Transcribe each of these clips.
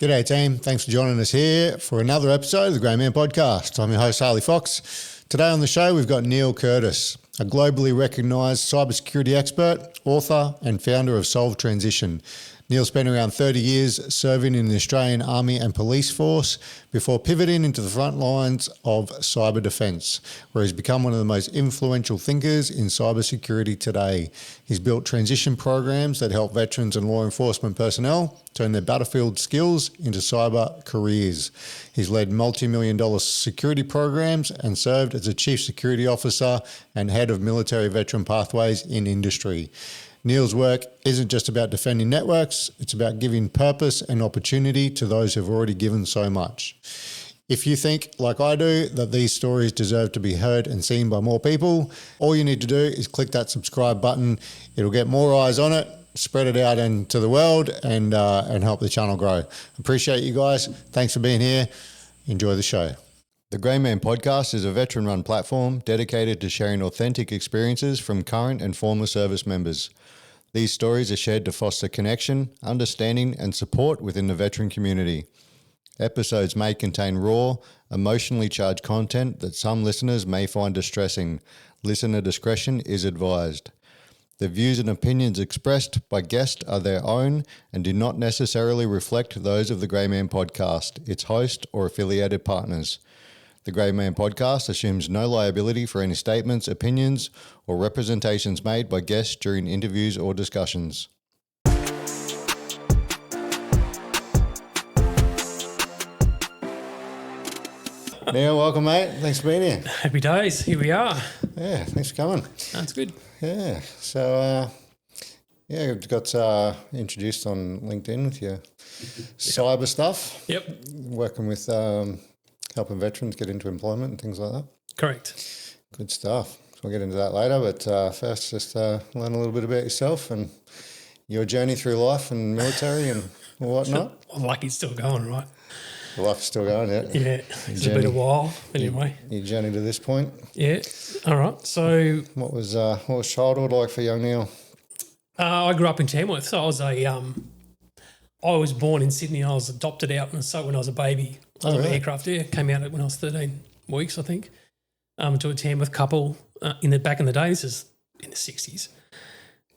G'day team, thanks for joining us here for another episode of the Grey Man Podcast. I'm your host Harley Fox. Today on the show we've got Neil Curtis, a globally recognised cybersecurity expert, author and founder of Solve Transition. Neil spent around 30 years serving in the Australian Army and Police Force before pivoting into the front lines of cyber defence, where he's become one of the most influential thinkers in cybersecurity today. He's built transition programs that help veterans and law enforcement personnel turn their battlefield skills into cyber careers. He's led multi-million-dollar security programs and served as a chief security officer and head of military veteran pathways in industry. Neil's work isn't just about defending networks, it's about giving purpose and opportunity to those who've already given so much. If you think, like I do, that these stories deserve to be heard and seen by more people, all you need to do is click that subscribe button. It'll get more eyes on it, spread it out into the world and help the channel grow. Appreciate you guys. Thanks for being here. Enjoy the show. The Grey Man Podcast is a veteran-run platform dedicated to sharing authentic experiences from current and former service members. These stories are shared to foster connection, understanding, and support within the veteran community. Episodes may contain raw, emotionally charged content that some listeners may find distressing. Listener discretion is advised. The views and opinions expressed by guests are their own and do not necessarily reflect those of the Grey Man Podcast, its host, or affiliated partners. The Grey Man Podcast assumes no liability for any statements, opinions, or representations made by guests during interviews or discussions. Neil, welcome, mate. Thanks for being here. Happy days. Here we are. Yeah, thanks for coming. That's good. Yeah, so got introduced on LinkedIn with your cyber stuff. Yep. Working with helping veterans get into employment and things like that. Correct. Good stuff. So we'll get into that later, but first just learn a little bit about yourself and your journey through life and military and whatnot. I'm lucky it's still going, right? The life is still going, yeah. Yeah, it's been a while anyway. Your journey to this point. Yeah. All right. So what was childhood like for young Neil? I grew up in Tamworth. So I was born in Sydney. I was adopted out, and so when I was a baby, I was on an aircraft. Yeah, came out when I was 13 weeks, I think. To a Tamworth couple back in the day. This is in the 60s.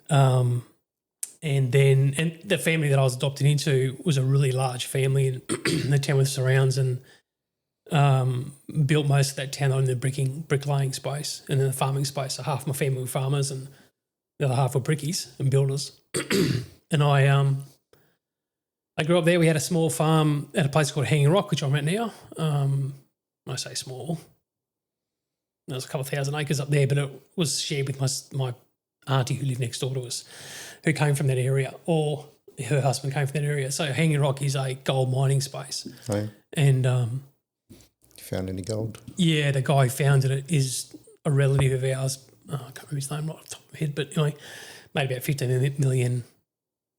And the family that I was adopted into was a really large family in the Tamworth surrounds, and built most of that town on the bricklaying space and then the farming space. So half my family were farmers and the other half were brickies and builders. And I grew up there. We had a small farm at a place called Hanging Rock, which I'm at now. I say small. There was a couple of thousand acres up there, but it was shared with my auntie who lived next door to us, who came from that area, or her husband came from that area. So Hanging Rock is a gold mining space. Oh, yeah. And you found any gold? Yeah, the guy who founded it is a relative of ours. I can't remember his name right off the top of my head, but anyway, made about 15 million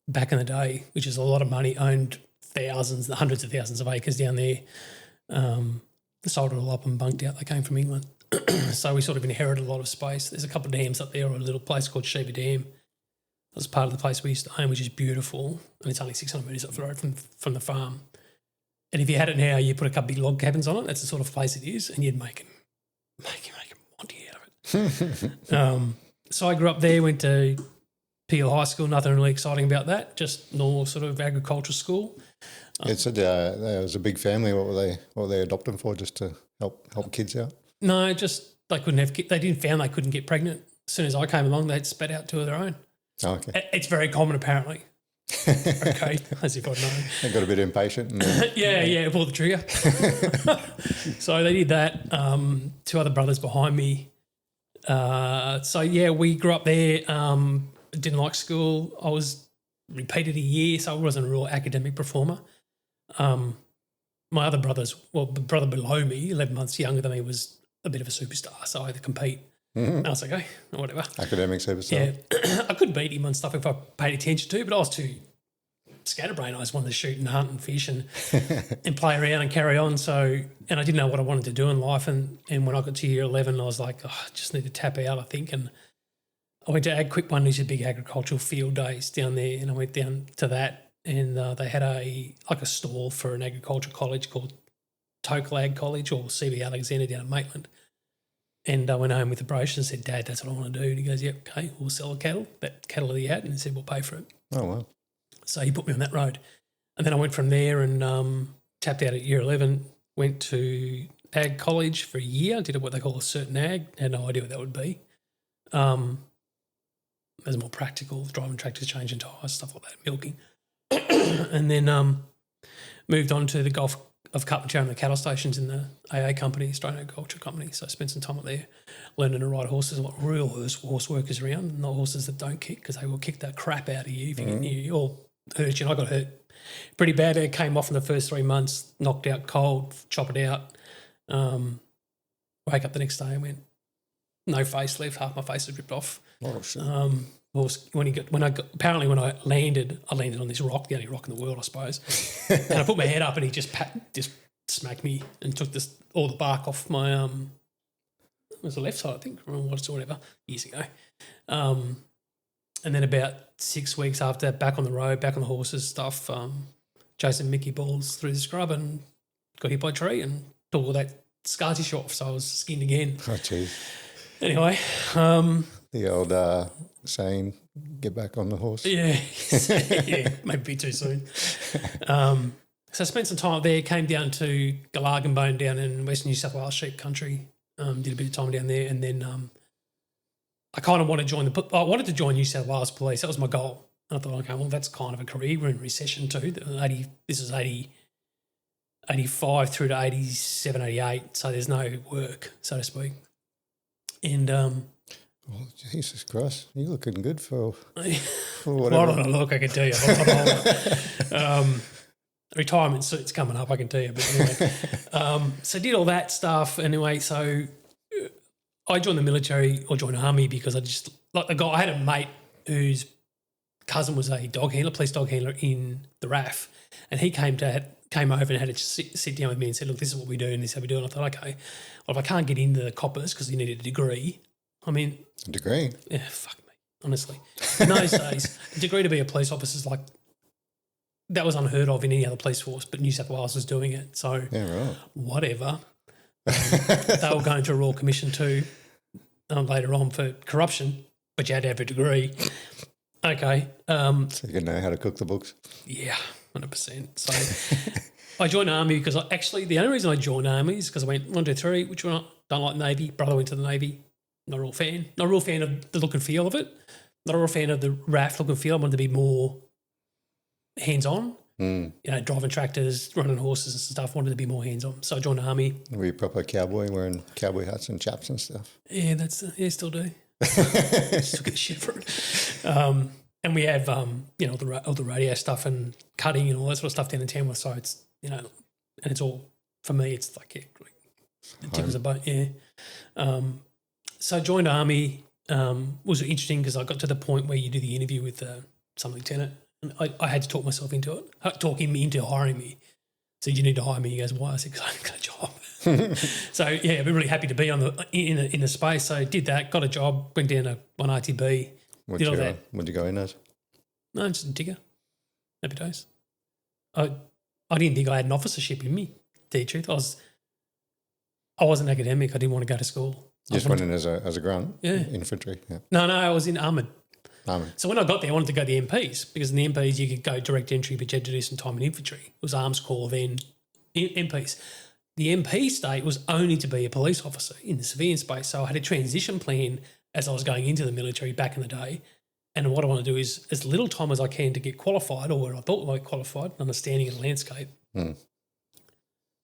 back in the day, which is a lot of money, owned hundreds of thousands of acres down there. Sold it all up and bunked out. They came from England. So we sort of inherited a lot of space. There's a couple of dams up there, or a little place called Sheba Dam. That was part of the place we used to own, which is beautiful, and it's only 600 metres up the road from the farm. And if you had it now, you put a couple of big log cabins on it. That's the sort of place it is, and you'd make a Monty out of it. So I grew up there, went to Peel High School, nothing really exciting about that, just normal sort of agricultural school. It said there was a big family. What were they adopting for? Just to help kids out? No, just they couldn't have. They they couldn't get pregnant. As soon as I came along, they'd spat out two of their own. Oh, okay. It's very common, apparently. Okay, as if I'd known. They got a bit impatient. Yeah, pulled the trigger. So they did that. Two other brothers behind me. We grew up there. Didn't like school. I was repeated a year, so I wasn't a real academic performer. My other brothers, the brother below me, 11 months younger than me, was a bit of a superstar, so I had to compete. Mm-hmm. And I was like, okay, whatever. Academic superstar. Yeah. I could beat him on stuff if I paid attention to, but I was too scatterbrained. I just wanted to shoot and hunt and fish and play around and carry on. So, and I didn't know what I wanted to do in life. And when I got to year 11, I was like, I just need to tap out, I think. And I went to Ag Quick one, these are big agricultural field days down there, and I went down to that and they had a stall for an agriculture college called Tokelag College or CB Alexander down at Maitland. And I went home with the brochure and said, Dad, that's what I want to do. And he goes, yep, okay, we'll sell the cattle, that cattle that he had. And he said, we'll pay for it. Oh, wow. So he put me on that road. And then I went from there and tapped out at year 11, went to ag college for a year, did what they call a certain ag, had no idea what that would be. It was more practical, driving tractors, changing tyres, stuff like that, milking. And then moved on to the Gulf of Carpentry and the cattle stations in the AA company, Australian Agriculture Company. So I spent some time up there learning to ride horses, what real horse workers around, not horses that don't kick, because they will kick the crap out of you if you get near you or hurt you. And I got hurt pretty bad. It came off in the first 3 months, knocked out cold, chop it out. Wake up the next day and went, no facelift, half my face was ripped off. Oh, shit. Apparently when I landed on this rock, the only rock in the world, I suppose. And I put my head up and he just smacked me and took all the bark off my, it was the left side, I think, or whatever, years ago. And then about 6 weeks after that, back on the road, back on the horses stuff, chasing Mickey balls through the scrub and got hit by a tree and took all that scar tissue off, so I was skinned again. Oh, geez. Anyway. The old saying, get back on the horse. Yeah. Yeah, maybe too soon. So I spent some time there, came down to Galarganbone down in Western New South Wales sheep country, did a bit of time down there, and then I kind of wanted to join New South Wales Police. That was my goal. And I thought, okay, well, that's kind of a career. We're in recession too. This is 85 through to 87, 88, so there's no work, so to speak. And well, Jesus Christ, you're looking good for whatever. Well, I don't look, I can tell you. Retirement suit's coming up, I can tell you. But anyway, so did all that stuff. Anyway, so I joined the military or joined the army because I just like the guy. I had a mate whose cousin was a dog handler, police dog handler in the RAF, and he came over and had to sit down with me and said, "Look, this is what we do, and this is how we do." And I thought, okay, well, if I can't get into the coppers because you needed a degree, I mean, a degree? Yeah, fuck me, honestly. In those days, a degree to be a police officer is like, that was unheard of in any other police force, but New South Wales was doing it. So, yeah, right. Whatever. They were going to a Royal Commission too later on for corruption, but you had to have a degree. Okay. So you can know how to cook the books? Yeah, 100%. So I joined Army because the only reason I joined Army is because I went 1, 2, 3, which one? Don't like Navy. Brother went to the Navy. Not a real fan. Not a real fan of the look and feel of it. Not a real fan of the RAF look and feel. I wanted to be more hands-on. Driving tractors, running horses and stuff. Wanted to be more hands-on. So I joined the Army. Were you a proper cowboy wearing cowboy hats and chaps and stuff? Yeah, still do. Still get shit for it. And we have, all the radio stuff and cutting and all that sort of stuff down in Tamworth. So it's, and it's all, for me, it's like, yeah, it tickles a boat, yeah. So I joined Army. Was interesting because I got to the point where you do the interview with some lieutenant. And I had to talk myself into it, talk him into hiring me. So you need to hire me. He goes, why? I said, because I haven't got a job. So, yeah, I've been really happy to be in the space. So I did that, got a job, went down to one RTB, did all that. What'd you go in as? No, just a digger. Happy days. I didn't think I had an officership in me, to tell you the truth. I wasn't academic. I didn't want to go to school. You just went in as a grunt? Yeah. Infantry? Yeah. No, I was in armoured. Armoured. So when I got there, I wanted to go to the MPs because in the MPs you could go direct entry, but you had to do some time in infantry. It was Arms Corps then MPs. The MP state was only to be a police officer in the civilian space. So I had a transition plan as I was going into the military back in the day. And what I want to do is as little time as I can to get qualified or where I thought I qualified, understanding of the landscape, and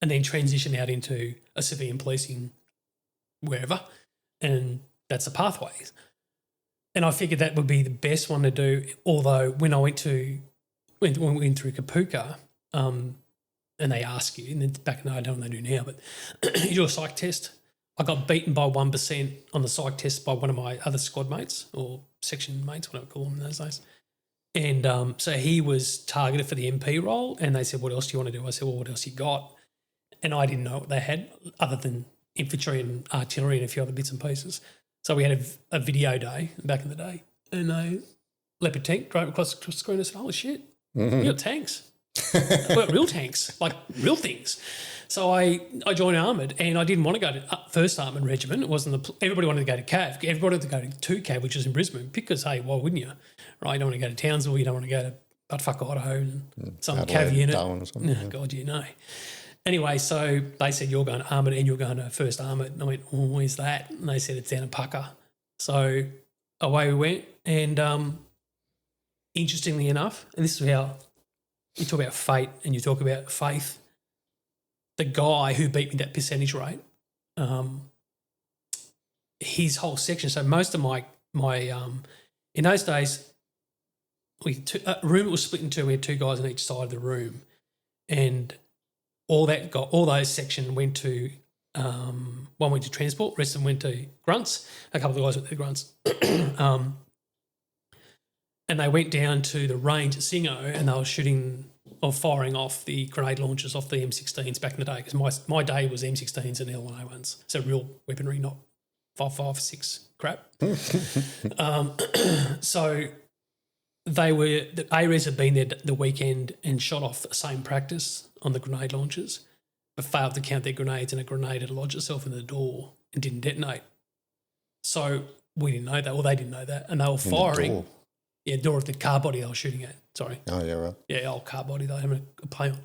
then transition out into a civilian policing wherever. And that's the pathways. And I figured that would be the best one to do. Although when I went through Kapuka, and they ask you, and then back in the day, I don't know what they do now, but you do a psych test. I got beaten by 1% on the psych test by one of my other squad mates or section mates, whatever I call them in those days. And so he was targeted for the MP role, and they said, what else do you want to do? I said, well, what else you got? And I didn't know what they had other than infantry and artillery and a few other bits and pieces. So we had a video day back in the day, and a leopard tank drove across the screen and said, holy shit, We got tanks. We got real tanks, like real things. So I joined Armoured, and I didn't want to go to First Armoured Regiment. It wasn't everybody wanted to go to CAV. Everybody wanted to go to CAV, which is in Brisbane, because hey, why wouldn't you? Right? You don't want to go to Townsville. You don't want to go to Buttfuck Auto and some CAV unit. Darwin or something. Oh, God, you know. Anyway, so they said you're going to Armoured and you're going to First Armoured, and I went, oh, where's that? And they said it's down in Pucker. So away we went, and interestingly enough, and this is how you talk about fate and you talk about faith. The guy who beat me that percentage rate, his whole section. So most of my in those days, a room was split in two. We had two guys on each side of the room, and all those section went to one went to transport, rest of them went to grunts. A couple of guys went to grunts, and they went down to the range at Singo, and they were shooting or firing off the grenade launchers off the M16s back in the day, because my day was M16s and L1A1s, so real weaponry, not 5.56 crap. So the ARES had been there the weekend and shot off the same practice on the grenade launchers, but failed to count their grenades, and a grenade had lodged itself in the door and didn't detonate. So we didn't know that, or they didn't know that, and they were firing. Door of the car body they were shooting at. Sorry. Oh, yeah, right. Yeah, old car body they were having a play on.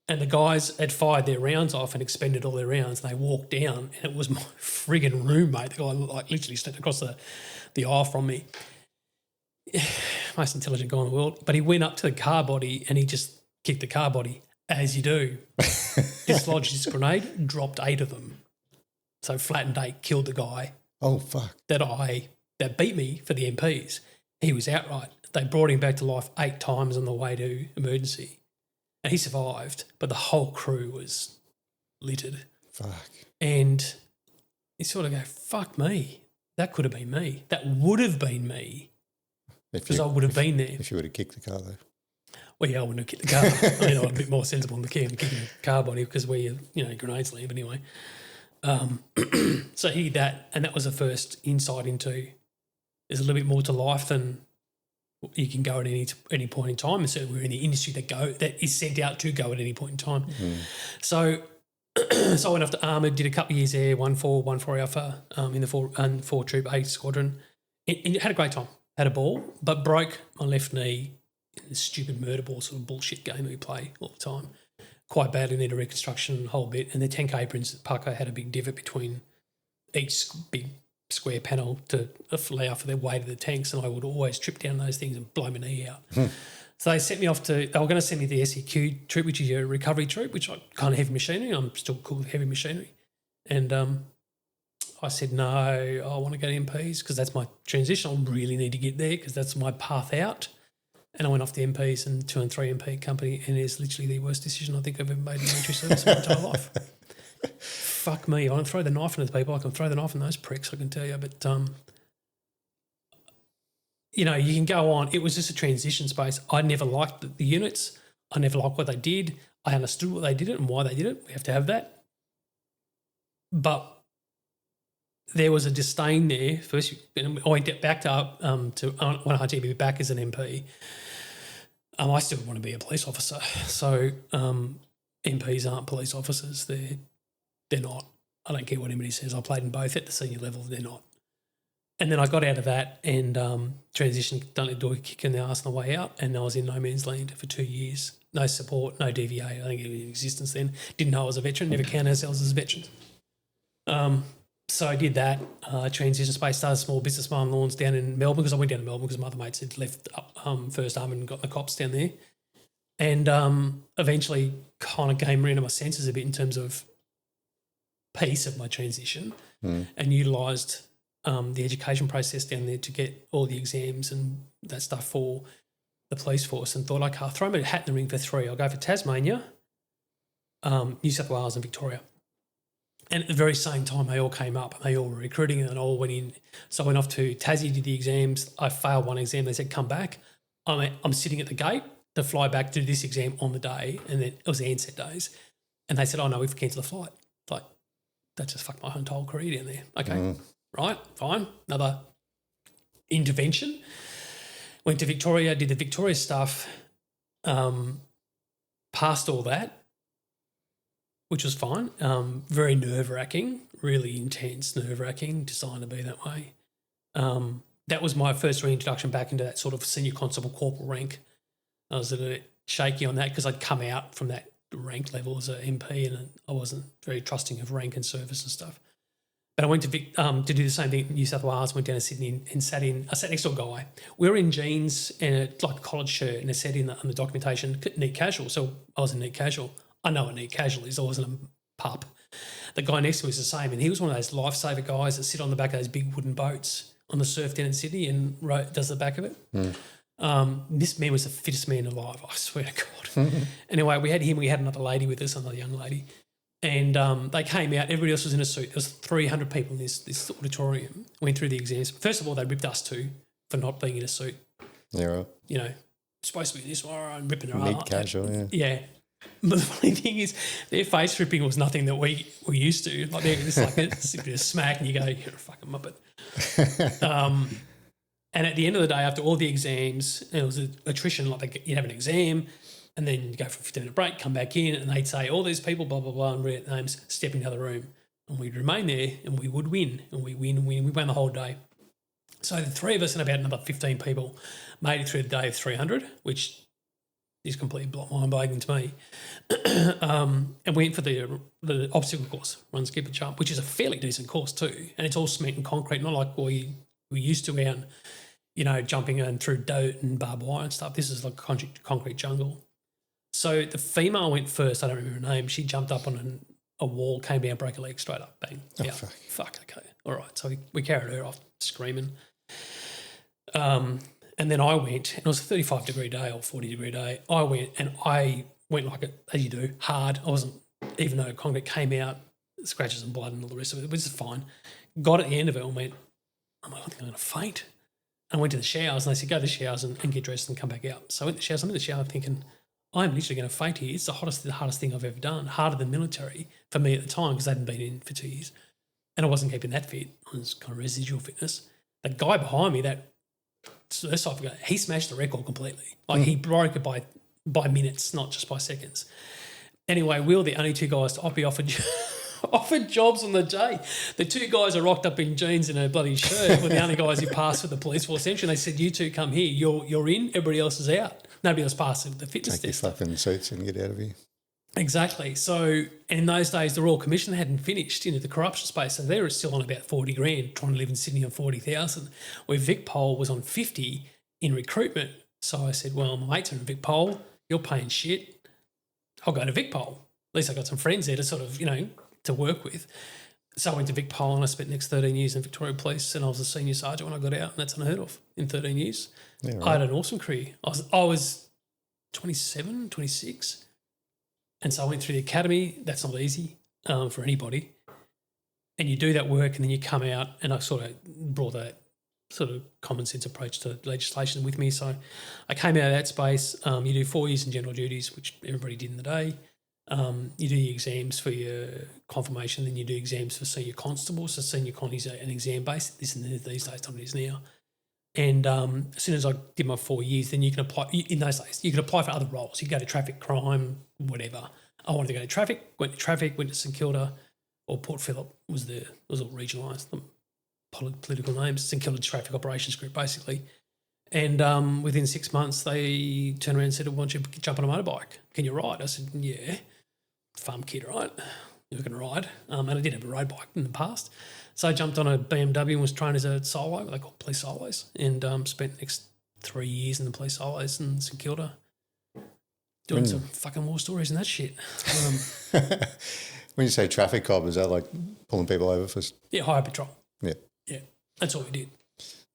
And the guys had fired their rounds off and expended all their rounds, and they walked down, and it was my friggin' roommate. The guy like literally stepped across the aisle from me. Most intelligent guy in the world. But he went up to the car body and he just kicked the car body, as you do. Dislodged his grenade, dropped 8 of them. So flattened 8, killed the guy. Oh, fuck. That beat me for the MPs. He was outright. They brought him back to life 8 times on the way to emergency. And he survived, but the whole crew was littered. Fuck. And you sort of go, fuck me. That could have been me. That would have been me, because I would have been there. If you would have kicked the car, though. Well, yeah, I wouldn't have kicked the car. I mean, I'm a bit more sensible in the kicking the car body, because where grenades land anyway. So he did that, and that was the first insight into there's a little bit more to life than you can go at any point in time. And certainly we're in the industry that is sent out to go at any point in time. So I went off to Armoured, did a couple of years there, 1-4 Alpha in the 4 Troop 8 Squadron. And had a great time, had a ball, but broke my left knee in the stupid murder ball sort of bullshit game that we play all the time. Quite badly, needed reconstruction a whole bit. And the tank aprons at Pucker had a big divot between each big square panel to allow for the weight of the tanks, and I would always trip down those things and blow my knee out. So they sent me off they were going to send me the SEQ troop, which is your recovery troop, which I kind of heavy machinery. I'm still cool with heavy machinery. And I said, no, I want to go to MPs because that's my transition. I really need to get there because that's my path out. And I went off to MPs and 2 and 3 MP company, and it's literally the worst decision I think I've ever made in military service in my entire life. Fuck me. I don't throw the knife into the people. I can throw the knife in those pricks, I can tell you. But, you can go on. It was just a transition space. I never liked the units. I never liked what they did. I understood what they did it and why they did it. We have to have that. But there was a disdain there. First, I went back to when I had to be back as an MP. I still want to be a police officer. So MPs aren't police officers. They're not. I don't care what anybody says. I played in both at the senior level. They're not. And then I got out of that and transitioned, done a door kick in the arse on the way out, and I was in no man's land for 2 years. No support, no DVA. I think it was in existence then. Didn't know I was a veteran. Never counted ourselves as veterans. So I did that. Transition space, started a small business mine lawns down in Melbourne, because I went down to Melbourne because my other mates had left First Armoured and got the cops down there. And eventually kind of came around to my senses a bit in terms of piece of my transition and utilised the education process down there to get all the exams and that stuff for the police force, and thought, okay, I'll throw my hat in the ring for 3. I'll go for Tasmania, New South Wales and Victoria. And at the very same time, they all came up and they all were recruiting and all went in. So I went off to Tassie, did the exams. I failed one exam. They said, come back. I'm sitting at the gate to fly back to do this exam on the day. And then it was the ANZET days. And they said, oh, no, we've cancelled the flight. Like, that just fucked my whole career down there. Okay, right, fine. Another intervention. Went to Victoria, did the Victoria stuff. Passed all that, which was fine. Very nerve-wracking, really intense, nerve-wracking, designed to be that way. That was my first reintroduction back into that sort of senior constable corporal rank. I was a little bit shaky on that because I'd come out from that rank level as an MP and I wasn't very trusting of rank and service and stuff. But I went to do the same thing in New South Wales, went down to Sydney and sat next to a guy. We were in jeans and like a collared shirt, and it said on the documentation, neat casual. So I was in neat casual. I know what neat casual is. I wasn't a pup. The guy next to me was the same, and he was one of those lifesaver guys that sit on the back of those big wooden boats on the surf down in Sydney and does the back of it. This man was the fittest man alive, I swear to God. Anyway, we had him, we had another lady with us, another young lady. And they came out, everybody else was in a suit. There was 300 people in this auditorium, went through the exams. First of all, they ripped us too for not being in a suit. Yeah, right. You know, supposed to be this one, and ripping their Neat casual, yeah. Yeah. But the funny thing is, their face ripping was nothing that we were used to. Like, they're just like a bit of smack and you go, you're a fucking muppet. And at the end of the day, after all the exams, it was attrition, like you'd have an exam and then you go for a 15-minute break, come back in, and they'd say, all these people, blah, blah, blah, and read their names, step into the other room. And we'd remain there and we would win, and we win and win. We won the whole day. So the three of us and about another 15 people made it through the day of 300, which is completely mind-blowing to me. And went for the obstacle course, run, skip and jump, which is a fairly decent course too. And it's all cement and concrete, not like we used to out, you know, jumping in through dirt and barbed wire and stuff. This is like concrete jungle. So the female went first. I don't remember her name. She jumped up on a wall, came down, broke her leg straight up, bang. Oh, yeah, fuck, okay. All right. So we carried her off screaming. And then I went, and it was a 35-degree day or 40-degree day. I went like it, as you do, hard. I wasn't, even though concrete came out, scratches and blood and all the rest of it, which is fine. Got at the end of it and went, I think I'm going to faint. And I went to the showers, and they said, go to the showers and get dressed and come back out. So I went to the showers. I'm in the shower thinking, I'm literally going to faint here. It's the hardest thing I've ever done, harder than military for me at the time because I hadn't been in for 2 years. And I wasn't keeping that fit. I was kind of residual fitness. The guy behind me, that he smashed the record completely. Like he broke it by minutes, not just by seconds. Anyway, we were the only two guys to be offered jobs on the day. The two guys are rocked up in jeans and a bloody shirt were the only guys who passed for the police force entry. And they said, you two come here, you're in, everybody else is out. Nobody else passed the fitness test. Take your fucking suits and get out of here. Exactly. So in those days, the Royal Commission hadn't finished into the corruption space. So they were still on about 40 grand, trying to live in Sydney on 40,000, where Vic Pole was on 50 in recruitment. So I said, well, my mates are in Vic Pole. You're paying shit. I'll go to Vic Pole. At least I got some friends there to sort of, to work with. So I went to Vic Pole and I spent the next 13 years in Victoria Police, and I was a senior sergeant when I got out, and that's unheard of in 13 years. Yeah, right. I had an awesome career. I was 27, 26. And so I went through the academy. That's not easy for anybody. And you do that work and then you come out, and I sort of brought that sort of common sense approach to legislation with me. So I came out of that space. You do 4 years in general duties, which everybody did in the day. You do your exams for your confirmation, then you do exams for senior constables. So senior con is an exam based. These days, not it is now. And as soon as I did my 4 years, then you can apply. In those days, you can apply for other roles. You can go to traffic, crime, whatever. I wanted to go to traffic. Went to St Kilda, or Port Phillip was all regionalised. Political names. St Kilda Traffic Operations Group, basically. And within 6 months, they turned around and said, "I want you to jump on a motorbike. Can you ride?" I said, "Yeah." Farm kid, right? You can ride. And I did have a road bike in the past. So I jumped on a BMW and was trained as a solo, they call police solos, and spent the next 3 years in the police solos in St Kilda doing some fucking war stories and that shit. When you say traffic cop, is that like pulling people over for... Yeah, highway patrol. Yeah. Yeah, that's all we did.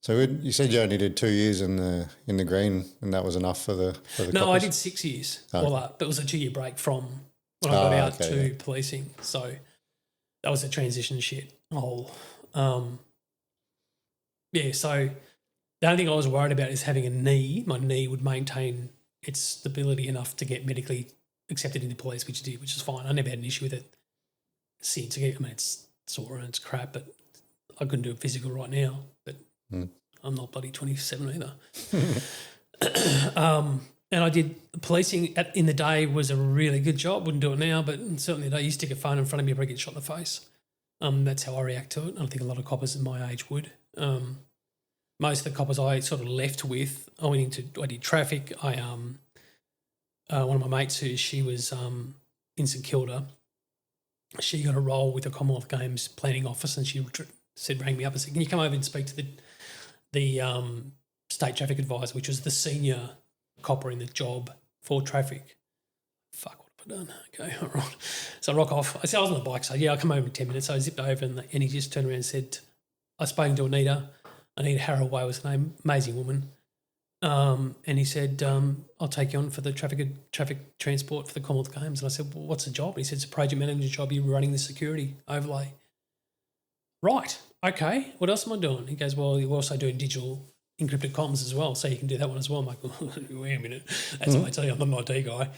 So you said you only did 2 years in the green, and that was enough for the No, coppers? I did 6 years. Oh. Well, it was a 2 year break from when I got out to policing. So that was a transition shit. So the only thing I was worried about is having a knee. My knee would maintain its stability enough to get medically accepted into police, which it did, which is fine. I never had an issue with it since. It's sore and it's crap, but I couldn't do a physical right now. But I'm not bloody 27 either. And I did policing in the day was a really good job. Wouldn't do it now, but certainly you stick a phone in front of me, you probably get shot in the face. That's how I react to it. I don't think a lot of coppers in my age would. Most of the coppers I sort of left with, I did traffic. One of my mates she was in St Kilda. She got a role with the Commonwealth Games planning office, and she rang me up and said, "Can you come over and speak to the state traffic advisor, which was the senior copper in the job for traffic?" Fuck, what have I done? Okay, all right. So I rock off. I said I was on the bike, so yeah, I'll come over in 10 minutes. So I zipped over and he just turned around and said, "I spoke to Anita. Anita Harroway was her name, amazing woman." And he said, "I'll take you on for the traffic transport for the Commonwealth Games." And I said, "Well, what's the job?" And he said, "It's a project manager job. You're running the security overlay." Right. Okay. What else am I doing? He goes, "Well, you're also doing digital encrypted comms as well, so you can do that one as well." I'm like, "Wait a minute. That's what I tell you. I'm not an IT guy."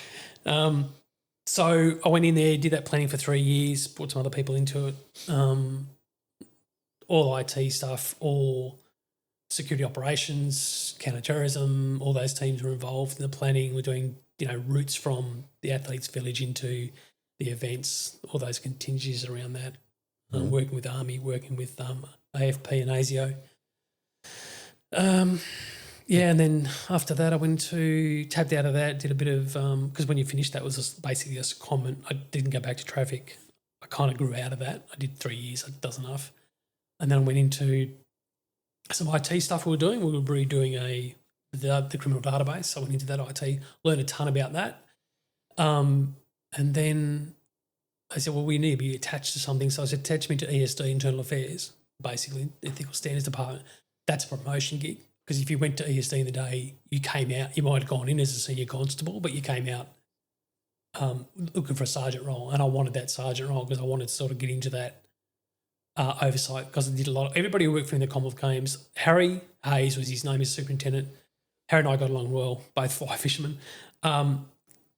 So I went in there, did that planning for 3 years, brought some other people into it, all IT stuff, all security operations, counterterrorism, all those teams were involved in the planning. We're doing, routes from the athletes' village into the events, all those contingencies around that. Working with Army, working with AFP and ASIO. And then after that I tapped out of that, did a bit of, because when you finish that was basically a secondment. I didn't go back to traffic. I kind of grew out of that. I did 3 years, that does enough. And then I went into some IT stuff we were doing. We were redoing the criminal database. So I went into that IT, learned a ton about that. And then I said, well, we need to be attached to something. So I said, attach me to ESD, Internal Affairs, basically, Ethical Standards Department. That's a promotion gig. Because if you went to ESD in the day, you came out, you might have gone in as a senior constable, but you came out looking for a sergeant role. And I wanted that sergeant role because I wanted to sort of get into that oversight, because I did a lot. Everybody who worked for me in the Commonwealth Games, Harry Hayes was his name as superintendent. Harry and I got along well, both fly fishermen.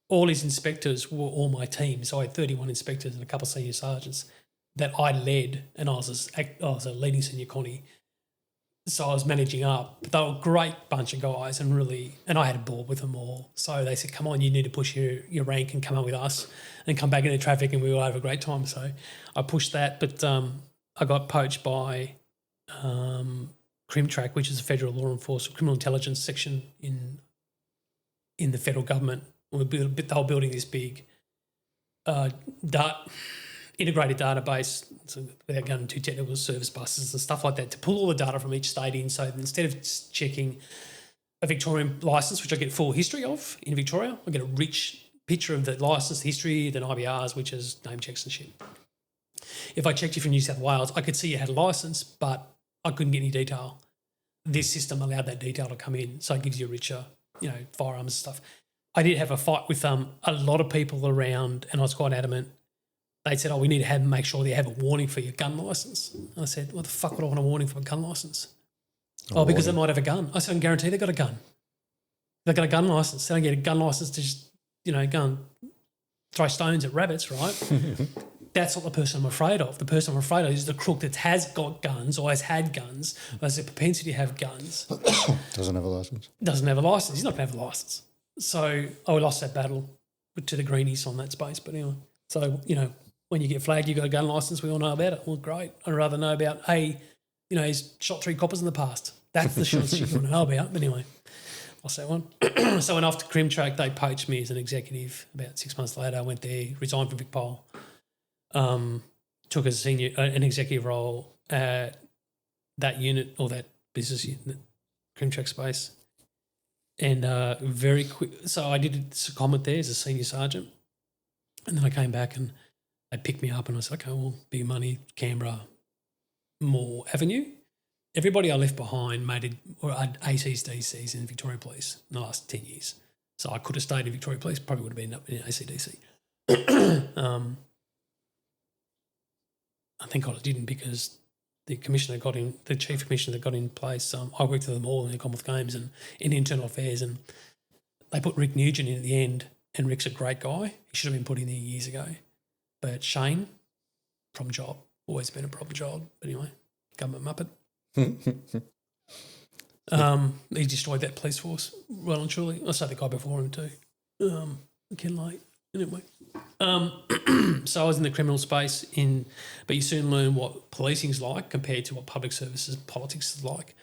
All his inspectors were all my team. So I had 31 inspectors and a couple of senior sergeants that I led, and I was a leading senior connie. So I was managing up. But they were a great bunch of guys, and I had a ball with them all. So they said, "Come on, you need to push your rank and come up with us and come back into traffic," and we will have a great time. So I pushed that, but I got poached by CrimTrack, which is a federal law enforcement criminal intelligence section in the federal government. They were building this big integrated database, so without going too technical, service buses and stuff like that, to pull all the data from each state in. So instead of checking a Victorian licence, which I get full history of in Victoria, I get a rich picture of the licence history, then IBRs, which is name checks and shit. If I checked you from New South Wales, I could see you had a licence, but I couldn't get any detail. This system allowed that detail to come in, so it gives you a richer, firearms and stuff. I did have a fight with a lot of people around, and I was quite adamant. They said, "Oh, we need to make sure that you have a warning for your gun licence." And I said, "What the fuck would I want a warning for a gun licence?" "Oh, because they might have a gun." I said, "I can guarantee they've got a gun. They've got a gun licence. They don't get a gun licence to just, go and throw stones at rabbits, right?" That's not the person I'm afraid of. The person I'm afraid of is the crook that has got guns or has had guns, or has a propensity to have guns. Doesn't have a licence. Doesn't have a licence. He's not going to have a licence. So we lost that battle to the greenies on that space. But anyway, so, when you get flagged, you've got a gun licence, we all know about it. Well, great. I'd rather know about, hey, he's shot 3 coppers in the past. That's the shit you want to know about. But anyway, lost that one. So I went off to CrimTrack. They poached me as an executive. About 6 months later, I went there, resigned from VicPol, took an executive role at that unit, or that business unit, CrimTrack space. And very quick, so I did a secondment there as a senior sergeant. And then I came back and they picked me up, and I said, "Okay, well, big money, Canberra, more avenue." Everybody I left behind made ACs, DCs in Victoria Police in the last 10 years. So I could have stayed in Victoria Police, probably would have been up in ACDC. I think I didn't, because the chief commissioner that got in place, I worked with them all in the Commonwealth Games and in Internal Affairs, and they put Rick Nugent in at the end, and Rick's a great guy. He should have been put in there years ago. But Shane, problem child, always been a problem child. But anyway, government muppet. He destroyed that police force well and truly. I say the guy before him too, Ken Lake. Anyway, so I was in the criminal space, but you soon learn what policing's like compared to what public services politics is like.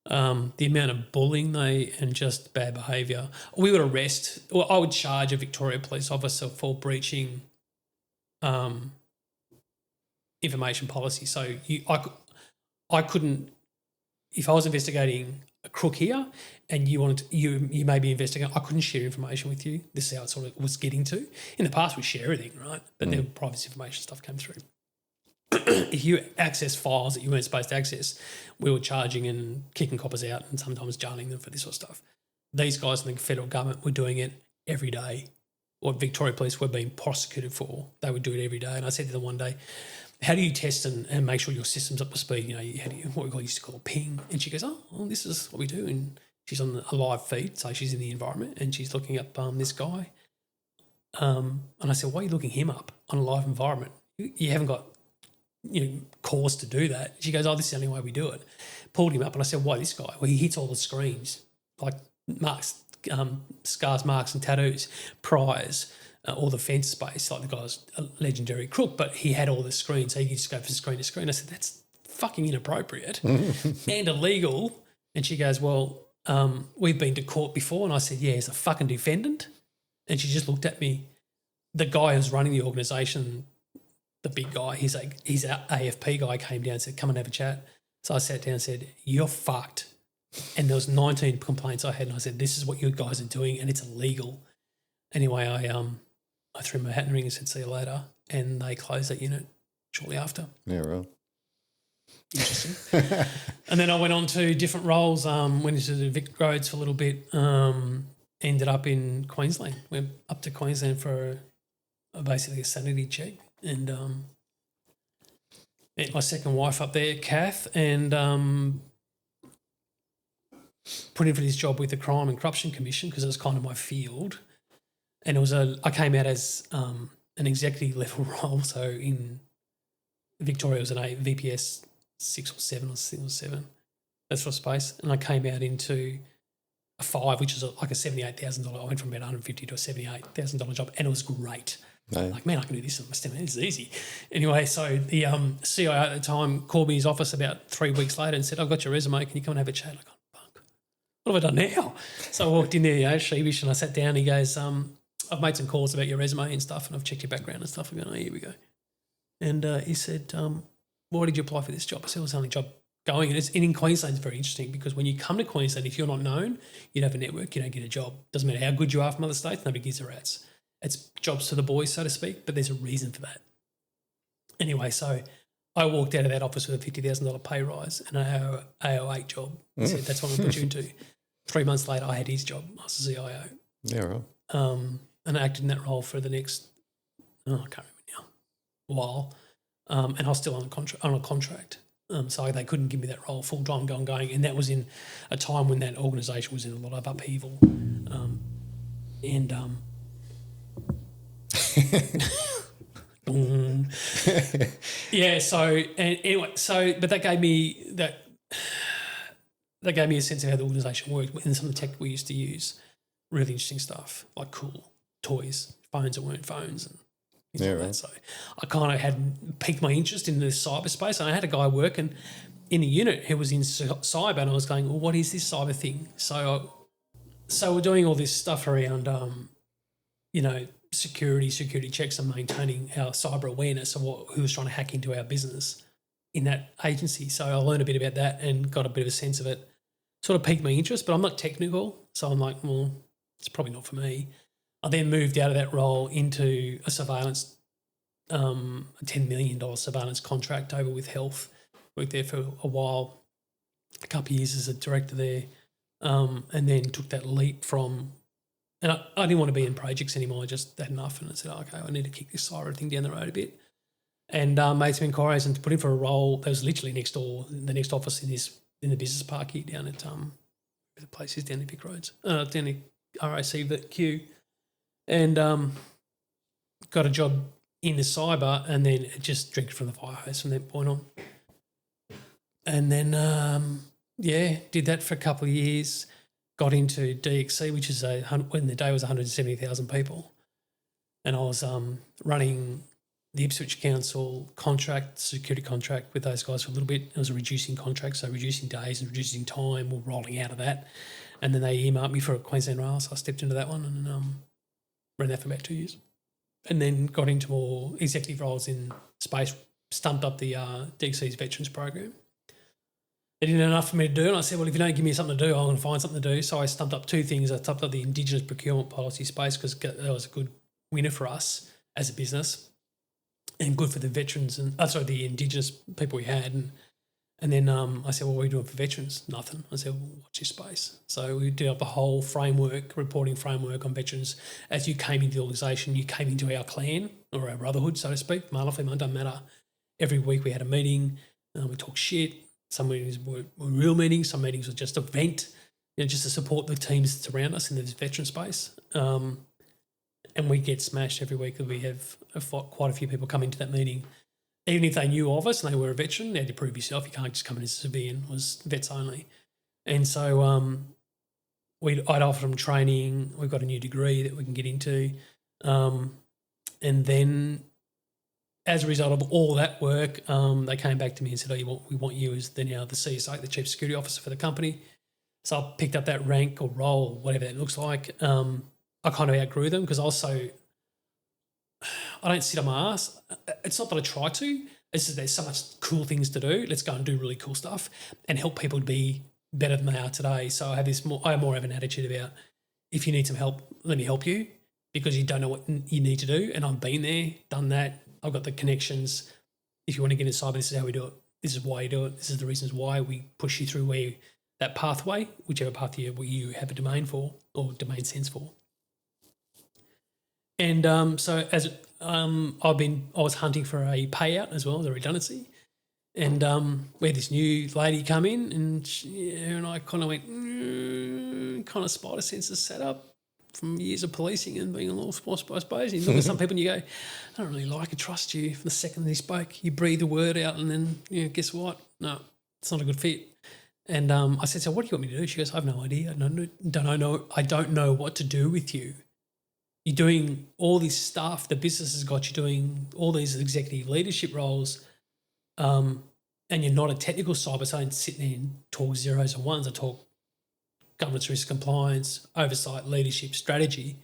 The amount of bullying and just bad behaviour. We would arrest, or I would charge a Victoria police officer for breaching information policy. So I couldn't, if I was investigating a crook here and you may be investigating, I couldn't share information with you. This is how it sort of was getting to. In the past, we share everything, right? But then privacy information stuff came through. If you access files that you weren't supposed to access, we were charging and kicking coppers out and sometimes jailing them for this sort of stuff. These guys in the federal government were doing it every day. What Victoria Police were being prosecuted for, they would do it every day. And I said to them one day, how do you test and make sure your system's up to speed? You know, how do you, what we used to call a ping? And she goes, oh, well, this is what we do. And she's on a live feed, so she's in the environment, and she's looking up this guy. And I said, why are you looking him up on a live environment? You haven't got cause to do that. She goes, oh, this is the only way we do it. Pulled him up, and I said, why this guy? Well, he hits all the screens, like marks, scars, marks and tattoos, priors, all the fence space. Like the guy's a legendary crook, but he had all the screens, so he could just go from screen to screen. I said, that's fucking inappropriate and illegal. And she goes, well, we've been to court before. And I said, yeah, as a fucking defendant. And she just looked at me. The guy who's running the organisation, the big guy, he's our AFP guy, came down and said, come and have a chat. So I sat down and said, you're fucked. And there was 19 complaints I had, and I said, this is what you guys are doing, and it's illegal. Anyway, I threw my hat in the ring and said, see you later. And they closed that unit shortly after. Yeah, right. Interesting. And then I went on to different roles, went into the Vic Roads for a little bit, ended up in Queensland. Went up to Queensland for basically a sanity check, and met my second wife up there, Kath, and put in for this job with the Crime and Corruption Commission because it was kind of my field. And I came out as an executive level role. So in Victoria, it was an VPS 6 or 7 or 6 or 7, that sort of space. And I came out into a 5, which is like a $78,000. I went from about $150 to a $78,000 job, and it was great. No. Like, man, I can do this on my STEM. It's easy. Anyway, so the CIO at the time called me in his office about 3 weeks later and said, I've got your resume. Can you come and have a chat? I go, fuck, what have I done now? So I walked in there, sheepish, and I sat down. He goes, I've made some calls about your resume and stuff, and I've checked your background and stuff. I'm going, oh, here we go. And he said, why did you apply for this job? I said, it was the only job going. And in Queensland, it's very interesting because when you come to Queensland, if you're not known, you don't have a network, you don't get a job. Doesn't matter how good you are from other states, nobody gives a rat's. It's jobs to the boys, so to speak, but there's a reason for that. Anyway, so I walked out of that office with a $50,000 pay rise and an AO8 job. I said, that's what I'm going to put you into. 3 months later, I had his job. I was the CIO. Yeah, right. And I acted in that role for the next, I can't remember now, while. And I was still on a contract. So they couldn't give me that role full time going. And that was in a time when that organisation was in a lot of upheaval. Yeah, but that gave me a sense of how the organisation worked and some of the tech we used to use. Really interesting stuff, like cool toys, phones that weren't phones, and things like that. So I kind of had piqued my interest in the cyberspace, and I had a guy working in a unit who was in cyber, and I was going, well, what is this cyber thing? So we're doing all this stuff around, security checks and maintaining our cyber awareness of who was trying to hack into our business in that agency. So I learned a bit about that and got a bit of a sense of it. Sort of piqued my interest, but I'm not technical, so I'm like, well, it's probably not for me. I then moved out of that role into a surveillance, a $10 million surveillance contract over with Health. Worked there for a while, a couple of years as a director there, and then took that leap from, and I didn't want to be in projects anymore. I just had enough, and I said, okay, I need to kick this cyber thing down the road a bit, and made some inquiries and put in for a role that was literally next door, the next office in the business park here down at the place is down the Vic Roads, down the RACQ, and got a job in the cyber, and then it just drank from the fire hose from that point on. And then did that for a couple of years. Got into DXC, which is when the day was 170,000 people, and I was running the Ipswich Council security contract with those guys for a little bit. It was a reducing contract, so reducing days and reducing time. We're rolling out of that, and then they earmarked me for a Queensland Rail, so I stepped into that one and ran that for about 2 years, and then got into more executive roles in space. Stumped up the DXC's Veterans Program. They didn't have enough for me to do, and I said, well, if you don't give me something to do, I'm going to find something to do. So I stumped up two things. I stumped up the Indigenous procurement policy space because that was a good winner for us as a business and good for the veterans and the Indigenous people we had. And then I said, well, what are we doing for veterans? Nothing. I said, well, what's your space? So we did up a whole framework, reporting framework on veterans. As you came into the organisation, you came into our clan or our brotherhood, so to speak, male or female, doesn't matter. Every week we had a meeting, we talked shit. Some meetings were real meetings. Some meetings were just a vent, just to support the teams that's around us in this veteran space. And we get smashed every week that we have quite a few people come into that meeting. Even if they knew of us and they were a veteran, they had to prove yourself. You can't just come in as a civilian. It was vets only. And so I'd offer them training. We've got a new degree that we can get into. And then as a result of all that work, they came back to me and said, we want you as now the CSO, the Chief Security Officer for the company. So I picked up that rank or role, whatever that looks like. I kind of outgrew them because I don't sit on my ass. It's not that I try to. It's just there's so much cool things to do. Let's go and do really cool stuff and help people to be better than they are today. So I have more of an attitude about if you need some help, let me help you because you don't know what you need to do. And I've been there, done that. I've got the connections. If you want to get into cyber, this is how we do it. This is why you do it. This is the reasons why we push you through that pathway, whichever path you have a domain for or domain sense for. And so as I was hunting for a payout as well as a redundancy, and we had this new lady come in, and I kind of went, kind of spider senses set up from years of policing and being a law enforcement, I suppose. You look at some people and you go, I don't really like or trust you. From the second they spoke, you breathe the word out, and then guess what? No, it's not a good fit. And I said, so what do you want me to do? She goes, I have no idea. I don't know what to do with you. You're doing all this stuff. The business has got you doing all these executive leadership roles, and you're not a technical cyber, so I don't sit there and talk zeros and ones. I talk governance, risk, compliance, oversight, leadership, strategy.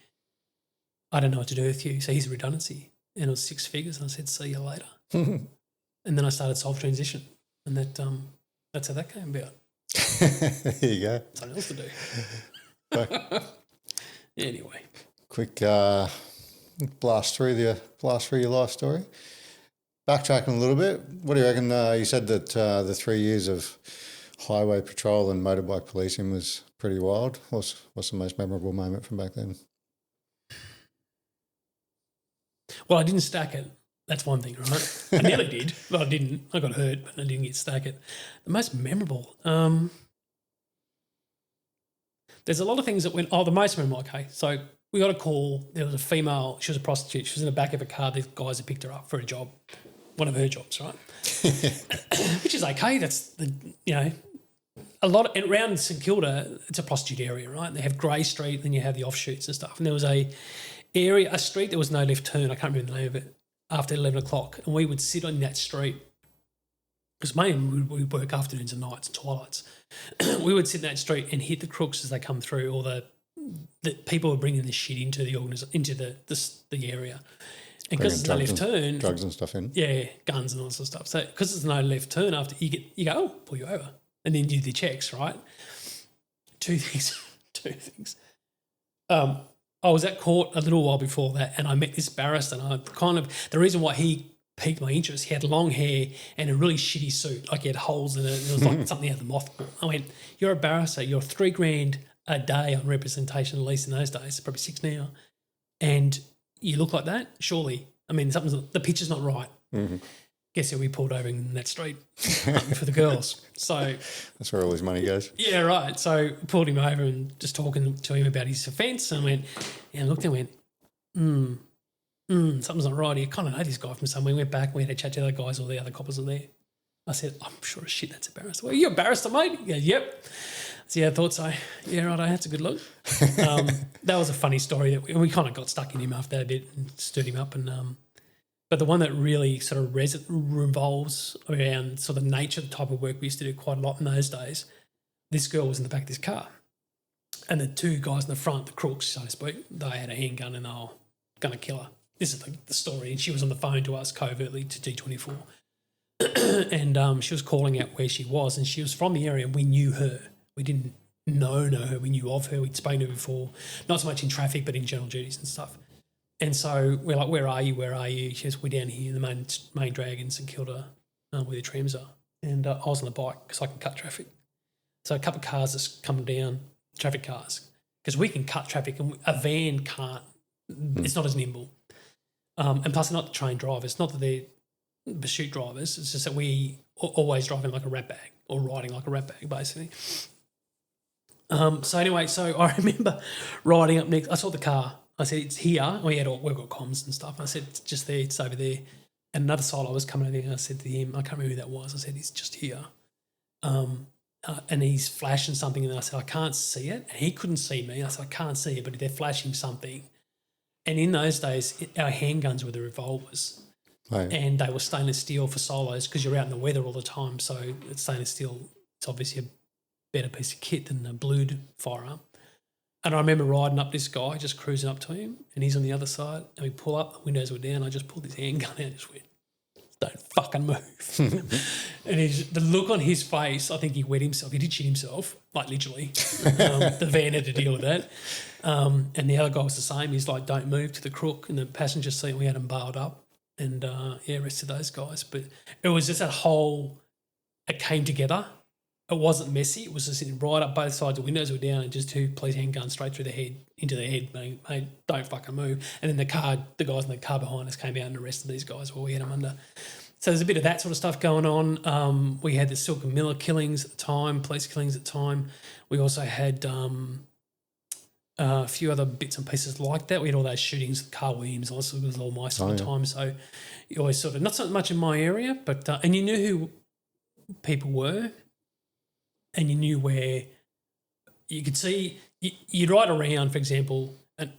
I don't know what to do with you. So here's a redundancy. And it was 6 figures. And I said, see you later. And then I started Solve Transition. And that's how that came about. There you go. Something else to do. Anyway. Quick blast through your life story. Backtracking a little bit, what do you reckon? You said that the 3 years of highway patrol and motorbike policing was pretty wild. What's the most memorable moment from back then? Well, I didn't stack it. That's one thing, right? I nearly did, but I didn't. I got hurt, but I didn't get stack it. The most memorable, there's a lot of things that went, the most memorable, okay. So we got a call. There was a female, she was a prostitute. She was in the back of a car. These guys had picked her up for a job, one of her jobs, right? Which is okay. That's a lot around St Kilda. It's a prostitute area, right? And they have Grey Street, then you have the offshoots and stuff. And there was a street there was no left turn. I can't remember the name of it. After 11 o'clock, and we would sit on that street because mainly we work afternoons and nights, twilights. We would sit in that street and hit the crooks as they come through, or the people were bringing the shit into the area. And because there's no left turn, drugs and stuff in, guns and all sorts of stuff. So because there's no left turn, after you go, pull you over, and then you do the checks, right? Two things. I was at court a little while before that, and I met this barrister, and the reason why he piqued my interest, he had long hair and a really shitty suit, like he had holes in it, and it was like something out of the mothball. I went, you're a barrister, you're $3,000 a day on representation, at least in those days, probably 6 now, and you look like that? Surely. I mean, the picture's not right. Mm-hmm. Guess who we pulled over in that street for the girls. So that's where all his money goes. Yeah, right. So pulled him over and just talking to him about his offence, and looked and went, something's not right. You kind of know this guy from somewhere. We went back, we had a chat to the other guys, all the other coppers were there. I said, I'm sure as shit that's embarrassed. Well, you embarrassed, mate? He goes, yep. So yeah, I thought so. Yeah, right, that's a good look. That was a funny story. That we kind of got stuck in him after that a bit and stood him up. But the one that really sort of revolves around sort of the nature of the type of work we used to do quite a lot in those days, this girl was in the back of this car. And the two guys in the front, the crooks, so to speak, they had a handgun and they were going to kill her. This is the story. And she was on the phone to us covertly to D24. And she was calling out where she was, and she was from the area and we knew her. We didn't know her. We knew of her. We'd spoken to her before, not so much in traffic, but in general duties and stuff. And so we're like, where are you? Where are you? She says, we're down here in the main dragon in St Kilda where the trams are. And I was on the bike because I can cut traffic. So a couple of cars just come down, traffic cars, because we can cut traffic and a van can't. It's not as nimble. And plus they're not trained drivers. It's not that they're pursuit drivers. It's just that we always driving like a rat bag or riding like a rat bag, basically. So anyway, so I remember riding up next. I saw the car. I said, it's here. We've got comms and stuff. I said, it's just there. It's over there. And another silo was coming over there and I said to him, I can't remember who that was. I said, it's just here. And he's flashing something and I said, I can't see it. And he couldn't see me. I said, I can't see it, but they're flashing something. And in those days, our handguns were the revolvers. Right. And they were stainless steel for solos because you're out in the weather all the time. So it's stainless steel. It's obviously a better piece of kit than a blued firearm. And I remember riding up this guy, just cruising up to him, and he's on the other side. And we pull up, the windows were down. I just pulled his handgun out and just went, don't fucking move. And the look on his face, I think he wet himself. He did shit himself, like literally. The van had to deal with that. And the other guy was the same. He's like, don't move to the crook. And the passenger seat, we had him bailed up. And, arrested those guys. But it was just that whole, it came together. It wasn't messy. It was just sitting right up both sides. The windows were down and just two police handguns straight through the head, into the head, mate, don't fucking move. And then the guys in the car behind us came out and arrested these guys while we had them under. So there's a bit of that sort of stuff going on. We had the Silk and Miller killings at the time, police killings at the time. We also had a few other bits and pieces like that. We had all those shootings, Carl Williams, also was all my sort of time. So you always sort of, not so much in my area, but, and you knew who people were. And you knew where you could see, you'd ride around, for example, at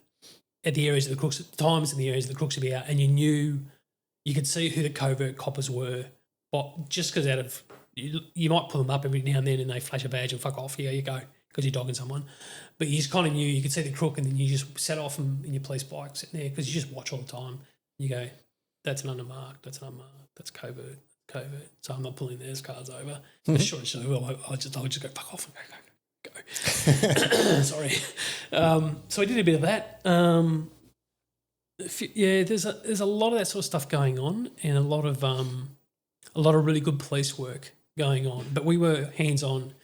the areas of the crooks, at times in the areas of the crooks would be out, and you could see who the covert coppers were. But just because you might pull them up every now and then and they flash a badge and fuck off, yeah, you go, because you're dogging someone. But you just kind of knew, you could see the crook and then you just set off them in your police bike sitting there because you just watch all the time. You go, that's an unmarked, that's covert. So I'm not pulling those cars over. Sure, I'll just go fuck off and go. Sorry. So we did a bit of that. There's a lot of that sort of stuff going on, and a lot of really good police work going on. But we were hands on.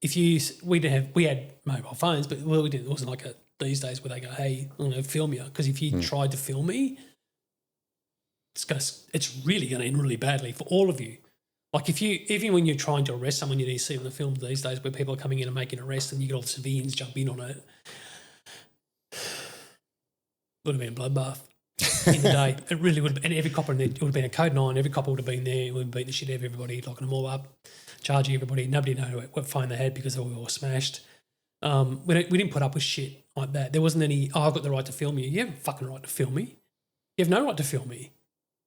We had mobile phones, but we didn't. It wasn't like these days where they go, hey, I'm going to film you, because if you tried to film me, it's really going to end really badly for all of you. Like even when you're trying to arrest someone, you need to see on the film these days where people are coming in and making arrests and you get all the civilians jump in on it. Would have been a bloodbath in the day. It really would have been. And every copper in there, it would have been a code 9. Every copper would have been there. It would have beaten the shit out of everybody, locking them all up, charging everybody. Nobody knew what phone they had because they were all smashed. We didn't put up with shit like that. There wasn't any, I've got the right to film you. You have a fucking right to film me. You have no right to film me.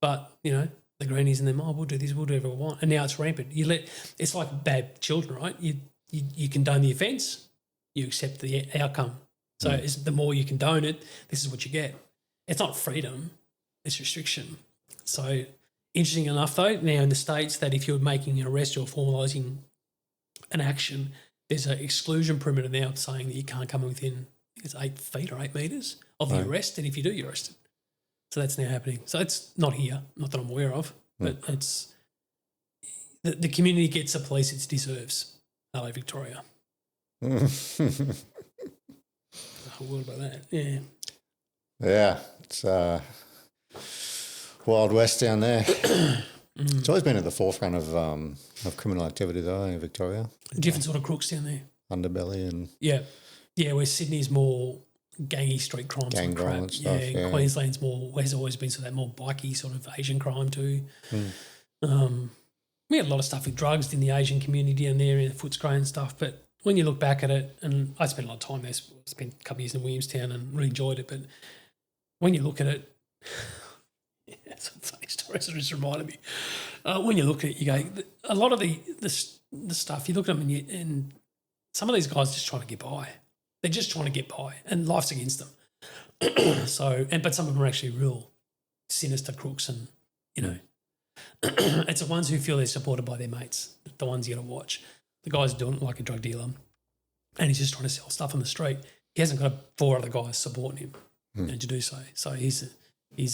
But, the grannies and them, we'll do this, we'll do whatever we want. And now it's rampant. It's like bad children, right? You condone the offence, you accept the outcome. So the more you condone it, this is what you get. It's not freedom, it's restriction. So interesting enough though, now in the States, that if you're making an arrest or formalising an action, there's an exclusion perimeter now saying that you can't come within, I think it's 8 feet or 8 metres of the arrest, and if you do, you're arrested. So that's now happening. So it's not here, not that I'm aware of, but it's the community gets the police it deserves. Hello, Victoria. A whole world about that, yeah. Yeah, it's Wild West down there. It's always been at the forefront of criminal activity though in Victoria. Different sort of crooks down there. Underbelly and... Yeah, where Sydney's more gangy street crime gang sort of crime crap. stuff, yeah. Queensland's has always been sort of that more bikey sort of Asian crime too. we had a lot of stuff with drugs in the Asian community down there in the Footscray and stuff. But when you look back at it, and I spent a lot of time there, I spent a couple of years in Williamstown and really enjoyed it. But when you look at it, some funny stories that just reminded me. When you look at it, you go, a lot of the stuff, you look at them and some of these guys are just trying to get by. They're just trying to get by, and life's against them. But some of them are actually real sinister crooks, and it's the ones who feel they're supported by their mates, the ones you got to watch. The guy's doing it like a drug dealer, and he's just trying to sell stuff on the street. He hasn't got 4 other guys supporting him to do so. So he's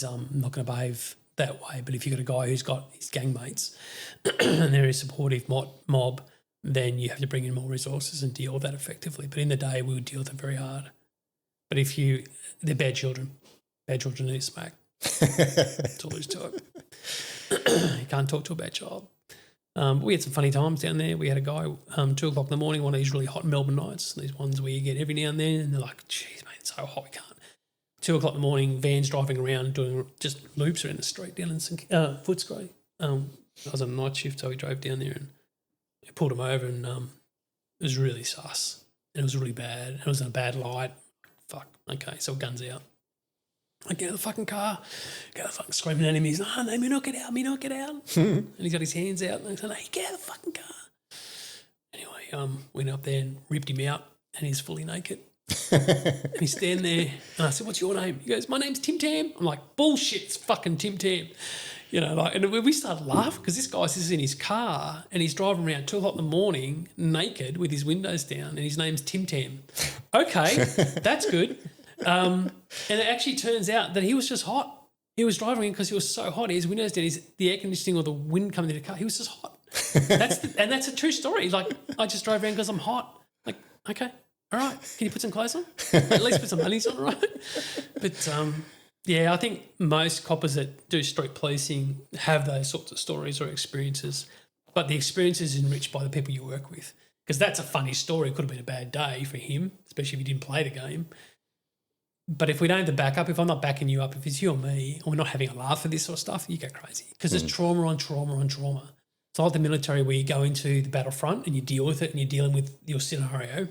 not going to behave that way. But if you've got a guy who's got his gang mates and they're a supportive mob, then you have to bring in more resources and deal with that effectively. But in the day, we would deal with it very hard. But they're bad children. Bad children need smack. That's all there is to it. You can't talk to a bad child. We had some funny times down there. We had a guy, 2 o'clock in the morning, one of these really hot Melbourne nights, these ones where you get every now and then, and they're like, geez, mate, it's so hot, we can't. 2 o'clock in the morning, vans driving around doing just loops around the street down in Footscray. I was on a night shift, so we drove down there and pulled him over, and it was really sus. And it was really bad. It was in a bad light. Fuck, okay, so guns out. I get out of the fucking car, go fucking screaming at him. He's like, no, me not get out. And he's got his hands out. And I said, no, get out of the fucking car. Anyway, went up there and ripped him out, and he's fully naked. And he's standing there, and I said, what's your name? He goes, my name's Tim Tam. I'm like, bullshit, it's fucking Tim Tam. And we started laughing because this guy sits in his car and he's driving around 2 o'clock in the morning naked with his windows down, and his name's Tim Tam. Okay, that's good. And it actually turns out that he was just hot. He was driving in because he was so hot. His windows down, the air conditioning or the wind coming into the car, he was just hot. That's a true story. Like, I just drove around because I'm hot. Like, okay, all right. Can you put some clothes on? At least put some undies on, right? But, I think most coppers that do street policing have those sorts of stories or experiences, but the experience is enriched by the people you work with, because that's a funny story. It could have been a bad day for him, especially if he didn't play the game. But if we don't have the backup, if I'm not backing you up, if it's you or me, and we're not having a laugh at this sort of stuff, you go crazy, because there's trauma on trauma on trauma. It's like the military, where you go into the battlefront and you deal with it and you're dealing with your scenario,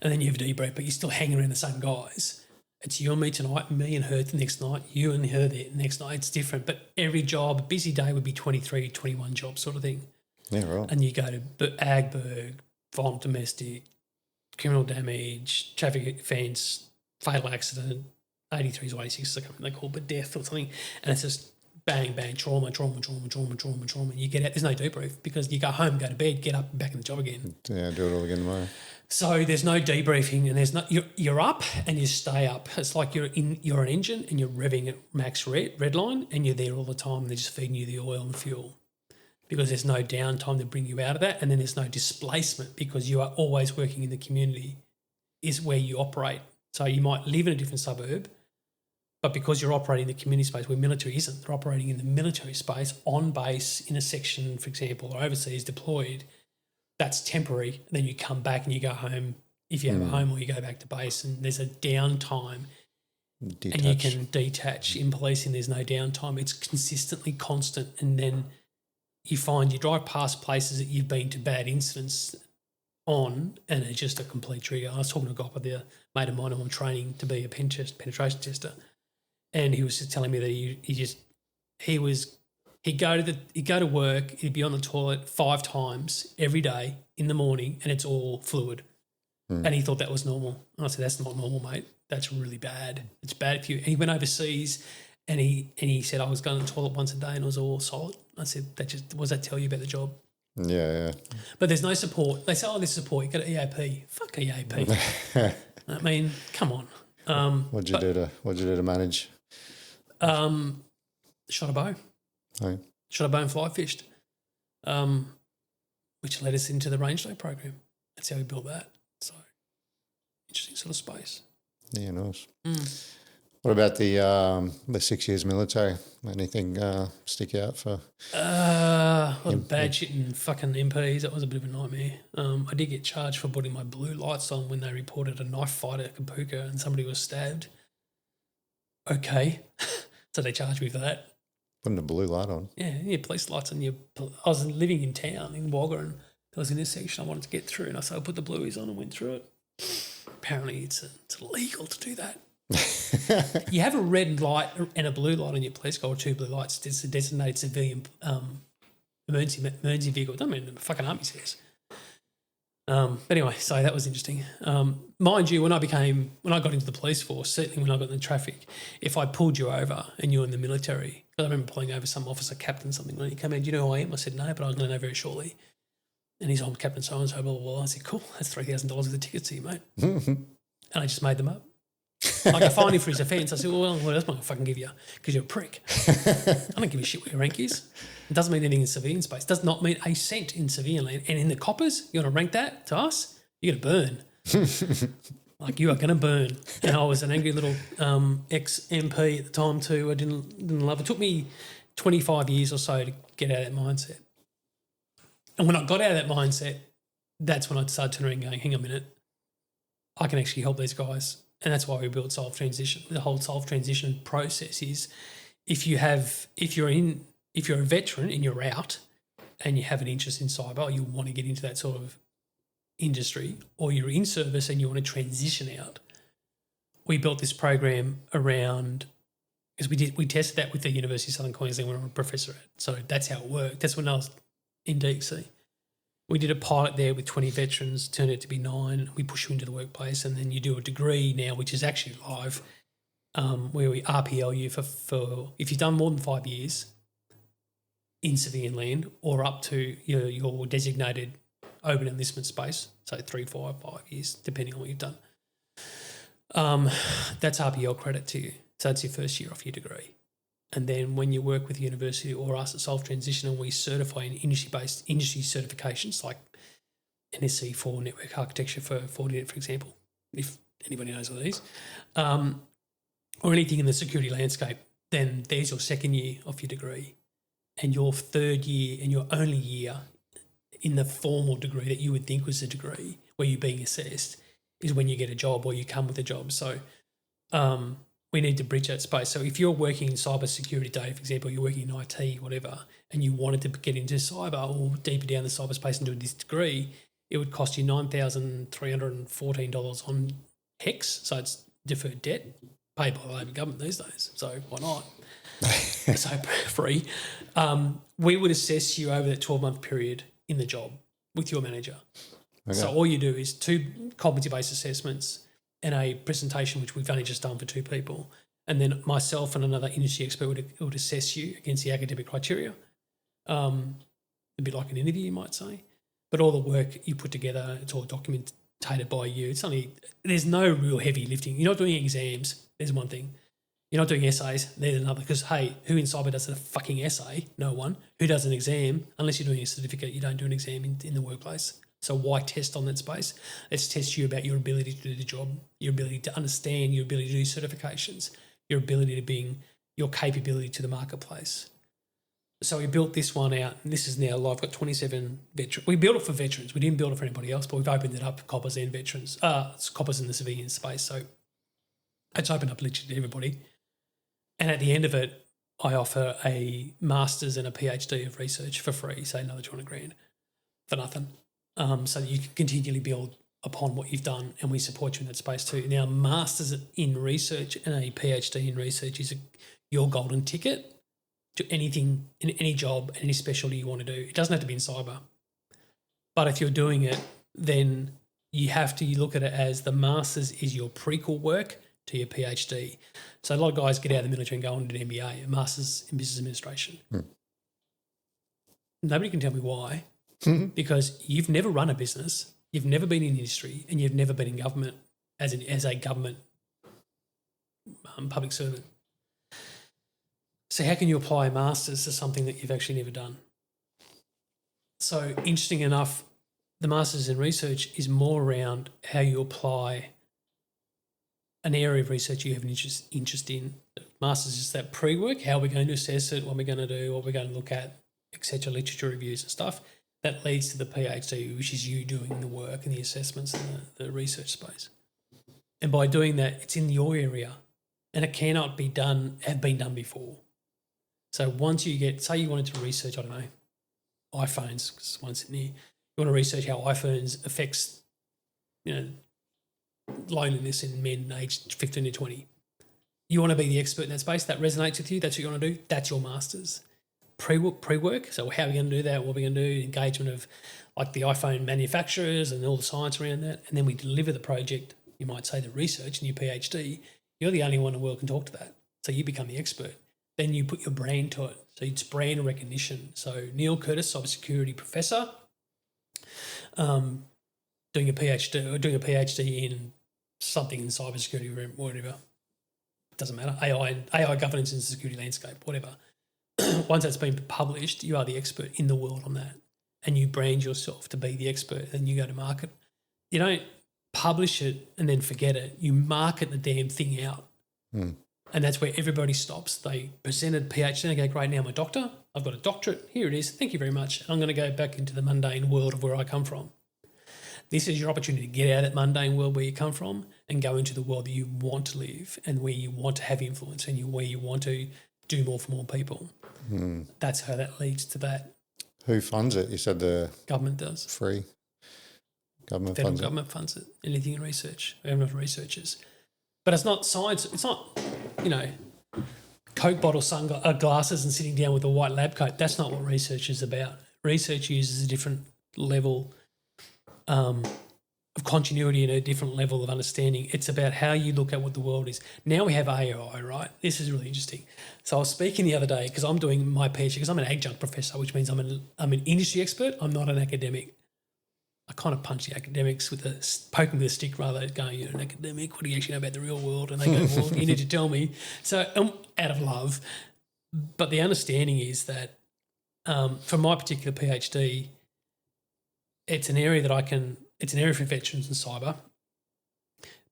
and then you have debrief, but you're still hanging around the same guys. It's you and me tonight, me and her the next night, you and her the next night. It's different, but every job, a busy day would be 23, 21 jobs sort of thing. Yeah, right. And you go to Agberg, violent domestic, criminal damage, traffic offence, fatal accident, 83s or 86s, I can't remember what they call, but death or something, and it's just bang, bang, trauma. You get out, there's no debrief, because you go home, go to bed, get up, and back in the job again. Yeah, do it all again tomorrow. So there's no debriefing, and there's no you're up and you stay up. It's like you're an engine and you're revving at max red line, and you're there all the time, and they're just feeding you the oil and fuel, because there's no downtime to bring you out of that, and then there's no displacement, because you are always working in the community is where you operate. So you might live in a different suburb, but because you're operating in the community space where military isn't, they're operating in the military space on base in a section, for example, or overseas deployed. That's temporary. Then you come back and you go home if you have a home, or you go back to base, and there's a downtime. Detach. And you can detach. In policing, there's no downtime. It's consistently constant. And then you find you drive past places that you've been to bad incidents on, and it's just a complete trigger. I was talking to a guy with a mate of mine who I'm training to be a penetration tester, and he was just telling me that he'd go to work, he'd be on the toilet 5 times every day in the morning, and it's all fluid. And he thought that was normal. And I said, that's not normal, mate. That's really bad. It's bad for you. And he went overseas, and he said, I was going to the toilet once a day and it was all solid. I said, what does that tell you about the job? Yeah. But there's no support. They say, oh, there's support. You got an EAP. Fuck EAP. I mean, come on. What'd you do to manage? Shot a bow. Oh. Shot a bow and fly fished, which led us into the range day program. That's how we built that. So, interesting sort of space. Yeah, nice. What about the 6 years military? Anything stick out for? A lot of bad shit and fucking MPs. That was a bit of a nightmare. I did get charged for putting my blue lights on when they reported a knife fight at Kapuka and somebody was stabbed. Okay. So they charged me for that. Putting a blue light on. Yeah, your police lights on your. I was living in town in Wagga, and there was an intersection I wanted to get through, and I put the blueies on and went through it. Apparently, it's illegal to do that. You have a red light and a blue light on your police car, or two blue lights. It's a designated civilian emergency vehicle. It doesn't mean the fucking army says. But anyway, so that was interesting. Mind you, when I got into the police force, certainly when I got in the traffic, if I pulled you over and you're in the military, I remember pulling over some officer, captain, something, when he came in, do you know who I am? I said, no, but I'm going to know very shortly. And he's on Captain so-and-so, blah, blah, blah. I said, cool, that's $3,000 of the tickets to you, mate. And I just made them up. Like, I fined him for his offence. I said, well, what else am I going to fucking give you? Because you're a prick. I don't give a shit what your rank is. It doesn't mean anything in civilian space. It does not mean a cent in civilian land. And in the coppers, you want to rank that to us? You're going to burn. Like, you are going to burn. And I was an angry little ex-MP at the time too. I didn't love it. It took me 25 years or so to get out of that mindset. And when I got out of that mindset, that's when I started turning around and going, hang on a minute, I can actually help these guys. And that's why we built Solve Transition. The whole Solve Transition process is if you're a veteran and you're out and you have an interest in cyber, or you want to get into that sort of industry, or you're in service and you want to transition out, we built this program around, because we tested that with the University of Southern Queensland when I was a professor at. So that's how it worked. That's when I was in DXC. We did a pilot there with 20 veterans, turned out to be 9. We push you into the workplace, and then you do a degree now, which is actually live, where we RPL you for if you've done more than 5 years in civilian land, or up to your designated open enlistment space, so 3, 4, 5 years, depending on what you've done. That's RPL credit to you. So that's your first year off your degree. And then when you work with the university or us at Solve Transition, and we certify in industry-based industry certifications like NSC for network architecture for Fortinet, for example, if anybody knows what these, or anything in the security landscape, then there's your second year of your degree. And your third year and your only year in the formal degree that you would think was a degree where you're being assessed is when you get a job or you come with a job. So we need to bridge that space. So if you're working in cybersecurity data, for example, you're working in IT, whatever, and you wanted to get into cyber or deeper down the cyberspace and do this degree, it would cost you $9,314 on HEX. So it's deferred debt paid by the Labor government these days. So why not? So free. We would assess you over that 12-month period in the job with your manager. Okay. So all you do is 2 competency-based assessments and a presentation, which we've only just done for 2 people. And then myself and another industry expert would assess you against the academic criteria. A bit like an interview, you might say. But all the work you put together, it's all documented by you. There's no real heavy lifting. You're not doing exams. There's one thing. You're not doing essays. There's another. Because, hey, who in cyber does a fucking essay? No one. Who does an exam? Unless you're doing a certificate, you don't do an exam in the workplace. So why test on that space? Let's test you about your ability to do the job, your ability to understand, your ability to do certifications, your ability to bring your capability to the marketplace. So we built this one out, and this is now live. We've got 27 veterans. We built it for veterans. We didn't build it for anybody else, but we've opened it up for coppers and veterans. It's coppers in the civilian space. So it's opened up literally to everybody. And at the end of it, I offer a master's and a PhD of research for free, say another $200,000 for nothing. So that you can continually build upon what you've done, and we support you in that space too. Now, masters in research and a PhD in research is your golden ticket to anything in any job, any specialty you want to do. It doesn't have to be in cyber. But if you're doing it, then you have to look at it as the masters is your prequel work to your PhD. So a lot of guys get out of the military and go on to an MBA, a master's in business administration. Nobody can tell me why. Because you've never run a business, you've never been in industry, and you've never been in government as a government public servant. So how can you apply a master's to something that you've actually never done? So interesting enough, the master's in research is more around how you apply an area of research you have an interest in. Master's is that pre-work, how we're going to assess it, what we're going to do, what we're going to look at, etc., literature reviews and stuff. That leads to the PhD, which is you doing the work and the assessments in the research space. And by doing that, it's in your area, and it cannot have been done before. So once you get, say you wanted to research, I don't know, iPhones, because one sitting here, you want to research how iPhones affects, loneliness in men aged 15 to 20. You want to be the expert in that space. That resonates with you. That's what you want to do. That's your master's. Pre-work. So how are we going to do that? What are we going to do? Engagement of like the iPhone manufacturers and all the science around that. And then we deliver the project, you might say the research and your PhD. You're the only one in the world can talk to that. So you become the expert. Then you put your brand to it. So it's brand recognition. So Neil Curtis, cybersecurity professor, doing a PhD in something in cybersecurity or whatever. It doesn't matter. AI governance in the security landscape, whatever. Once that's been published, you are the expert in the world on that. And you brand yourself to be the expert. And you go to market. You don't publish it and then forget it. You market the damn thing out. And that's where everybody stops. They presented PhD and they go, great, now I'm a doctor. I've got a doctorate. Here it is. Thank you very much. I'm going to go back into the mundane world of where I come from. This is your opportunity to get out of that mundane world where you come from and go into the world that you want to live and where you want to have influence and where you want to do more for more people. That's how that leads to that. Who funds it? You said the government does. Free. Government Federal funds government funds it. Anything in research. We have enough researchers. But it's not science. It's not, Coke bottle glasses and sitting down with a white lab coat. That's not what research is about. Research uses a different level of continuity and a different level of understanding. It's about how you look at what the world is. Now we have AI, right? This is really interesting. So I was speaking the other day because I'm doing my PhD because I'm an adjunct professor, which means I'm an industry expert. I'm not an academic. I kind of punch the academics with poking with a stick rather than going, you're an academic, what do you actually know about the real world? And they go, well, you need to tell me. So out of love. But the understanding is that for my particular PhD, it's an area it's an area for veterans and cyber,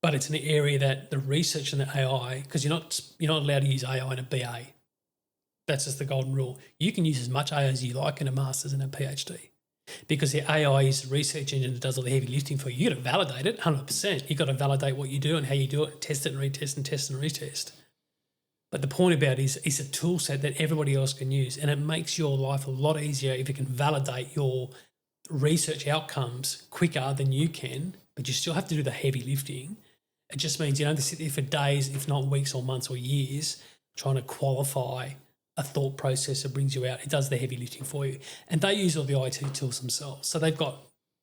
but it's an area that the research and the AI, because you're not allowed to use AI in a BA. That's just the golden rule. You can use as much AI as you like in a master's and a PhD. Because the AI is the research engine that does all the heavy lifting for you. You've got to validate it 100%. You've got to validate what you do and how you do it, test it and retest and test and retest. But the point about it is it's a tool set that everybody else can use, and it makes your life a lot easier if you can validate your research outcomes quicker than you can, but you still have to do the heavy lifting. It just means you don't have to sit there for days, if not weeks or months or years, trying to qualify a thought process that brings you out. It does the heavy lifting for you. And they use all the IT tools themselves. So they've got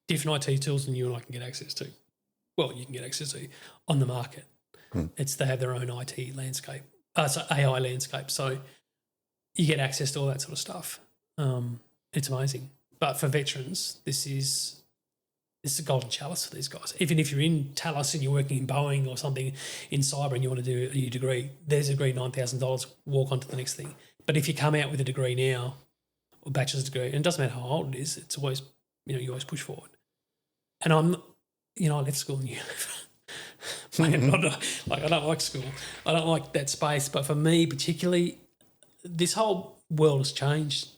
different IT tools than you and I can get access to. Well, you can get access to on the market. They have their own IT landscape, AI landscape. So you get access to all that sort of stuff. It's amazing. But for veterans, this is a golden chalice for these guys. Even if you're in Talos and you're working in Boeing or something in cyber and you want to do a degree, there's a degree, $9,000, walk on to the next thing. But if you come out with a degree now, or bachelor's degree, and it doesn't matter how old it is, it's always, you always push forward. And I left school and I don't like school. I don't like that space. But for me particularly, this whole world has changed.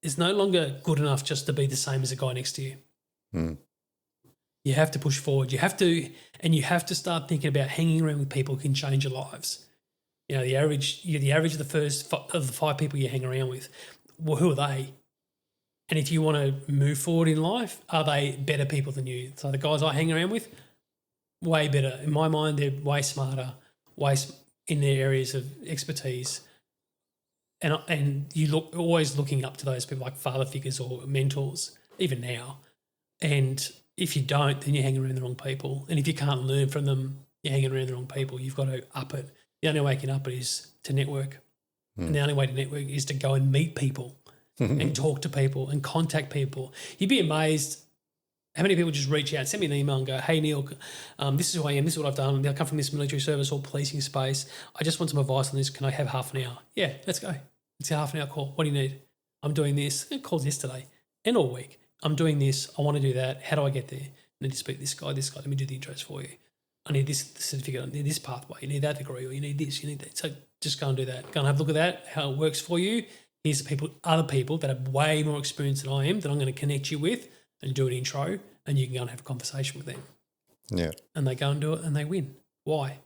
It's no longer good enough just to be the same as the guy next to you. You have to push forward. You have to start thinking about hanging around with people who can change your lives. You're the average of the 5 people you hang around with. Well, who are they? And if you want to move forward in life, are they better people than you? So the guys I hang around with, way better. In my mind, they're way smarter, way in their areas of expertise. And you always looking up to those people like father figures or mentors, even now. And if you don't, then you're hanging around the wrong people. And if you can't learn from them, you're hanging around the wrong people. You've got to up it. The only way you can up it is to network. And the only way to network is to go and meet people and talk to people and contact people. You'd be amazed how many people just reach out, send me an email and go, hey, Neil, this is who I am, this is what I've done. I come from this military service or policing space. I just want some advice on this. Can I have half an hour? Yeah, let's go. It's a half an hour call. What do you need? I'm doing this. It calls yesterday and all week. I'm doing this. I want to do that. How do I get there? I need to speak to this guy. Let me do the intros for you. I need this certificate. I need this pathway. You need that degree, or you need this, you need that. So just go and do that. Go and have a look at that, how it works for you. Here's the other people that have way more experience than I am that I'm going to connect you with and do an intro, and you can go and have a conversation with them. Yeah. And they go and do it and they win. Why?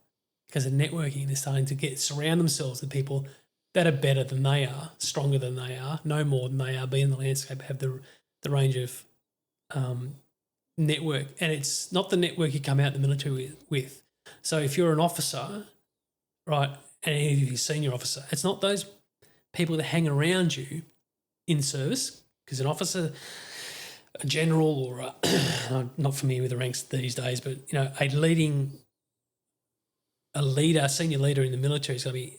Because of networking. They're starting to surround themselves with people that are better than they are, stronger than they are, no more than they are, be in the landscape, have the range of network. And it's not the network you come out the military with. So if you're an officer, right, and any of you senior officer, it's not those people that hang around you in service, because an officer, a general, or I'm not familiar with the ranks these days, but a senior leader in the military is going to be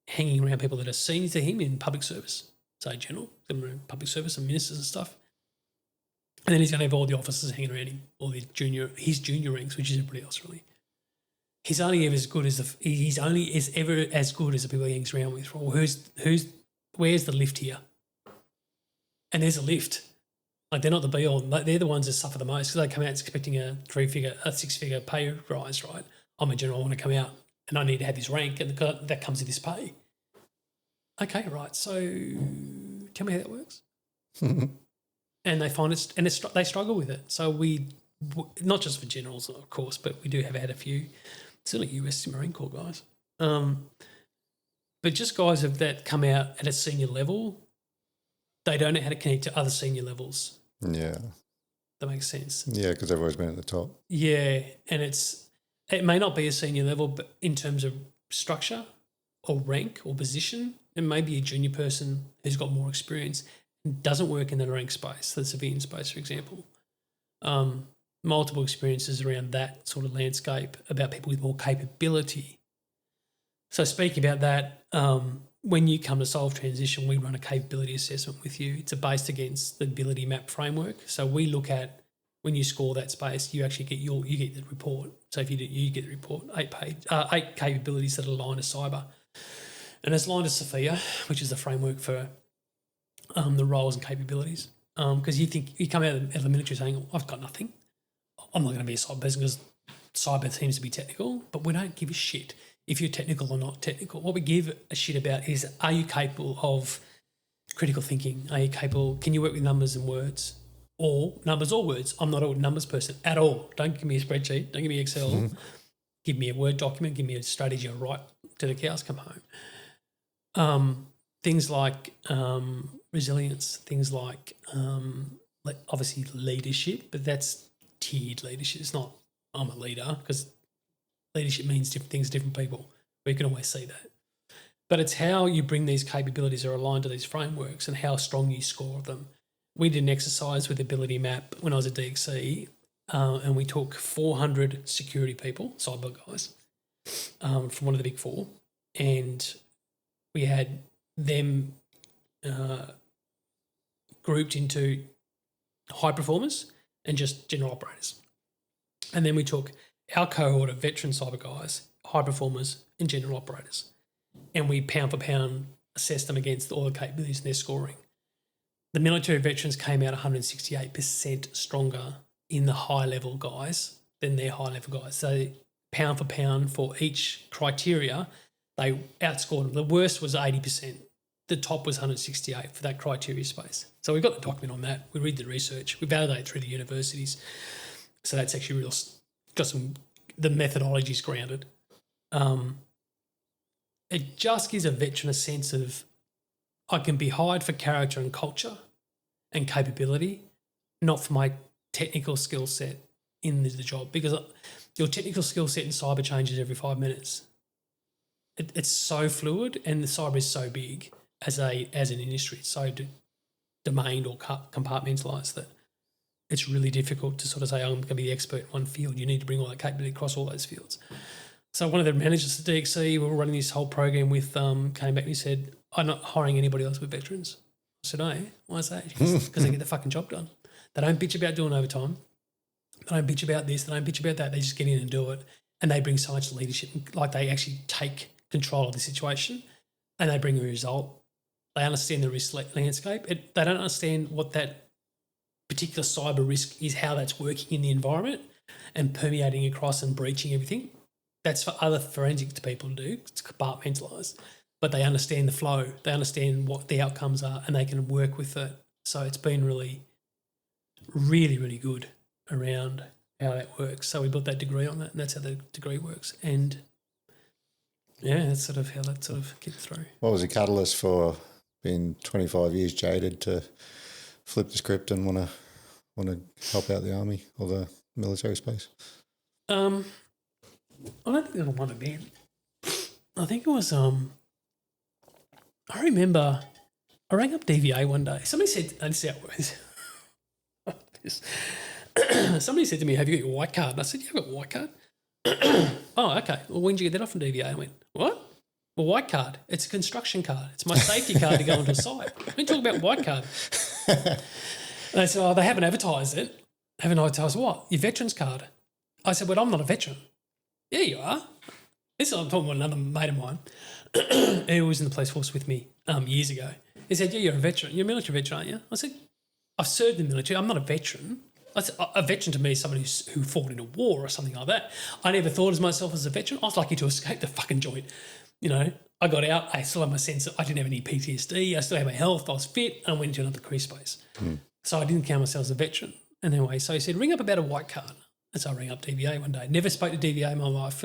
hanging around people that are senior to him in public service, say general, public service and ministers and stuff. And then he's going to have all the officers hanging around him, all his junior ranks, which is everybody else really. He's only ever as good as the people he hangs around with. Well, where's the lift here? And there's a lift. Like, they're not the be all. They're the ones that suffer the most, because they come out expecting a 6-figure pay rise, right? I'm a general, I want to come out and I need to have this rank, and that comes with this pay. Okay, right. So tell me how that works. And they find they struggle with it. So not just for generals, of course, but we do have had a few, certainly US Marine Corps guys. But just guys that come out at a senior level, they don't know how to connect to other senior levels. Yeah. That makes sense. Yeah, because they've always been at the top. Yeah, and it may not be a senior level, but in terms of structure or rank or position, it may be a junior person who's got more experience and doesn't work in the rank space, the civilian space, for example. Multiple experiences around that sort of landscape about people with more capability. So speaking about that, when you come to Solve Transition, we run a capability assessment with you. It's based against the ability map framework. So we look at, when you score that space, you actually get the report. So if you get the report, 8 capabilities that align to cyber. And it's aligned to Sophia, which is the framework for the roles and capabilities. Because you come out of the military saying, I've got nothing. I'm not going to be a cyber person because cyber seems to be technical, but we don't give a shit if you're technical or not technical. What we give a shit about is, are you capable of critical thinking? Are you capable? Can you work with numbers and words, or numbers or words? I'm not a numbers person at all. Don't give me a spreadsheet. Don't give me Excel. Mm-hmm. Give me a Word document. Give me a strategy I'll write till the cows come home. Things like resilience, things like obviously leadership, but that's tiered leadership. It's not I'm a leader, because leadership means different things to different people. We can always see that. But it's how you bring these capabilities that are aligned to these frameworks and how strong you score them. We did an exercise with Ability Map when I was at DXC, and we took 400 security people, cyber guys, from one of the big four, and we had them grouped into high performers and just general operators. And then we took our cohort of veteran cyber guys, high performers and general operators, and we pound for pound assessed them against all the capabilities and their scoring. The military veterans came out 168% stronger in the high-level guys than their high-level guys. So pound for pound for each criteria, they outscored them. The worst was 80%. The top was 168 for that criteria space. So we've got the document on that. We read the research. We validate through the universities. So that's actually real. The methodology is grounded. It just gives a veteran a sense of, I can be hired for character and culture and capability, not for my technical skill set in the job, because your technical skill set in cyber changes every 5 minutes. It's so fluid, and the cyber is so big as an industry. It's so domained or compartmentalised that it's really difficult to sort of say, I'm going to be the expert in one field. You need to bring all that capability across all those fields. So one of the managers at DXC, we were running this whole program with, came back and he said, I'm not hiring anybody else with veterans. I said, no, why is that? Because they get the fucking job done. They don't bitch about doing overtime. They don't bitch about this. They don't bitch about that. They just get in and do it. And they bring so much leadership. Like, they actually take control of the situation and they bring a result. They understand the risk landscape. They don't understand what that particular cyber risk is, how that's working in the environment and permeating across and breaching everything. That's for other forensic people to do. It's compartmentalised. But they understand the flow. They understand what the outcomes are and they can work with it. So it's been really, really, really good around how that works. So we built that degree on that, and that's how the degree works. And Yeah, that's sort of how that sort of kicked through. What was the catalyst for being 25 years jaded to flip the script and want to help out the army or the military space? I don't think it'll want to be. I think it was. I remember I rang up DVA one day. Somebody said, "I see how it works." Somebody said to me, "Have you got your white card?" And I said, "Yeah, I've got a white card." Oh, okay. Well, when did you get that off from DVA? I went, "What? Well, white card. It's a construction card. It's my safety card to go onto a site. We talk about white card." They said, "Oh, they haven't advertised it." Haven't advertised what? Your veterans card. I said, "Well, I'm not a veteran." "Yeah, you are." This is I'm talking about another mate of mine who was in the police force with me years ago. He said, "Yeah, you're a veteran. You're a military veteran, aren't you?" I said, "I've served in the military. I'm not a veteran." I said, a veteran to me is somebody who fought in a war or something like that. I never thought of myself as a veteran. I was lucky to escape the fucking joint. You know, I got out. I still had my sense that I didn't have any PTSD. I still had my health. I was fit. And I went into another career space. So I didn't count myself as a veteran. And anyway, so he said, "Ring up about a white card." And so I rang up DVA one day. Never spoke to DVA in my life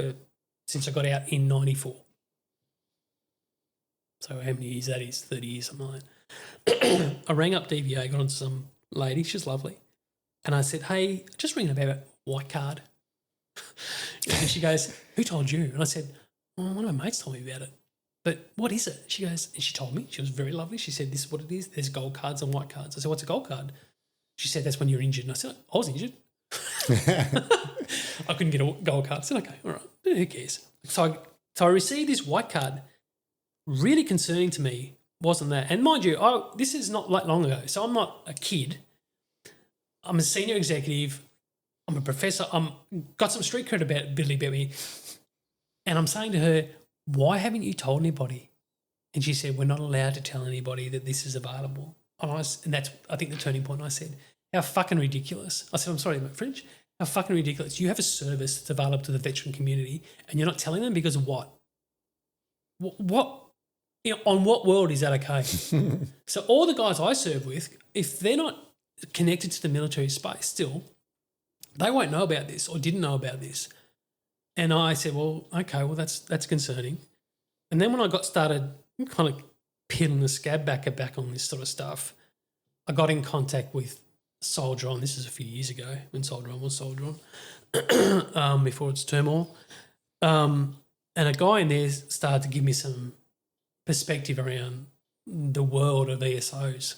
since I got out in 94. So how many years that is? 30 years, something like that. I rang up DVA, got on to some lady. She's lovely. And I said, "Hey, just ringing about a white card." And she goes, "Who told you?" And I said, "Oh, one of my mates told me about it." "But what is it?" She goes, and she told me. She was very lovely. She said, "This is what it is. There's gold cards and white cards." I said, "What's a gold card?" She said, "That's when you're injured." And I said, "I was injured." I couldn't get a gold card. I said, "Okay, all right, who cares?" So I received this white card. Really concerning to me wasn't that. And mind you, this is not that long ago. So I'm not a kid. I'm a senior executive. I'm a professor. I'm got some street credibility about me. And I'm saying to her, "Why haven't you told anybody?" And she said, "We're not allowed to tell anybody that this is available." And that's, I think, the turning point. I said, "How fucking ridiculous." I said, "I'm sorry, my French. How fucking ridiculous. You have a service that's available to the veteran community and you're not telling them because of what? What? You know, on what world is that okay?" So all the guys I serve with, if they're not connected to the military space still, they won't know about this or didn't know about this. And I said, "Well, okay, well that's concerning." And then when I got started kind of peeling the scab back on this sort of stuff, I got in contact with Soldier On. This is a few years ago when Soldier On was Soldier On, before its turmoil. And a guy in there started to give me some perspective around the world of ESOs.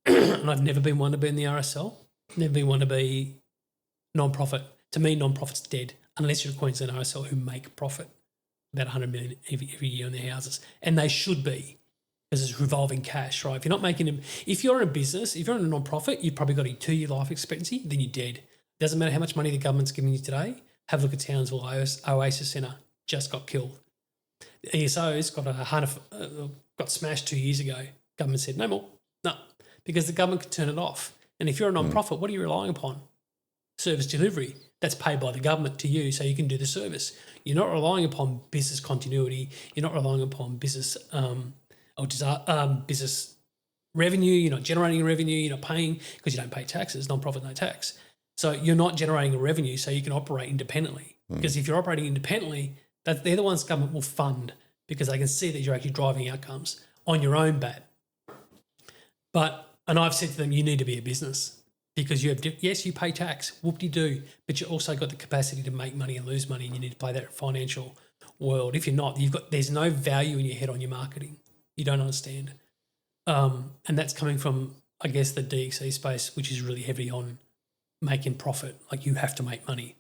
And I've never been one to be in the RSL, never been one to be non-profit. To me, non-profit's dead unless you're a Queensland RSL who make profit, about 100 million every year in their houses. And they should be, because it's revolving cash, right? If you're not making them, if you're in a business, if you're in a non-profit, you've probably got a 2-year life expectancy, then you're dead. Doesn't matter how much money the government's giving you today. Have a look at Townsville Oasis Centre, just got killed. The ESO's got smashed 2 years ago. Government said, "No more." No, because the government can turn it off. And if you're a non-profit, what are you relying upon? Service delivery. That's paid by the government to you so you can do the service. You're not relying upon business continuity. You're not relying upon business business revenue. You're not generating revenue. You're not paying because you don't pay taxes. Non-profit, no tax. So you're not generating a revenue so you can operate independently. Because if you're operating independently, they're the ones government will fund because they can see that you're actually driving outcomes on your own bat. And I've said to them, you need to be a business because you have, yes, you pay tax, whoop-de-doo, but you also got the capacity to make money and lose money, and you need to play that financial world. If you're not, there's no value in your head on your marketing. You don't understand. And that's coming from, I guess, the DXE space, which is really heavy on making profit. Like you have to make money.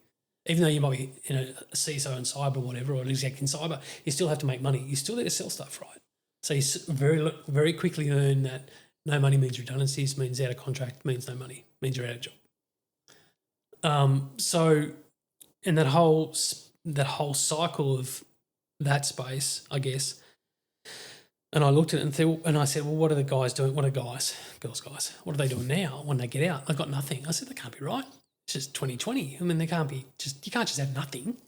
Even though you might be a CISO in cyber or whatever, or an exec in cyber, you still have to make money. You still need to sell stuff, right? So you very, very quickly learn that no money means redundancies, means out of contract, means no money, means you're out of job. So in that whole cycle of that space, I guess, and I looked at it and I said, well, what are the guys doing? What are guys, guys, what are they doing now when they get out? They've got nothing. I said, that can't be right. It's just 2020. I mean, you can't just have nothing.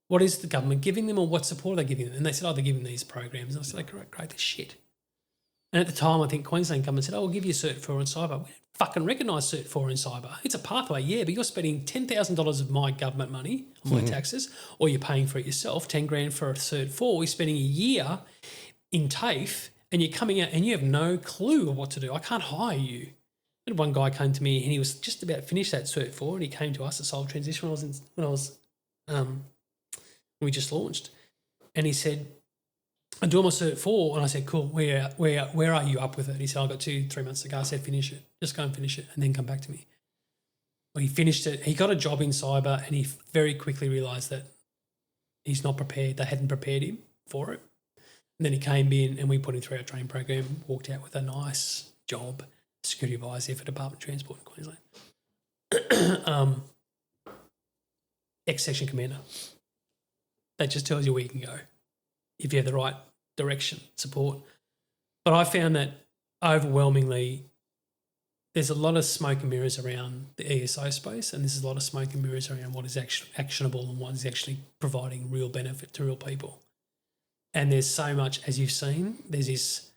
What is the government giving them or what support are they giving them? And they said, they're giving these programs. And I said, great, this shit. And at the time, I think Queensland government said, "Oh, we'll give you Cert 4 in cyber." We don't fucking recognise Cert 4 in cyber. It's a pathway, yeah, but you're spending $10,000 of my government money on my taxes, or you're paying for it yourself, 10 grand for a Cert 4. You're spending a year in TAFE, and you're coming out and you have no clue of what to do. I can't hire you. And one guy came to me and he was just about to finish that Cert 4, and he came to us at Solve Transition when we just launched, and he said, "I'm doing my Cert 4," and I said, "Cool, where are you up with it?" He said, "I got 2-3 months to go." I said, "Finish it. Just go and finish it and then come back to me." Well, he finished it. He got a job in cyber, and he very quickly realised that he's not prepared. They hadn't prepared him for it. And then he came in and we put him through our training program, walked out with a nice job, security advisor for Department of Transport in Queensland. Ex-section commander. That just tells you where you can go if you have the right direction, support. But I found that overwhelmingly there's a lot of smoke and mirrors around the ESO space, and there's a lot of smoke and mirrors around what is actually actionable and what is actually providing real benefit to real people. And there's so much, as you've seen, there's this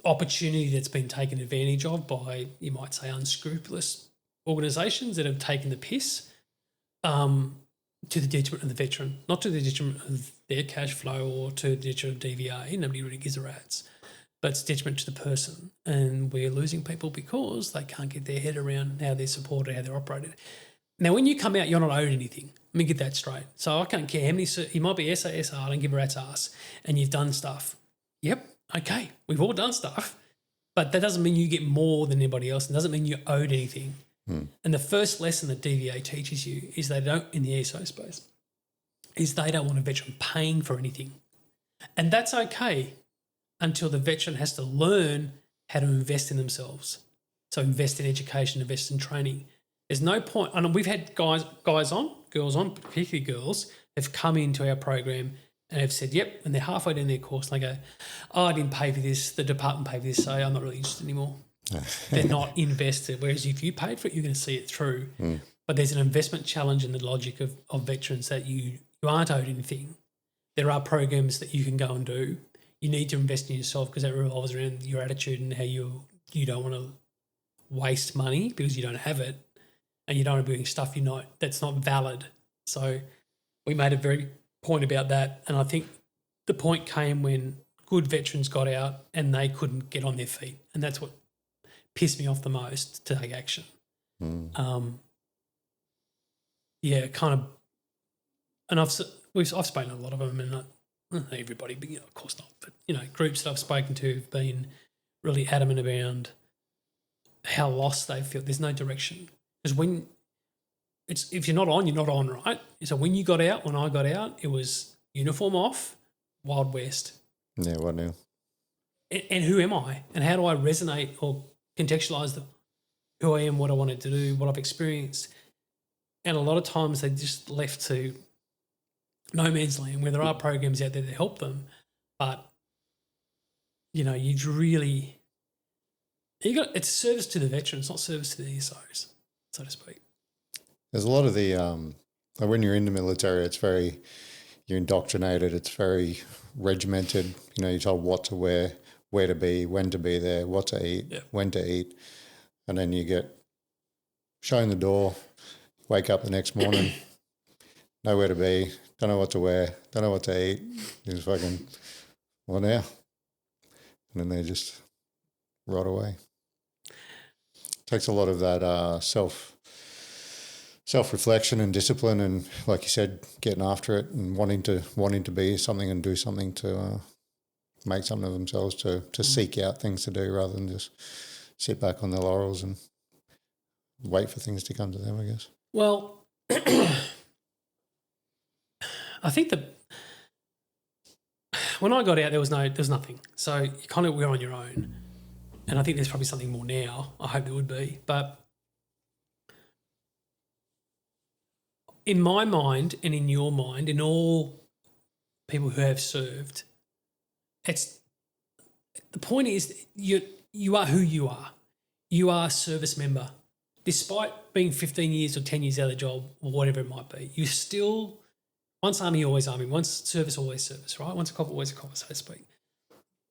opportunity that's been taken advantage of by, you might say, unscrupulous organisations that have taken the piss to the detriment of the veteran, not to the detriment of their cash flow or to the detriment of DVA. Nobody really gives a rat's, but it's detriment to the person. And we're losing people because they can't get their head around how they're supported, how they're operated. Now, when you come out, you're not owed anything. Let me get that straight. So I can't care how many, you might be SASR, I don't give a rat's ass, and you've done stuff. Yep, okay, we've all done stuff, but that doesn't mean you get more than anybody else. It doesn't mean you're owed anything. And the first lesson that DVA teaches you is they don't, in the ESO space, is they don't want a veteran paying for anything. And that's okay until the veteran has to learn how to invest in themselves. So invest in education, invest in training. There's no point. And we've had guys on, girls on, particularly girls, have come into our program and have said, yep, and they're halfway down their course and they go, "Oh, I didn't pay for this, the department paid for this, so I'm not really interested anymore." They're not invested. Whereas if you paid for it, you're going to see it through. But there's an investment challenge in the logic of veterans that you aren't owed anything. There are programs that you can go and do. You need to invest in yourself because that revolves around your attitude and how you don't want to waste money because you don't have it, and you don't want to be doing stuff that's not valid. So we made a very point about that, and I think the point came when good veterans got out and they couldn't get on their feet, and that's what pissed me off the most to take action. Yeah, kind of, and I've spoken to a lot of them, and not everybody, but of course not. But groups that I've spoken to have been really adamant around how lost they feel. There's no direction because if you're not on, you're not on, right? So when I got out, it was uniform off, Wild West. Yeah, what now? And who am I? And how do I resonate or contextualise who I am, what I wanted to do, what I've experienced? And a lot of times they just left to no man's land where there are programs out there that help them. But, it's service to the veterans, it's not service to the ESOs, so to speak. There's a lot of the, when you're in the military, you're indoctrinated, it's very regimented. You're told what to wear, where to be, when to be there, what to eat, when to eat. And then you get shown the door, wake up the next morning, know where to be, don't know what to wear, don't know what to eat. You just fucking, what now? And then they just rot away. Takes a lot of that self-reflection and discipline, and like you said, getting after it and wanting to be something and do something to make something of themselves, to seek out things to do rather than just sit back on their laurels and wait for things to come to them, I guess. Well, I think that when I got out, there was nothing. So you kind of were on your own, and I think there's probably something more now. I hope there would be, but in my mind and in your mind, in all people who have served, the point is you are who you are. You are a service member. Despite being 15 years or 10 years out of the job or whatever it might be, you still, once army, always army, once service, always service, right? Once a copper, always a copper, so to speak.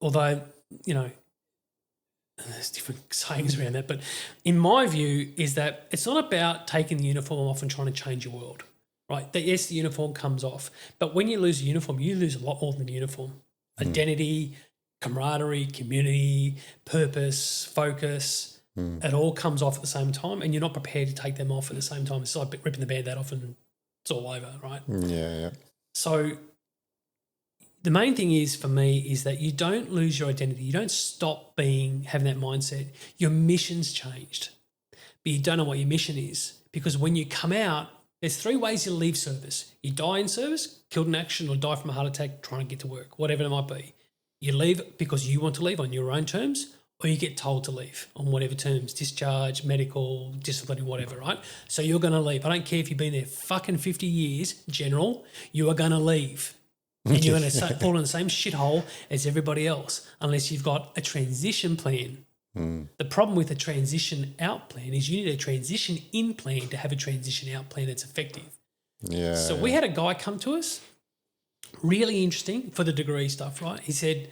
Although there's different sayings around that, but in my view is that it's not about taking the uniform off and trying to change your world, right? Yes, the uniform comes off, but when you lose the uniform, you lose a lot more than the uniform. Identity, camaraderie, community, purpose, focus, it all comes off at the same time, and you're not prepared to take them off at the same time. It's like ripping the Band-Aid off and it's all over, right? Yeah. So the main thing is for me is that you don't lose your identity. You don't stop having that mindset. Your mission's changed, but you don't know what your mission is, because when you come out, there's 3 ways you leave service. You die in service, killed in action, or die from a heart attack trying to get to work, whatever it might be. You leave because you want to leave on your own terms, or you get told to leave on whatever terms, discharge, medical, disciplinary, whatever, right? So you're going to leave. I don't care if you've been there fucking 50 years, General, you are going to leave. And you're going to fall in the same shithole as everybody else unless you've got a transition plan. The problem with a transition out plan is you need a transition in plan to have a transition out plan that's effective. Yeah. So we had a guy come to us, really interesting for the degree stuff, right? He said,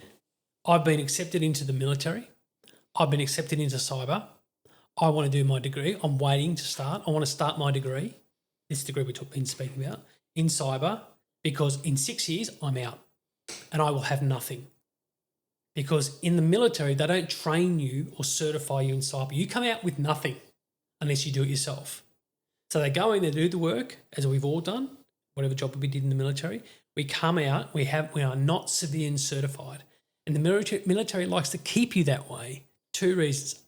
I've been accepted into the military. I've been accepted into cyber. I want to do my degree. I'm waiting to start. I want to start my degree, this degree we've been speaking about, in cyber, because in 6 years I'm out and I will have nothing. Because in the military, they don't train you or certify you in cyber. You come out with nothing unless you do it yourself. So they go in, they do the work, as we've all done, whatever job we did in the military. We come out, we are not civilian certified. And the military likes to keep you that way. 2 reasons.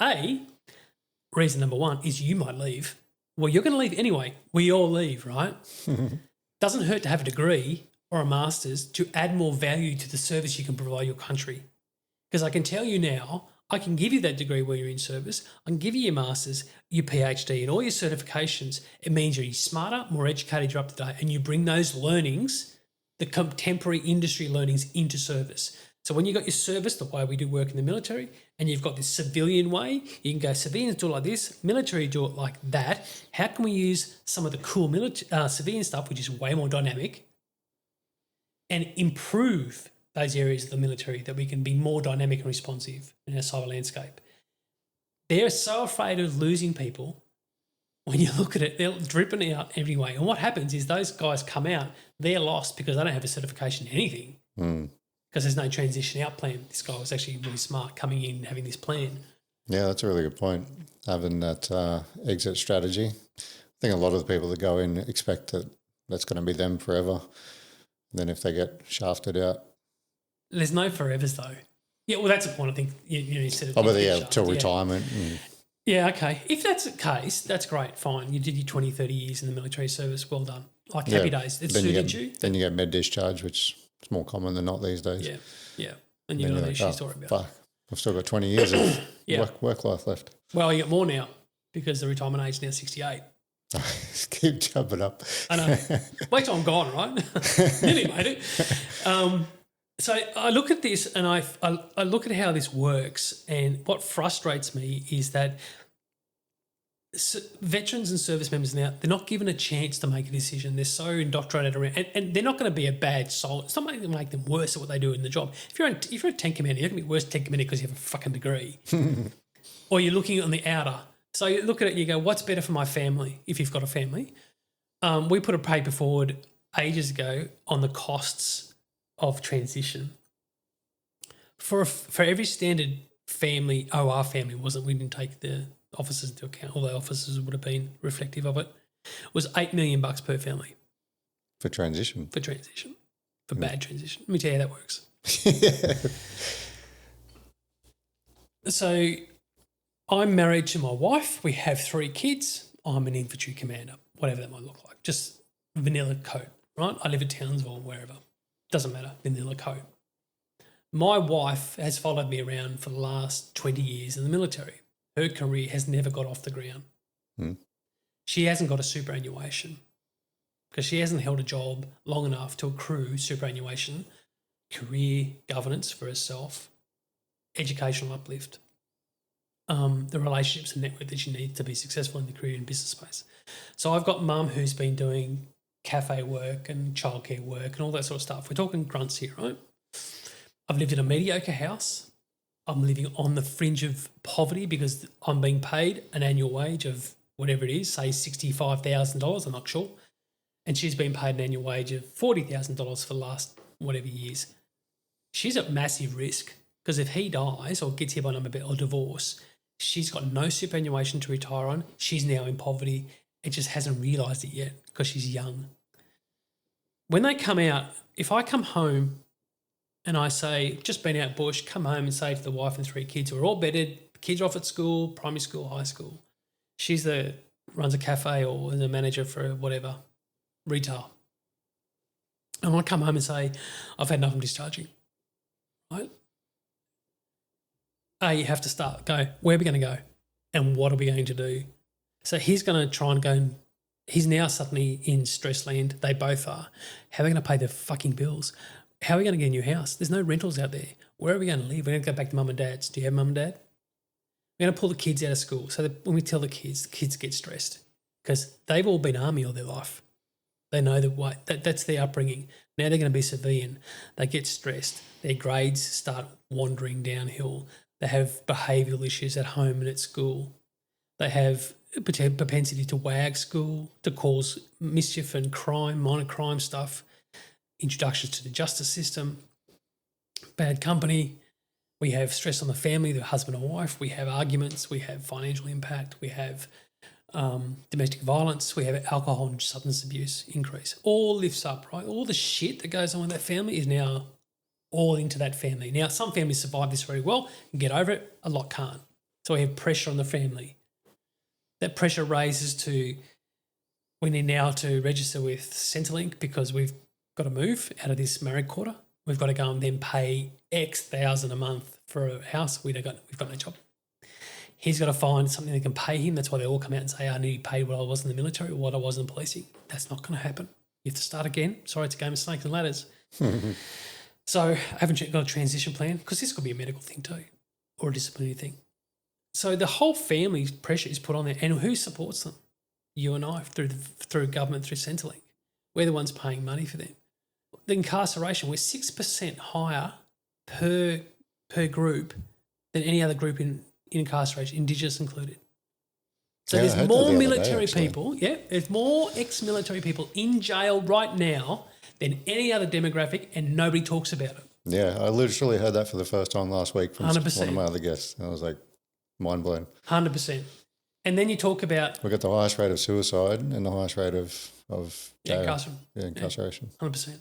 Reason number 1 is you might leave. Well, you're going to leave anyway. We all leave, right? Doesn't hurt to have a degree or a master's to add more value to the service you can provide your country. Because I can tell you now, I can give you that degree where you're in service. I can give you your master's, your PhD, and all your certifications. It means you're smarter, more educated, you're up to date, and you bring those learnings, the contemporary industry learnings, into service. So when you've got your service, the way we do work in the military, and you've got this civilian way, you can go, civilians do it like this, military do it like that. How can we use some of the cool civilian stuff, which is way more dynamic, and improve those areas of the military that we can be more dynamic and responsive in our cyber landscape? They're so afraid of losing people. When you look at it, they're dripping out every way. And what happens is those guys come out, they're lost because they don't have a certification in anything. Because there's no transition out plan. This guy was actually really smart coming in and having this plan. Yeah, that's a really good point, having that exit strategy. I think a lot of the people that go in expect that that's going to be them forever. And then if they get shafted out. There's no forevers though. Yeah, well, that's the point I think you said. Till retirement. Yeah, okay. If that's the case, that's great, fine. You did your 20, 30 years in the military service, well done. Like happy days. It suited you. Then you get med discharge, which is more common than not these days. Yeah. And you got an issue story about fuck, I've still got 20 years of work life left. Well, you got more now because the retirement age is now 68. Keep jumping up. I know. Wait till I'm gone, right? Nearly made it. So I look at this and I look at how this works, and what frustrates me is that veterans and service members now, they're not given a chance to make a decision. They're so indoctrinated around, and they're not going to be a bad soul. It's not going to make them worse at what they do in the job. If you're a tank commander, you're going to be worse tank commander because you have a fucking degree. Or you're looking on the outer. So you look at it and you go, what's better for my family if you've got a family? We put a paper forward ages ago on the costs of transition. For every standard family, OR family, we didn't take the officers into account, although officers would have been reflective of it, was $8 million per family. For transition? For bad transition. Let me tell you how that works. So I'm married to my wife. We have 3 kids. I'm an infantry commander, whatever that might look like. Just vanilla code, right? I live in Townsville, wherever. Doesn't matter, vanilla code. My wife has followed me around for the last 20 years in the military. Her career has never got off the ground. She hasn't got a superannuation because she hasn't held a job long enough to accrue superannuation, career governance for herself, educational uplift, the relationships and network that she needs to be successful in the career and business space. So I've got mum who's been doing cafe work and childcare work and all that sort of stuff. We're talking grunts here, right? I've lived in a mediocre house. I'm living on the fringe of poverty because I'm being paid an annual wage of whatever it is, say $65,000, I'm not sure. And she's been paid an annual wage of $40,000 for the last whatever years. She's at massive risk because if he dies or gets hit by another bit or divorce, she's got no superannuation to retire on. She's now in poverty and just hasn't realised it yet because she's young. When they come out, if I come home and I say, just been out bush, come home and say to the wife and 3 kids, we're all bedded, kids are off at school, primary school, high school. She's runs a cafe or is a manager for whatever, retail. And I come home and say, I've had enough, I'm discharging. Right? You have to go, where are we going to go? And what are we going to do? So he's going to try and go and he's now suddenly in stress land. They both are. How are we going to pay the fucking bills? How are we going to get a new house? There's no rentals out there. Where are we going to live? We're going to go back to mum and dad's. Do you have mum and dad? We're going to pull the kids out of school. So that when we tell the kids get stressed because they've all been army all their life. They know that's their upbringing. Now they're going to be civilian. They get stressed. Their grades start wandering downhill. They have behavioural issues at home and at school. They have propensity to wag school, to cause mischief and crime, minor crime stuff, introductions to the justice system, bad company. We have stress on the family, the husband and wife. We have arguments. We have financial impact. We have domestic violence. We have alcohol and substance abuse increase. All lifts up, right? All the shit that goes on with that family is now all into that family. Now, some families survive this very well and get over it. A lot can't. So we have pressure on the family. That pressure raises to we need now to register with Centrelink because we've got to move out of this married quarter. We've got to go and then pay X thousand a month for a house. We've got no job. He's got to find something that can pay him. That's why they all come out and say, I need to be paid what I was in the military or what I was in policing. That's not going to happen. You have to start again. Sorry, it's a game of snakes and ladders. So I haven't got a transition plan because this could be a medical thing too or a disciplinary thing. So the whole family's pressure is put on there. And who supports them? You and I through government, through Centrelink. We're the ones paying money for them. The incarceration, we're 6% higher per group than any other group in incarceration, Indigenous included. So there's more military people, there's more ex-military people in jail right now than any other demographic and nobody talks about it. Yeah, I literally heard that for the first time last week from 100%. one of my other guests. I was like, mind blown. 100%. And then you talk about... We've got the highest rate of suicide and the highest rate of incarceration. Yeah, incarceration. 100%.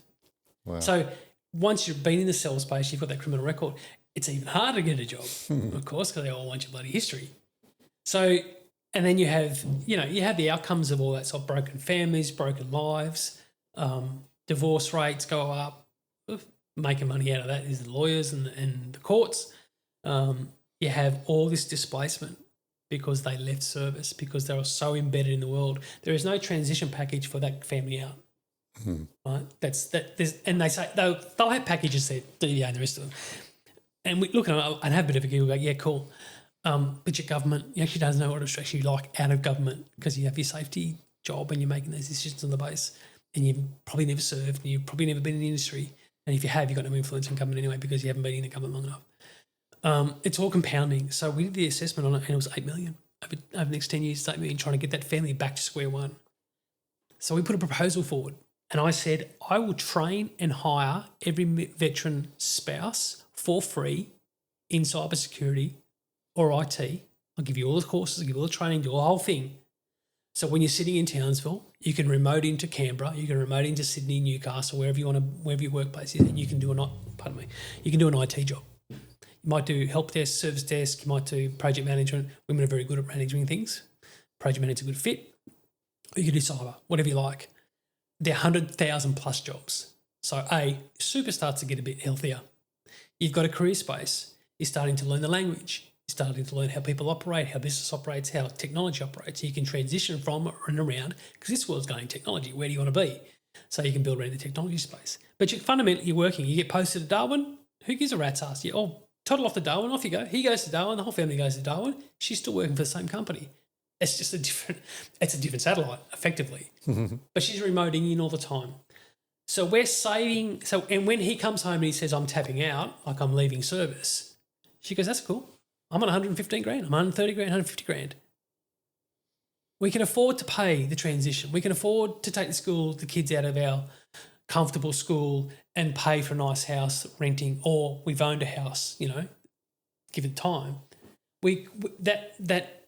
Wow. So once you've been in the cell space, you've got that criminal record, it's even harder to get a job, of course, because they all want your bloody history. So, and then you have the outcomes of all that sort of broken families, broken lives, divorce rates go up. Making money out of that is the lawyers and the courts. You have all this displacement because they left service, because they were so embedded in the world. There is no transition package for that family out. Right? And they say they'll have packages there, DVA and the rest of them. And we look at it and have a bit of a giggle, go, yeah, cool. But your government, you actually don't know what it's actually like out of government because you have your safety job and you're making those decisions on the base and you've probably never served and you've probably never been in the industry. And if you have, you've got no influence on government anyway because you haven't been in the government long enough. It's all compounding. So we did the assessment on it and it was $8 million. Over the next 10 years, $8 million, trying to get that family back to square one. So we put a proposal forward and I said, I will train and hire every veteran spouse for free in cybersecurity or IT. I'll give you all the courses, I'll give you all the training, do the whole thing. So when you're sitting in Townsville, you can remote into Canberra, you can remote into Sydney, Newcastle, wherever your workplace is, and you can do you can do an IT job. You might do help desk, service desk, you might do project management. Women are very good at managing things. Project manager's a good fit. Or you can do cyber, whatever you like. They're 100,000 plus jobs. So super starts to get a bit healthier. You've got a career space. You're starting to learn the language. You're starting to learn how people operate, how business operates, how technology operates. You can transition from and around because this world's going technology. Where do you want to be? So you can build around the technology space. But fundamentally, you're working. You get posted to Darwin. Who gives a rat's ass? Toddle off to Darwin. Off you go. He goes to Darwin. The whole family goes to Darwin. She's still working for the same company. It's just a different satellite, effectively. But she's remoting in all the time. So we're saving. And when he comes home and he says, I'm tapping out, like I'm leaving service, She goes, that's cool. I'm on 115 grand. I'm 130 grand, 150 grand. We can afford to pay the transition. We can afford to take the kids out of our comfortable school and pay for a nice house renting, or we've owned a house, given time. That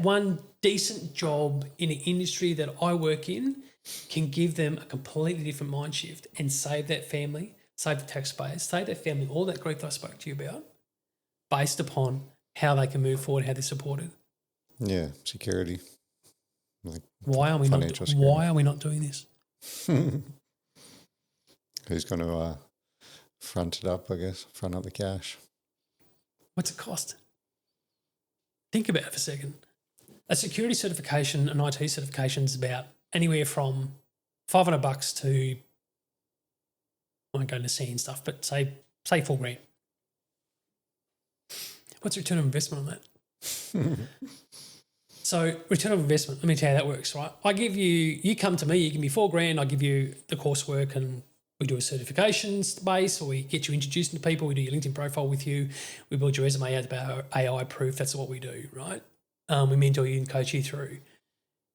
one decent job in an industry that I work in can give them a completely different mind shift and save that family, save the taxpayers, save that family, all that grief that I spoke to you about, based upon how they can move forward, how they're supported. Yeah, security. Why are we not doing this? Who's going to front it up, I guess, front up the cash? What's it cost? Think about it for a second. A security certification, an IT certification is about anywhere from $500 to, I won't go into C and stuff, but say $4,000. What's the return on investment on that? So return on investment, let me tell you how that works, right? You come to me, you give me $4,000, I give you the coursework and we do a certifications base, or we get you introduced to people, we do your LinkedIn profile with you, we build your resume out about AI proof, that's what we do, right? We mentor you and coach you through.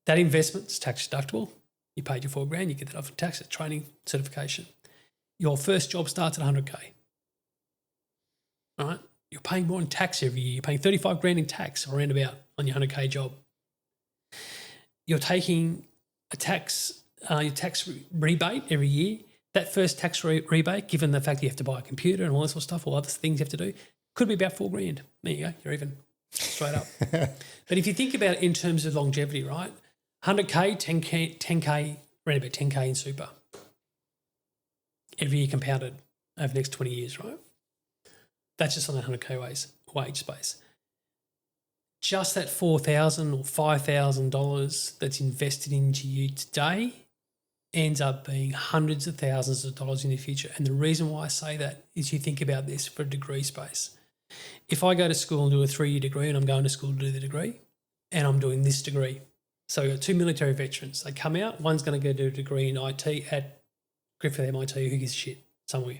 That investment's tax deductible. You paid your $4,000, you get that off of tax, training, certification. Your first job starts at $100K, all right? You're paying more in tax every year. You're paying $35,000 in tax or around about on your $100K job. You're taking your tax rebate every year. That first tax rebate, given the fact you have to buy a computer and all this sort of stuff, or other things you have to do, could be about $4,000. There you go. You're even straight up. But if you think about it in terms of longevity, right? 100K, 10K, around about 10K in super. Every year compounded over the next 20 years, right? That's just on the 100K wage space. Just that $4,000 or $5,000 that's invested into you today ends up being hundreds of thousands of dollars in the future. And the reason why I say that is you think about this for a degree space. If I go to school and do a 3-year degree, and I'm going to school to do the degree, and I'm doing this degree. So we've got 2 military veterans. They come out, one's going to go do a degree in IT at Griffith MIT, who gives a shit, somewhere.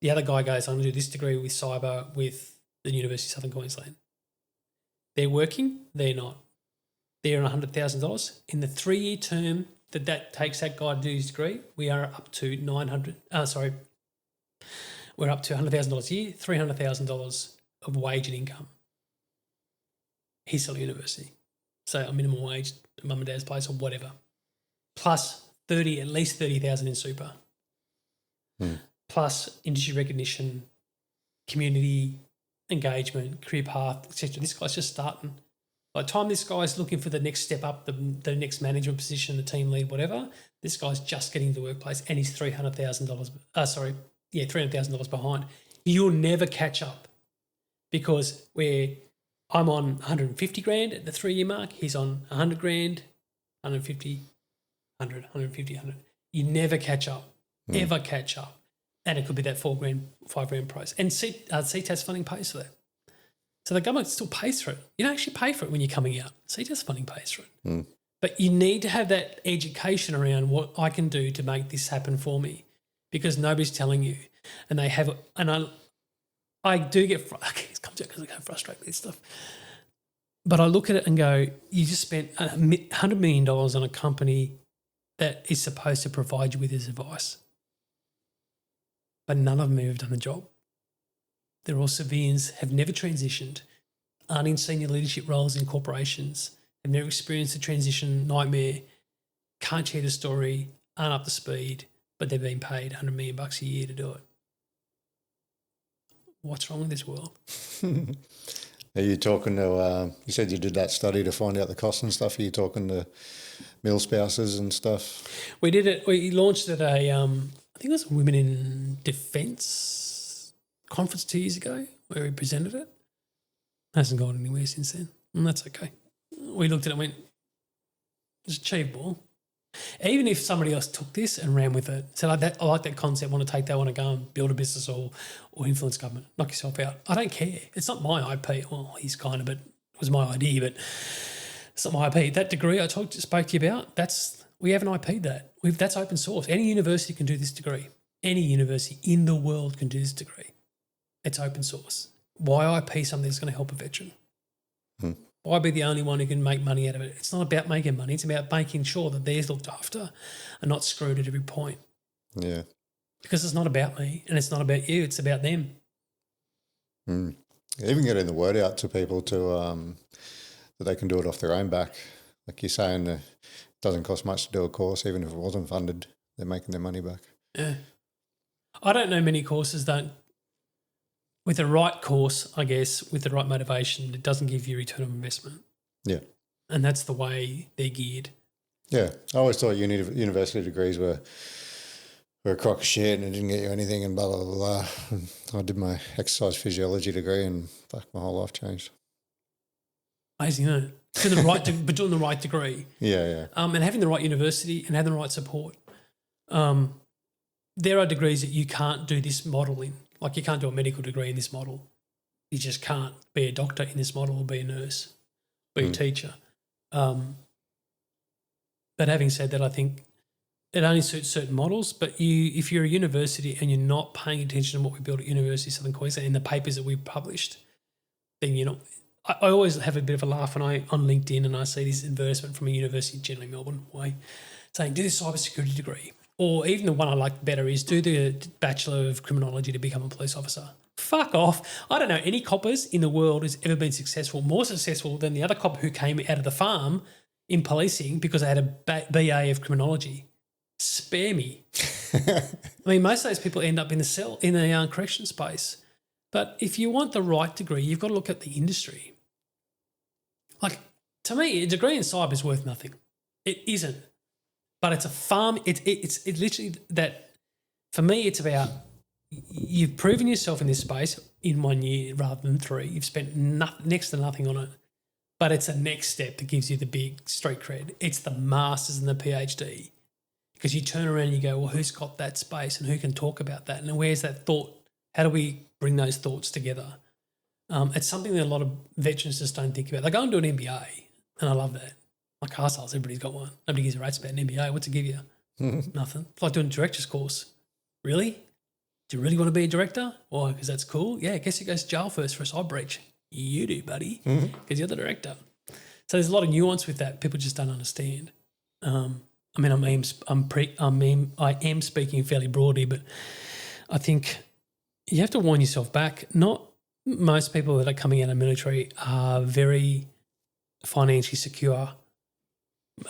The other guy goes, I'm going to do this degree with cyber with the University of Southern Queensland. They're working, they're not. They're on $100,000. In the 3-year term that takes that guy to do his degree, we are up to we're up to $100,000 a year, $300,000 of wage and income. He's still at university. So a minimum wage at mum and dad's place or whatever. Plus at least $30,000 in super. Plus industry recognition, community engagement, career path, etc. This guy's just starting. By the time this guy's looking for the next step up, the next management position, the team lead, whatever, this guy's just getting to the workplace and he's $300,000 behind. You'll never catch up because I'm on 150 grand at the 3-year mark. He's on 100 grand, 150, 100, 150, 100. You never catch up, ever catch up. And it could be that $4,000, $5,000 price. And CTAS funding pays for that. So the government still pays for it. You don't actually pay for it when you're coming out. CTAS funding pays for it. But you need to have that education around what I can do to make this happen for me because nobody's telling you. And they have, and I do get, it comes out because I get frustrated with this stuff. But I look at it and go, you just spent $100 million on a company that is supposed to provide you with this advice. But none of them have done the job. They're all civilians, have never transitioned, aren't in senior leadership roles in corporations, have never experienced a transition nightmare, can't share the story, aren't up to speed, but they've been paid $100 million a year to do it. What's wrong with this world? Are you talking to, you said you did that study to find out the costs and stuff. Are you talking to mill spouses and stuff? We did it. We launched at I think it was a Women in Defence conference 2 years ago where we presented it. Hasn't gone anywhere since then, and that's okay. We looked at it and went, it's achievable. Even if somebody else took this and ran with it, said, I like that concept, want to take that, want to go and build a business or influence government, knock yourself out. I don't care. It's not my IP. Well, he's kind of, but it was my idea, but it's not my IP. That degree I spoke to you about, we haven't IP'd that. That's open source. Any university can do this degree. Any university in the world can do this degree. It's open source. Why IP something that's going to help a veteran? Why be the only one who can make money out of it? It's not about making money. It's about making sure that they're looked after and not screwed at every point. Yeah. Because it's not about me and it's not about you. It's about them. Even getting the word out to people to that they can do it off their own back. Like you're saying, it doesn't cost much to do a course, even if it wasn't funded. They're making their money back. Yeah. I don't know many courses that, with the right course, I guess, with the right motivation, it doesn't give you return on investment. Yeah. And that's the way they're geared. Yeah. I always thought university degrees were a crock of shit and it didn't get you anything and blah, blah, blah, blah. And I did my exercise physiology degree and fuck, my whole life changed. Amazing, isn't it? But doing the right degree. Yeah. And having the right university and having the right support. There are degrees that you can't do this model in. Like you can't do a medical degree in this model. You just can't be a doctor in this model or be a nurse, be a teacher. But having said that, I think it only suits certain models. But if you're a university and you're not paying attention to what we build at University of Southern Queensland in the papers that we've published, then you're not. I always have a bit of a laugh when on LinkedIn and I see this advertisement from a university, generally Melbourne way, saying do this cybersecurity degree. Or even the one I like better is do the Bachelor of Criminology to become a police officer. Fuck off. I don't know any coppers in the world who's ever been more successful than the other copper who came out of the farm in policing because they had a BA of criminology. Spare me. I mean, most of those people end up in the correction space. But if you want the right degree, you've got to look at the industry. Like, to me, a degree in cyber is worth nothing. It isn't. But it's a farm. It's literally that. For me, it's about you've proven yourself in this space in 1 year rather than 3. You've spent next to nothing on it. But it's a next step that gives you the big street cred. It's the masters and the PhD. Because you turn around and you go, well, who's got that space and who can talk about that? And where's that thought? How do we bring those thoughts together? It's something that a lot of veterans just don't think about. They go and do an MBA, and I love that. Like car sales, everybody's got one. Nobody gives a rat's about an MBA. What's it give you? Nothing. It's like doing a director's course. Really? Do you really want to be a director? Why? Because that's cool? Yeah, I guess you go to jail first for a cyber breach. You do, buddy, because you're the director. So there's a lot of nuance with that. People just don't understand. I mean, I am speaking fairly broadly, but I think you have to wind yourself back. Not most people that are coming out of the military are very financially secure,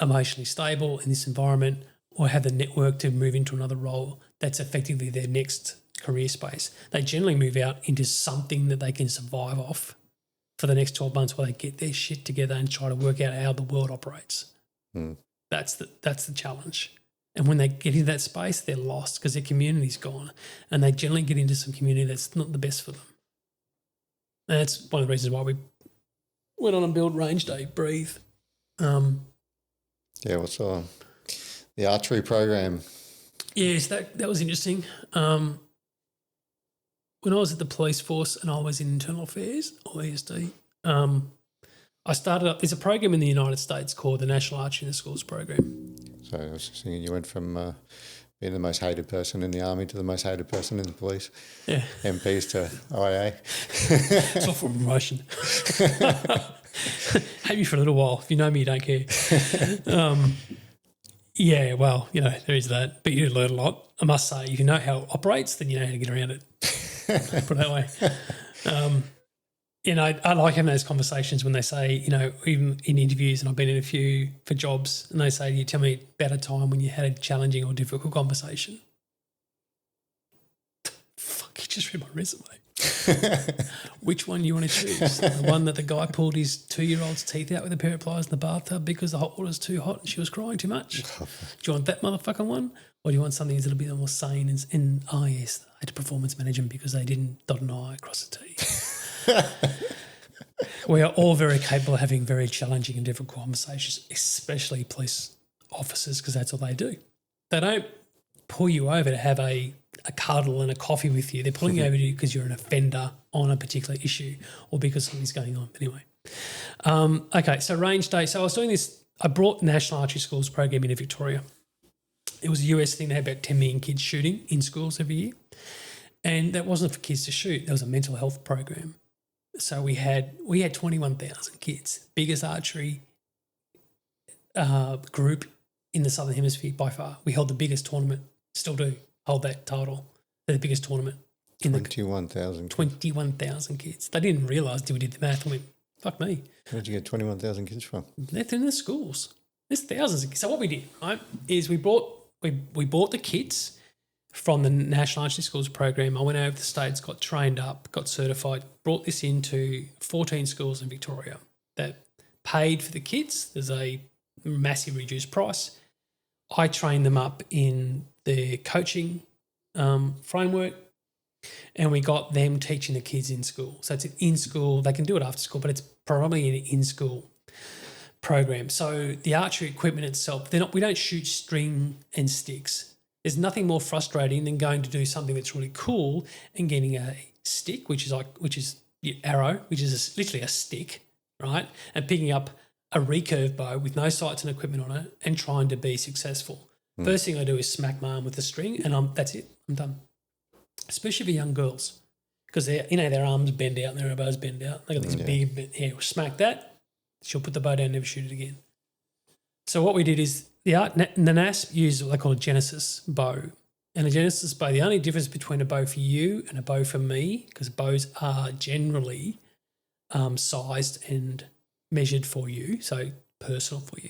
emotionally stable in this environment, or have the network to move into another role that's effectively their next career space. They generally move out into something that they can survive off for the next 12 months while they get their shit together and try to work out how the world operates. That's the challenge. And when they get into that space, they're lost because their community's gone, and they generally get into some community that's not the best for them. And that's one of the reasons why we went on and build Range Day, Breathe. Yeah, what's the archery program? Yes, that was interesting. When I was at the police force and I was in internal affairs, or ESD, I started up. There's a program in the United States called the National Archery in the Schools program. So I was just thinking you went from being the most hated person in the army to the most hated person in the police. Yeah. MPs to IA. It's all for promotion. Hate me for a little while. If you know me, you don't care. Yeah, well, there is that. But you do learn a lot. I must say, if you know how it operates, then you know how to get around it. Put it that way. I like having those conversations when they say, even in interviews, and I've been in a few for jobs, and they say, you tell me about a time when you had a challenging or difficult conversation. Fuck, you just read my resume. Which one do you want to choose? The one that the guy pulled his 2-year-old's teeth out with a pair of pliers in the bathtub because the hot water was too hot and she was crying too much? Do you want that motherfucking one? Or do you want something that's a little bit more sane and yes, I had to performance manage them because they didn't dot an I across the T? We are all very capable of having very challenging and difficult conversations, especially police officers, because that's all they do. They don't pull you over to have a cuddle and a coffee with you. They're pulling you over to you because you're an offender on a particular issue or because something's going on. Anyway. Okay, so Range Day. So I was doing this. I brought the National Archery Schools program into Victoria. It was a US thing. They had about 10 million kids shooting in schools every year. And that wasn't for kids to shoot. That was a mental health program. So we had 21,000 kids, biggest archery group in the Southern Hemisphere by far. We held the biggest tournament, still do hold that title, the biggest tournament in 21,000. 21,000 kids. They didn't realise till we did the math and went, fuck me. Where'd you get 21,000 kids from? They're in the schools. There's thousands of kids. So what we did, right, is we bought the kits from the National Archery Schools program. I went over to the States, got trained up, got certified, brought this into 14 schools in Victoria that paid for the kits. There's a massive reduced price. I trained them up in the coaching framework, and we got them teaching the kids in school. So it's an in-school, they can do it after school, but it's probably an in-school program. So the archery equipment itself, we don't shoot string and sticks. There's nothing more frustrating than going to do something that's really cool and getting a stick, which is your arrow, which is literally a stick, right? And picking up a recurve bow with no sights and equipment on it and trying to be successful. First thing I do is smack my arm with the string, and that's it. I'm done. Especially for young girls, because their arms bend out and their elbows bend out. They got these big, smack that. She'll put the bow down, never shoot it again. So what we did is the NASP used what they call a Genesis bow. And a Genesis bow, the only difference between a bow for you and a bow for me, because bows are generally sized and measured for you, so personal for you,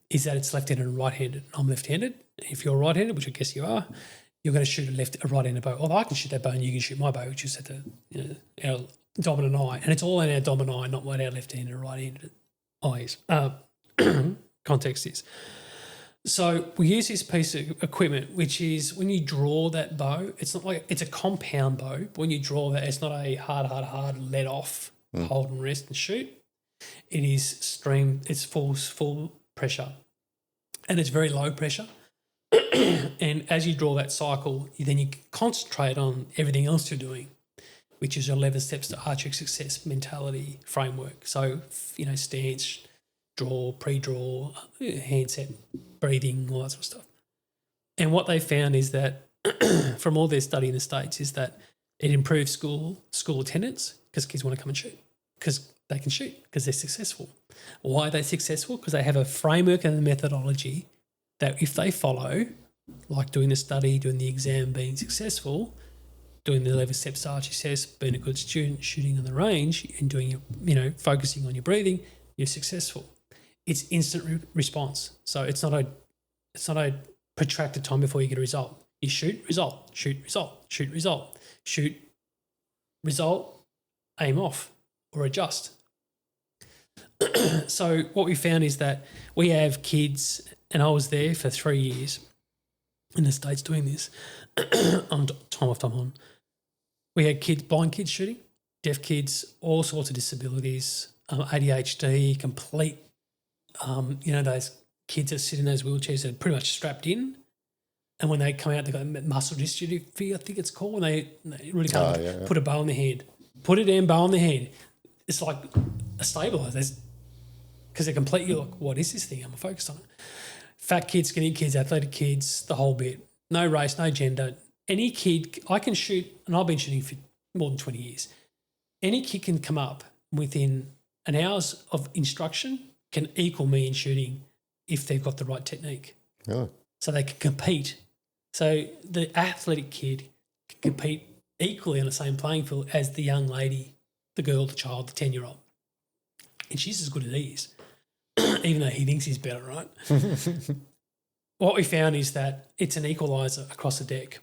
is that it's left-handed and right-handed. I'm left-handed. If you're right-handed, which I guess you are, you're going to shoot a right-handed bow. Although I can shoot that bow and you can shoot my bow, which is at our dominant eye. And it's all in our dominant eye, not what our left-handed and right-handed eyes context is. So we use this piece of equipment, which is when you draw that bow, it's not like it's a compound bow, but when you draw that, it's not a hard let off, hold and rest and shoot. It is stream, it's full pressure, and it's very low pressure. And as you draw that cycle, then you concentrate on everything else you're doing, which is your 11 steps to archery success mentality framework. So, stance, draw, pre-draw, handset, breathing, all that sort of stuff. And what they found is that from all their study in the States is that it improves school attendance because kids want to come and shoot because they can shoot because they're successful. Why are they successful? Because they have a framework and a methodology that if they follow, like doing the study, doing the exam, being successful, doing the 11 steps to archery success, being a good student, shooting on the range, and doing focusing on your breathing, you're successful. It's instant response. So it's not a protracted time before you get a result. You shoot, result, shoot, result, shoot, result, shoot, result, aim off or adjust. So what we found is that we have kids, and I was there for 3 years in the States doing this, on time off, time on. We had kids, blind kids shooting, deaf kids, all sorts of disabilities, ADHD, complete, those kids that sit in those wheelchairs that are pretty much strapped in. And when they come out, they've got muscle dystrophy, I think it's called, when they really can't put a bow on their head. Put a damn bow on their head. It's like a stabiliser. Because they're completely like, what is this thing? I'm focused on it. Fat kids, skinny kids, athletic kids, the whole bit. No race, no gender. Any kid, I can shoot, and I've been shooting for more than 20 years. Any kid can come up within an hour's of instruction can equal me in shooting if they've got the right technique. Really? So they can compete. So the athletic kid can compete equally on the same playing field as the young lady, the girl, the child, the 10-year-old. And she's as good as he is, even though he thinks he's better, right? What we found is that it's an equaliser across the deck.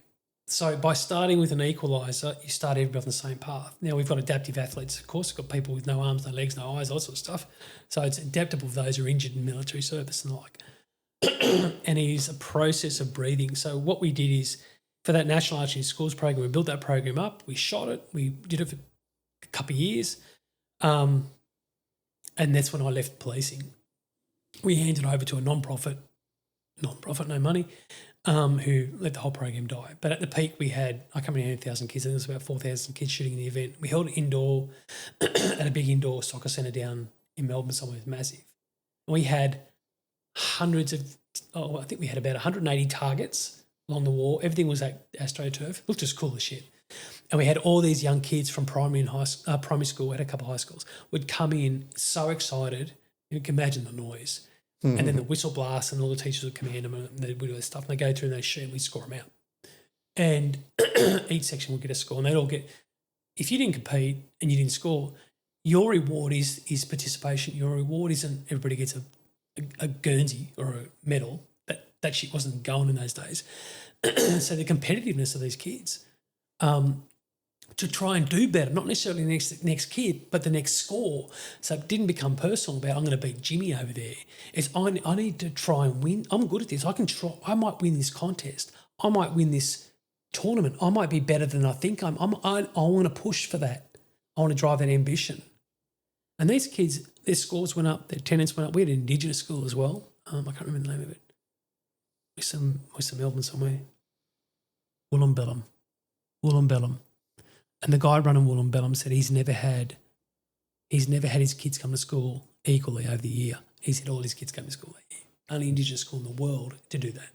So by starting with an equaliser, you start everybody on the same path. Now, we've got adaptive athletes, of course. We've got people with no arms, no legs, no eyes, all that sort of stuff. So it's adaptable for those who are injured in military service and the like. And it is a process of breathing. So what we did is, for that National Archery Schools program, we built that program up. We shot it. We did it for a couple of years. And that's when I left policing. We handed over to a non-profit, no money, who let the whole program die. But at the peak, we had, I can't remember, 1,000 kids. I think it was about 4,000 kids shooting in the event. We held it indoor at a big indoor soccer centre down in Melbourne somewhere. It was massive. We had hundreds of, I think we had about 180 targets along the wall. Everything was at AstroTurf. Looked just cool as shit. And we had all these young kids from primary school, we had a couple of high schools, would come in so excited. You can imagine the noise. And then the whistle blast and all the teachers would command them and they would do this stuff. And they go through and they shoot and we score them out. And each section will get a score. And they'd all get, if you didn't compete and you didn't score, your reward is participation. Your reward isn't everybody gets a Guernsey or a medal. That shit wasn't going in those days. So the competitiveness of these kids to try and do better, not necessarily the next kid, but the next score. So it didn't become personal about I'm going to beat Jimmy over there. It's I need to try and win. I'm good at this. I can try. I might win this contest. I might win this tournament. I might be better than I think I want to push for that. I want to drive that ambition. And these kids, their scores went up, their attendance went up. We had an Indigenous school as well. I can't remember the name of it. Western Melbourne somewhere. Wollongabellum. And the guy running Wollongabellum said he's never had his kids come to school equally over the year. He said all his kids came to school that year. Only Indigenous school in the world to do that.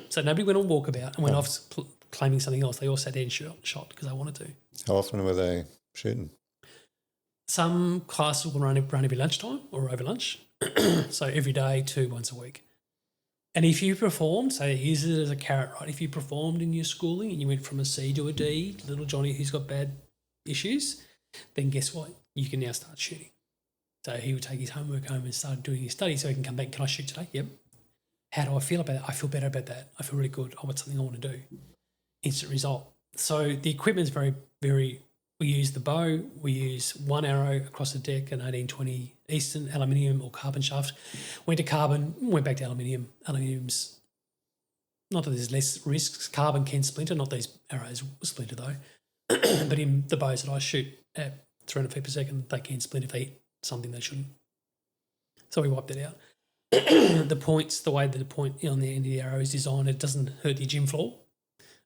So nobody went on walkabout and went off claiming something else. They all sat there and shot because they wanted to. How often were they shooting? Some classes will run every lunchtime or over lunch. So every day, once a week. And if you performed, so use it as a carrot, right? If you performed in your schooling and you went from a C to a D, little Johnny who's got bad issues, then guess what? You can now start shooting. So he would take his homework home and start doing his study so he can come back. Can I shoot today? Yep. How do I feel about that? I feel better about that. I feel really good. Oh, what's something I want to do? Instant result. So the equipment's very, very, we use the bow, we use one arrow across the deck, an 1820 Eastern aluminium or carbon shaft. Went to carbon, went back to aluminium. Aluminium's, not that there's less risks. Carbon can splinter, not these arrows splinter though. But in the bows that I shoot at 300 feet per second, they can splinter if they hit something they shouldn't. So we wiped it out. The points, the way that the point on the end of the arrow is designed, it doesn't hurt your gym floor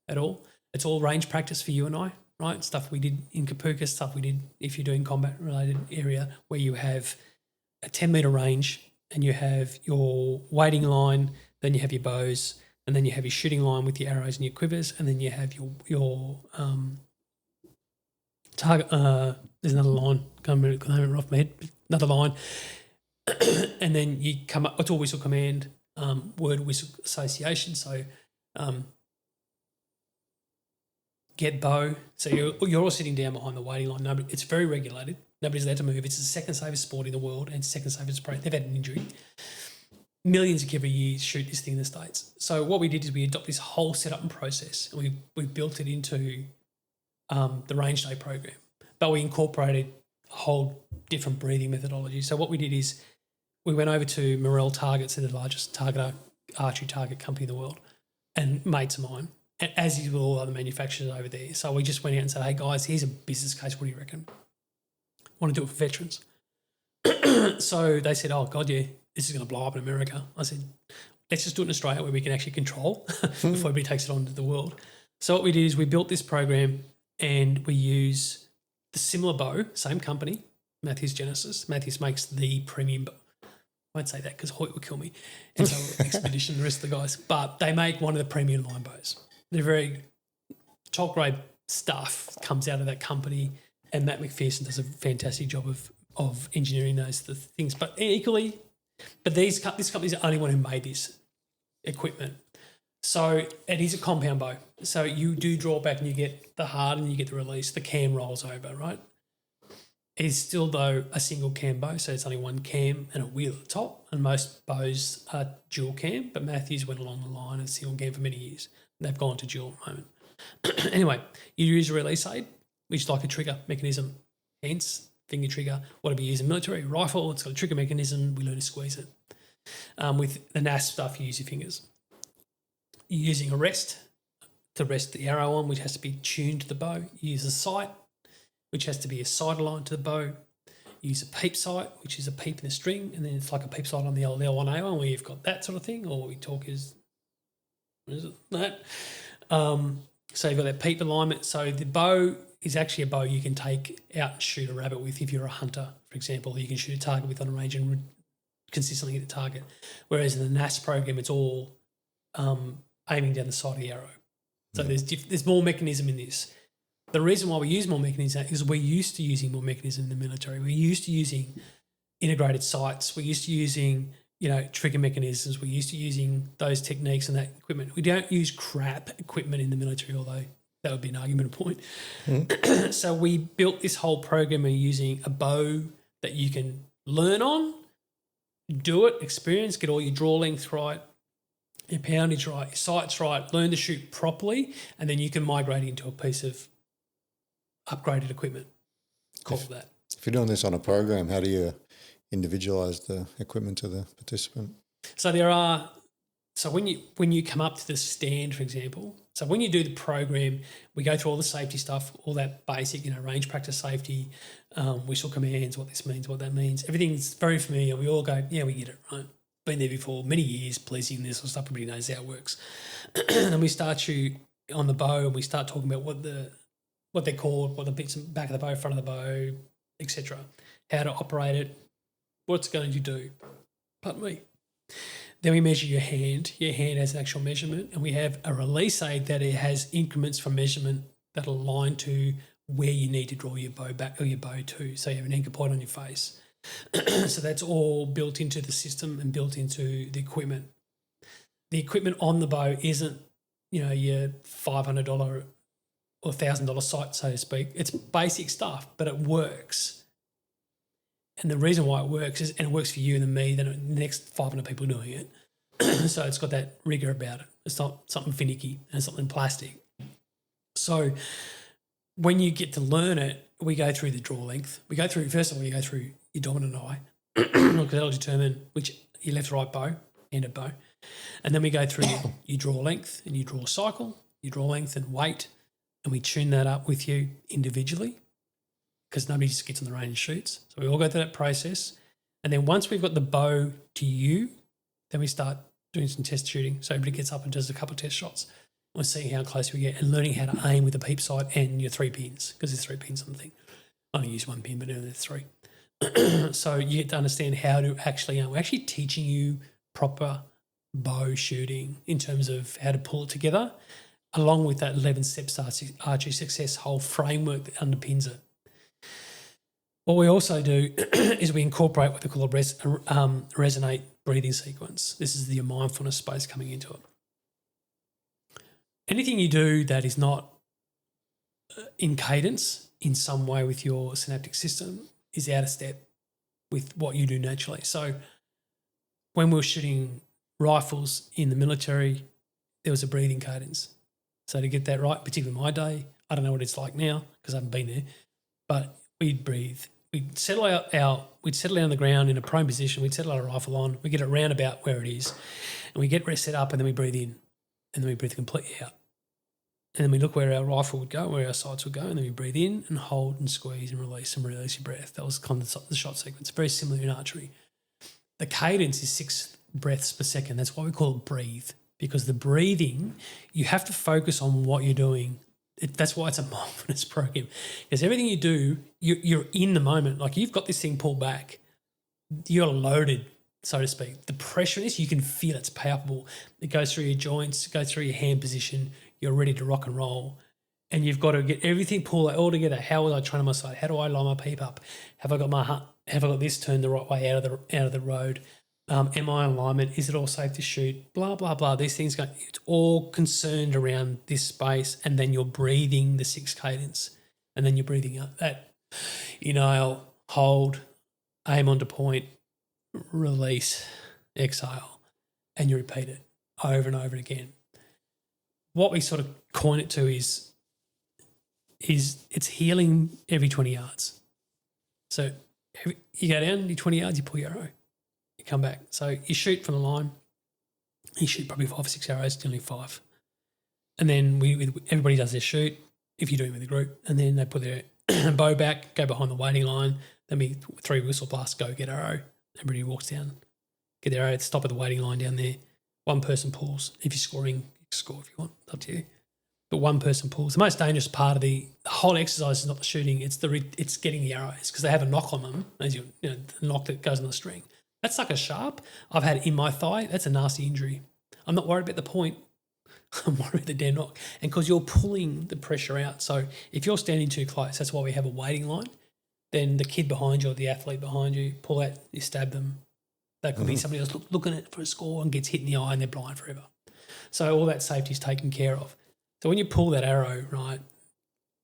at all. It's all range practice for you and I, right? Stuff we did in Kapuka, stuff we did if you're doing combat-related area where you have a 10-metre range and you have your wading line, then you have your bows, and then you have your shooting line with your arrows and your quivers, and then you have your target. There's another line coming off my head. Another line, and then you come up. It's all whistle command, word whistle association. So get bow. So you're all sitting down behind the waiting line. Nobody, it's very regulated. Nobody's allowed to move. It's the second safest sport in the world and second safest sport. They've had an injury. Millions of kids every year shoot this thing in the States. So what we did is we adopted this whole setup and process, and we built it into the range day program. But we incorporated a whole different breathing methodology. So what we did is we went over to Morel Targets, they're the largest archery target company in the world, and mates of mine, and as is with all other manufacturers over there. So we just went out and said, hey guys, here's a business case. What do you reckon? Want to do it for veterans? So they said, oh God, yeah, this is going to blow up in America. I said, let's just do it in Australia where we can actually control before everybody takes it on to the world. So what we did is we built this program and we use the similar bow, same company, Matthews Genesis. Matthews makes the premium bow. I won't say that because Hoyt will kill me. And so Expedition, the rest of the guys. But they make one of the premium line bows. They're very top grade stuff comes out of that company, and Matt McPherson does a fantastic job of engineering those things. But equally, this company's the only one who made this equipment. So it is a compound bow. So you do draw back and you get the hard and you get the release. The cam rolls over, right? It is still, though, a single cam bow, so it's only one cam and a wheel at the top, and most bows are dual cam, but Matthews went along the line of single cam for many years. They've gone to dual at the moment. Anyway, you use a release aid, which is like a trigger mechanism, hence finger trigger. Whatever you use in military, rifle, it's got a trigger mechanism, we learn to squeeze it. With the NAS stuff, you use your fingers. You're using a rest to rest the arrow on, which has to be tuned to the bow. You use a sight, which has to be a sight aligned to the bow. You use a peep sight, which is a peep in the string, and then it's like a peep sight on the old L1A1 where you've got that sort of thing, or we talk is, what is it, that? So you've got that peep alignment. So the bow is actually a bow you can take out and shoot a rabbit with if you're a hunter, for example, or you can shoot a target with on a range and consistently hit the target. Whereas in the NAS program, it's all aiming down the side of the arrow. So there's more mechanism in this. The reason why we use more mechanism is we're used to using more mechanism in the military. We're used to using integrated sights. We're used to using, trigger mechanisms. We're used to using those techniques and that equipment. We don't use crap equipment in the military, although that would be an argument point. So we built this whole program of using a bow that you can learn on, do it, experience, get all your draw length right, your poundage right, your sights right, learn to shoot properly, and then you can migrate into a piece of upgraded equipment. Call it that. If you're doing this on a program, how do you individualize the equipment to the participant? So when you come up to the stand, for example, so when you do the program, we go through all the safety stuff, all that basic, range practice safety, whistle commands, what this means, what that means. Everything's very familiar. We all go, yeah, we get it, right? Been there before, many years, policing this sort of stuff. Everybody knows how it works. And then we start you on the bow, and we start talking about what they're called, what the bits back of the bow, front of the bow, etc. How to operate it, what it's going to do. Pardon me. Then we measure your hand. Your hand has an actual measurement, and we have a release aid that it has increments from measurement that align to where you need to draw your bow back or your bow to. So you have an anchor point on your face. So that's all built into the system and built into the equipment. The equipment on the bow isn't, your $500 or $1,000 sight, so to speak. It's basic stuff, but it works. And the reason why it works is, and it works for you and me, then the next 500 people doing it. So it's got that rigor about it. It's not something finicky and something plastic. So when you get to learn it, we go through the draw length. First of all, you go through your dominant eye, because that'll determine which your left or right bow, handed bow. And then we go through your draw length and your draw cycle, your draw length and weight, and we tune that up with you individually, because nobody just gets on the range and shoots. So we all go through that process. And then once we've got the bow to you, then we start doing some test shooting. So everybody gets up and does a couple of test shots. We're seeing how close we get and learning how to aim with the peep sight and your 3 pins, because there's 3 pins on the thing. I only use 1 pin, but now there's 3. So you get to understand how to actually aim. We're actually teaching you proper bow shooting in terms of how to pull it together, along with that 11 steps archery success whole framework that underpins it. What we also do is we incorporate what they call a resonate breathing sequence. This is the mindfulness space coming into it. Anything you do that is not in cadence in some way with your synaptic system is out of step with what you do naturally. So when we were shooting rifles in the military, there was a breathing cadence. So to get that right, particularly in my day, I don't know what it's like now because I haven't been there, but we'd breathe. We'd settle down on the ground in a prone position. We'd settle our rifle on. We get it round about where it is, and we get set up, and then we breathe in, and then we breathe completely out. And then we look where our rifle would go, where our sights would go, and then we breathe in and hold and squeeze and release your breath. That was kind of the shot sequence. Very similar in archery. The cadence is 6 breaths per second. That's why we call it breathe, because the breathing, you have to focus on what you're doing. That's why it's a mindfulness program, because everything you do, you're in the moment. Like you've got this thing pulled back. You're loaded, so to speak. The pressure in this, you can feel it's palpable. It goes through your joints, it goes through your hand position. You're ready to rock and roll. And you've got to get everything pulled all together. How was I training my sight? How do I line my peep up? Have I got this turned the right way out of the road? Am I in alignment? Is it all safe to shoot? Blah, blah, blah. These things it's all concerned around this space, and then you're breathing the 6 cadence, and then you're breathing out that inhale, hold, aim onto point, release, exhale, and you repeat it over and over again. What we sort of coin it to is it's healing every 20 yards. So you go down, you 20 yards, you pull your arrow. Come back. So you shoot from the line. You shoot probably 5 or 6 arrows, generally 5. And then everybody does their shoot, if you're doing it with a group, and then they put their bow back, go behind the waiting line. Then 3 whistle blasts, go get arrow. Everybody walks down, get their arrow, stop at the waiting line down there. One person pulls. If you're scoring, you can score if you want. It's up to you. But one person pulls. The most dangerous part of the whole exercise is not the shooting; it's getting the arrows, because they have a knock on them, as the knock that goes on the string. That's like a sharp I've had in my thigh. That's a nasty injury. I'm not worried about the point. I'm worried about the damn knock. And because you're pulling the pressure out. So if you're standing too close, that's why we have a waiting line. Then the kid behind you or the athlete behind you, pull out, you stab them. That could be somebody else looking at it for a score and gets hit in the eye and they're blind forever. So all that safety is taken care of. So when you pull that arrow, right,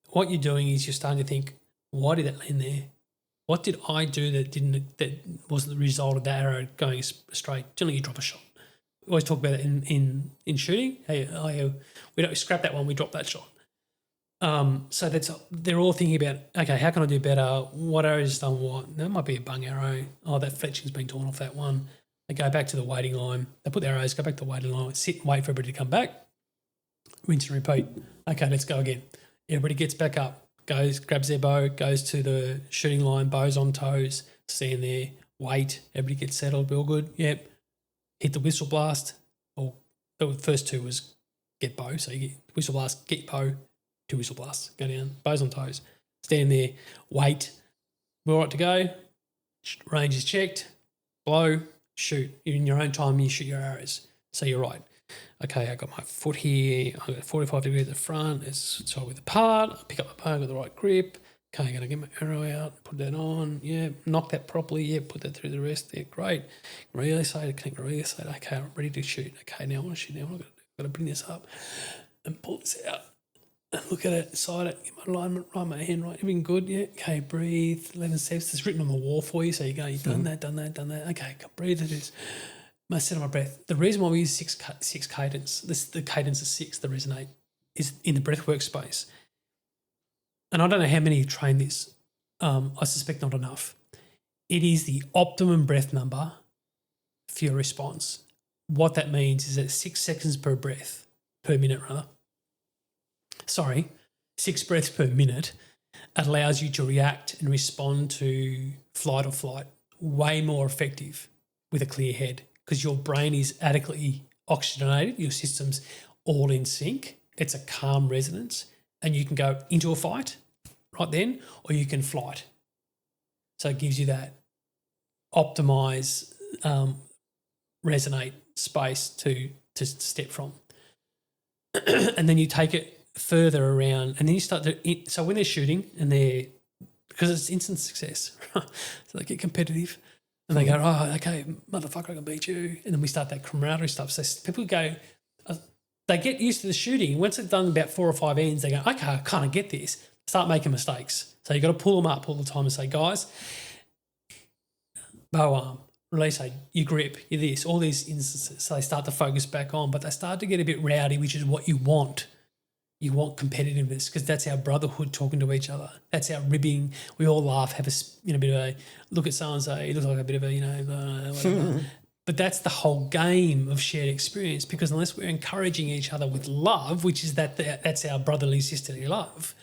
what you're doing is you're starting to think, why did that land there? What did I do that wasn't the result of that arrow going straight? Generally, you drop a shot. We always talk about it in shooting. Hey, we don't scrap that one. We drop that shot. So they're all thinking about, okay, how can I do better? What arrow's done what? That might be a bung arrow. Oh, that fletching's been torn off that one. They go back to the waiting line. They put the arrows, go back to the waiting line, sit and wait for everybody to come back. Rinse and repeat. Okay, let's go again. Everybody gets back up, goes, grabs their bow, goes to the shooting line, bows on toes, stand there, wait. Everybody gets settled, real good. Yep. Hit the whistle blast. Or the first two was get bow. So you get whistle blast, get bow, 2 whistle blasts, go down, bows on toes, stand there, wait. We're all right to go. Range is checked. Blow, shoot. In your own time, you shoot your arrows. So you're right. Okay, I got my foot here. I've got 45 degrees at the front. It's shoulder apart. I pick up my bow with the right grip. Okay, I'm going to get my arrow out, put that on. Yeah, knock that properly. Yeah, put that through the rest there. Great. Relay side, connect the relay side. Okay, I'm ready to shoot. Okay, now I want to shoot. Now I've got to bring this up and pull this out. And look at it, side it, get my alignment right, my hand right, everything good, yeah. Okay, breathe, 11 steps. It's written on the wall for you, so you go, you've done that. Okay, breathe, it is. I set on my breath. The reason why we use six cadence, the cadence of 6, the resonate, is in the breathwork space. And I don't know how many train this. I suspect not enough. It is the optimum breath number for your response. What that means is that 6 seconds per minute, 6 breaths per minute allows you to react and respond to flight or flight way more effective with a clear head because your brain is adequately oxygenated, your system's all in sync, it's a calm resonance, and you can go into a fight right then or you can flight. So it gives you that optimize, resonate space to step from. And then you take it further around and then you start to, so when they're shooting and because it's instant success, right? So they get competitive and they go, oh, okay, motherfucker, I can beat you. And then we start that camaraderie stuff. So people go, they get used to the shooting. Once they've done about 4 or 5 ends, they go, okay, I kind of get this. Start making mistakes. So you've got to pull them up all the time and say, guys, bow arm, release aid, you grip, you this, all these instances. So they start to focus back on, but they start to get a bit rowdy, which is what you want. You want competitiveness because that's our brotherhood talking to each other. That's our ribbing. We all laugh, have a bit of a look at someone and say, he looks like a bit of a, whatever. But that's the whole game of shared experience because unless we're encouraging each other with love, which is that's our brotherly, sisterly love,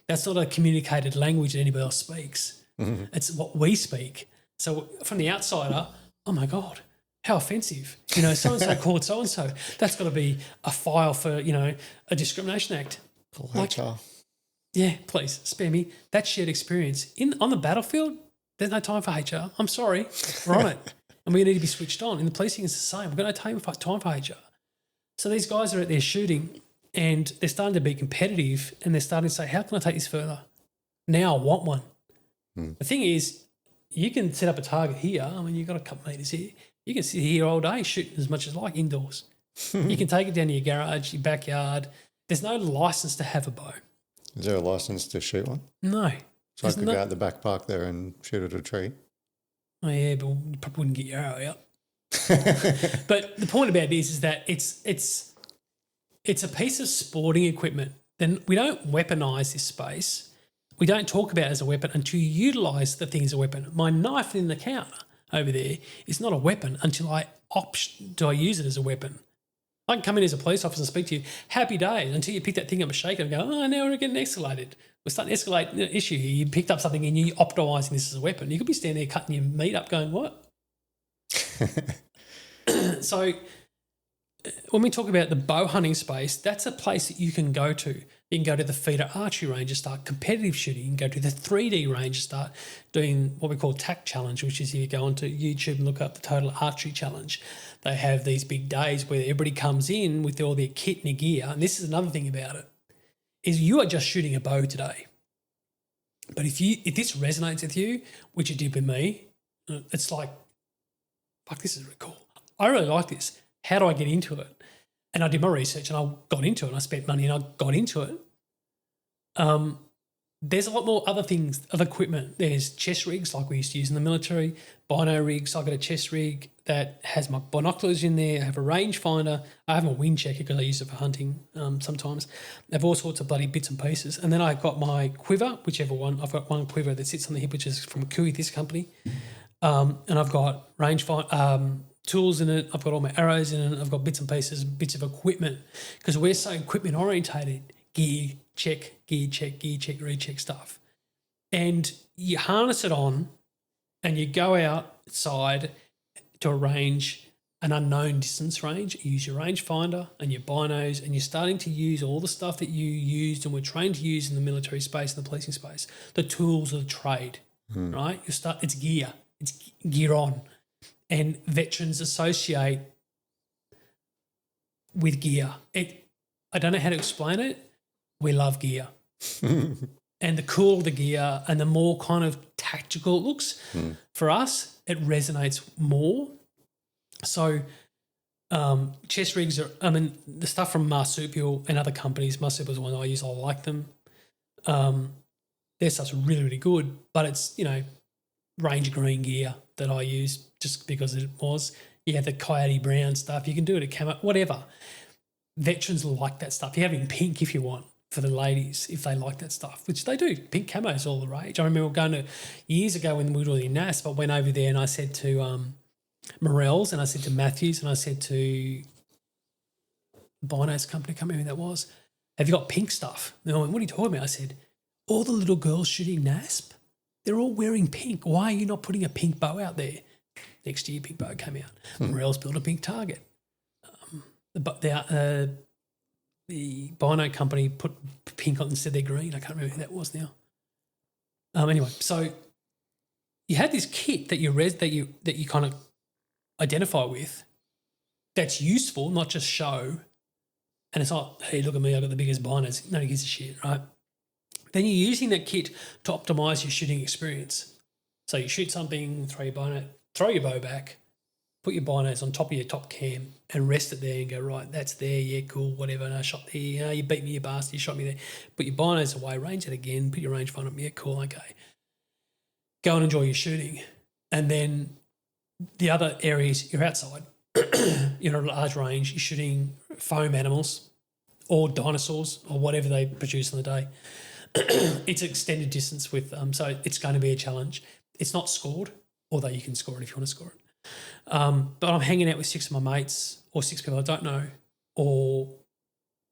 that's not a communicated language that anybody else speaks. Mm-hmm. It's what we speak. So from the outsider, oh my God, how offensive. So-and-so called so-and-so. That's got to be a file for, a discrimination act. Call HR. Yeah, please, spare me. That shared experience. On the battlefield, there's no time for HR. I'm sorry. We're on it. And we need to be switched on. In the policing, it's the same. We've got no time for HR. So these guys are out there shooting and they're starting to be competitive and they're starting to say, how can I take this further? Now I want one. The thing is, you can set up a target here. I mean, you've got a couple metres here. You can sit here all day shooting as much as you like indoors. You can take it down to your garage, your backyard. There's no license to have a bow. Is there a license to shoot one? No. So I could go out the back park there and shoot at a tree? Oh, yeah, but you probably wouldn't get your arrow out. But the point about this is that it's a piece of sporting equipment. Then we don't weaponize this space. We don't talk about it as a weapon until you utilise the thing as a weapon. My knife in the counter over there is not a weapon until I use it as a weapon. I can come in as a police officer and speak to you, happy days, until you pick that thing up and shake it and go, oh, now we're getting escalated. We're starting to escalate the issue here. You picked up something and you're optimising this as a weapon. You could be standing there cutting your meat up going, what? So when we talk about the bow hunting space, that's a place that you can go to. You can go to the feeder archery range and start competitive shooting. You can go to the 3D range and start doing what we call TAC challenge, which is if you go onto YouTube and look up the Total Archery Challenge. They have these big days where everybody comes in with all their kit and their gear. And this is another thing about it, is you are just shooting a bow today. But if this resonates with you, which it did with me, it's like, fuck, this is really cool. I really like this. How do I get into it? And I did my research and I got into it and I spent money and I got into it. There's a lot more other things, other equipment. There's chest rigs like we used to use in the military, bino rigs. I've got a chest rig that has my binoculars in there. I have a rangefinder. I have a wind checker because I use it for hunting sometimes. I have all sorts of bloody bits and pieces. And then I've got my quiver, whichever one. I've got one quiver that sits on the hip, which is from Kui, this company. And I've got rangefinder tools in it. I've got all my arrows in it. I've got bits and pieces, bits of equipment because we're so equipment orientated. Gear check, recheck stuff. And you harness it on and you go outside to a range, an unknown distance range. You use your rangefinder and your binos and you're starting to use all the stuff that you used and were trained to use in the military space and the policing space, the tools of the trade, right? It's gear. It's gear on. And veterans associate with gear. I don't know how to explain it. We love gear. And the cooler the gear and the more kind of tactical it looks, for us, it resonates more. So chest rigs the stuff from Marsupial and other companies, Marsupial is the one I use, I like them. Their stuff's really, really good, but it's, range green gear that I use just because it was. You have the coyote brown stuff. You can do it at camo, whatever. Veterans like that stuff. You have it in pink if you want for the ladies, if they like that stuff, which they do. Pink camo is all the rage. I remember going to, years ago when we were doing NASP, I went over there and I said to Morell's and I said to Matthews and I said to Bino's company, I can't remember who that was, have you got pink stuff? And they went, what are you talking about? I said, all the little girls shooting NASP, they're all wearing pink. Why are you not putting a pink bow out there? Next year, pink bow came out. Morell's built a pink target. The Bino company put pink on instead of their green. I can't remember who that was now. Anyway, so you had this kit that you kind of identify with that's useful, not just show. And it's like, hey, look at me, I've got the biggest binos. Nobody gives a shit, right? Then you're using that kit to optimize your shooting experience. So you shoot something, throw your bow back, put your binos on top of your top cam and rest it there and go, right, that's there, yeah, cool, whatever, and I shot there, you beat me, you bastard, you shot me there. Put your binos away, range it again, put your rangefinder up, yeah, cool, okay. Go and enjoy your shooting. And then the other areas, you're outside, you're at a large range, you're shooting foam animals or dinosaurs or whatever they produce on the day. It's extended distance with so it's going to be a challenge. It's not scored, although you can score it if you want to score it. But I'm hanging out with 6 of my mates or 6 people I don't know or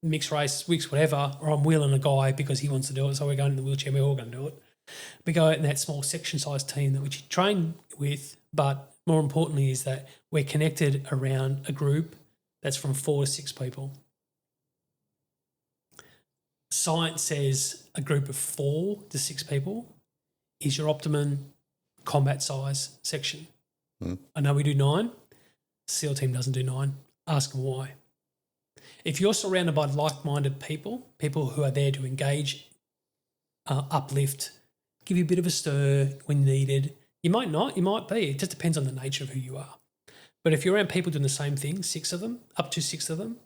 mixed race, weeks, whatever, or I'm wheeling a guy because he wants to do it, so we're going in the wheelchair, we're all going to do it. We go out in that small section-sized team that we train with, but more importantly is that we're connected around a group that's from 4 to 6 people. Science says a group of 4 to 6 people is your optimum combat size section. I know we do 9. SEAL team doesn't do 9. Ask them why. If you're surrounded by like-minded people who are there to engage, uplift, give you a bit of a stir when needed, you might not, you might be. It just depends on the nature of who you are. But if you're around people doing the same thing, 6 of them, up to 6 of them,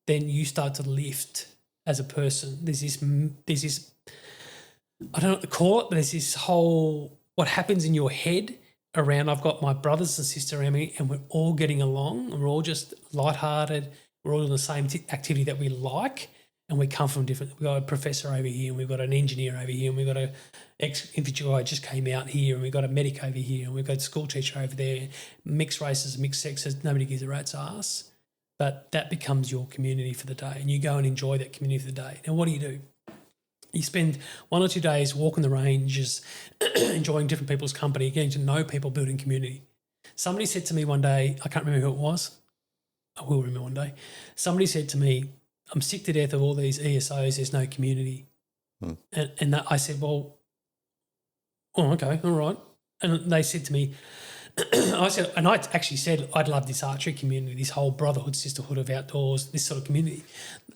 then you start to lift as a person. There's this, I don't know what to call it, but there's this whole, what happens in your head around, I've got my brothers and sisters around me and we're all getting along and we're all just lighthearted. We're all doing the same activity that we like and we come from different, we've got a professor over here and we've got an engineer over here and we've got a ex-infantry guy just came out here and we've got a medic over here and we've got a school teacher over there, mixed races, mixed sexes, nobody gives a rat's ass. But that becomes your community for the day and you go and enjoy that community for the day. Now, what do? You spend 1 or 2 days walking the ranges, enjoying different people's company, getting to know people, building community. Somebody said to me one day, I can't remember who it was. I will remember one day. Somebody said to me, I'm sick to death of all these ESOs. There's no community. And that I said, well, okay, all right. And they said to me, I actually said, I'd love this archery community, this whole brotherhood, sisterhood of outdoors, this sort of community.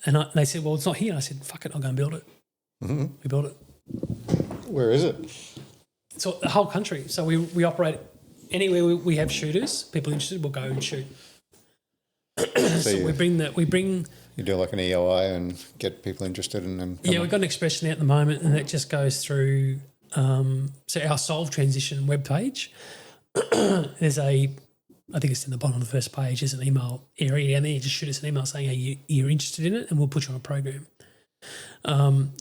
And they said, well, it's not here. And I said, fuck it, I'll go and build it. Mm-hmm. We built it. Where is it? So the whole country. So we operate anywhere we have shooters, people interested, we'll go and shoot. So we bring. You do like an EOI and get people interested in them. Yeah, we've got an expression out at the moment, and that just goes through. So our Solve Transition webpage. There's I think it's in the bottom of the first page. There's an email area, and then you just shoot us an email saying, "Hey, you're interested in it," and we'll put you on a program.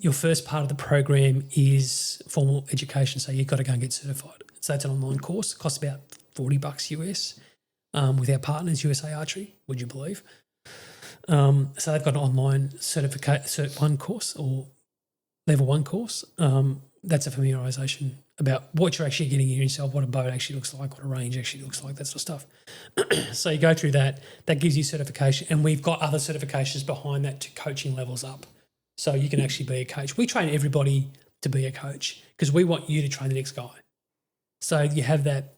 Your first part of the program is formal education, so you've got to go and get certified. So that's an online course. It costs about $40 US with our partners, USA Archery, would you believe? So they've got an online Cert 1 course or Level 1 course. That's a familiarisation about what you're actually getting in yourself, what a boat actually looks like, what a range actually looks like, that sort of stuff. So you go through that. That gives you certification, and we've got other certifications behind that to coaching levels up. So you can actually be a coach. We train everybody to be a coach because we want you to train the next guy. So you have that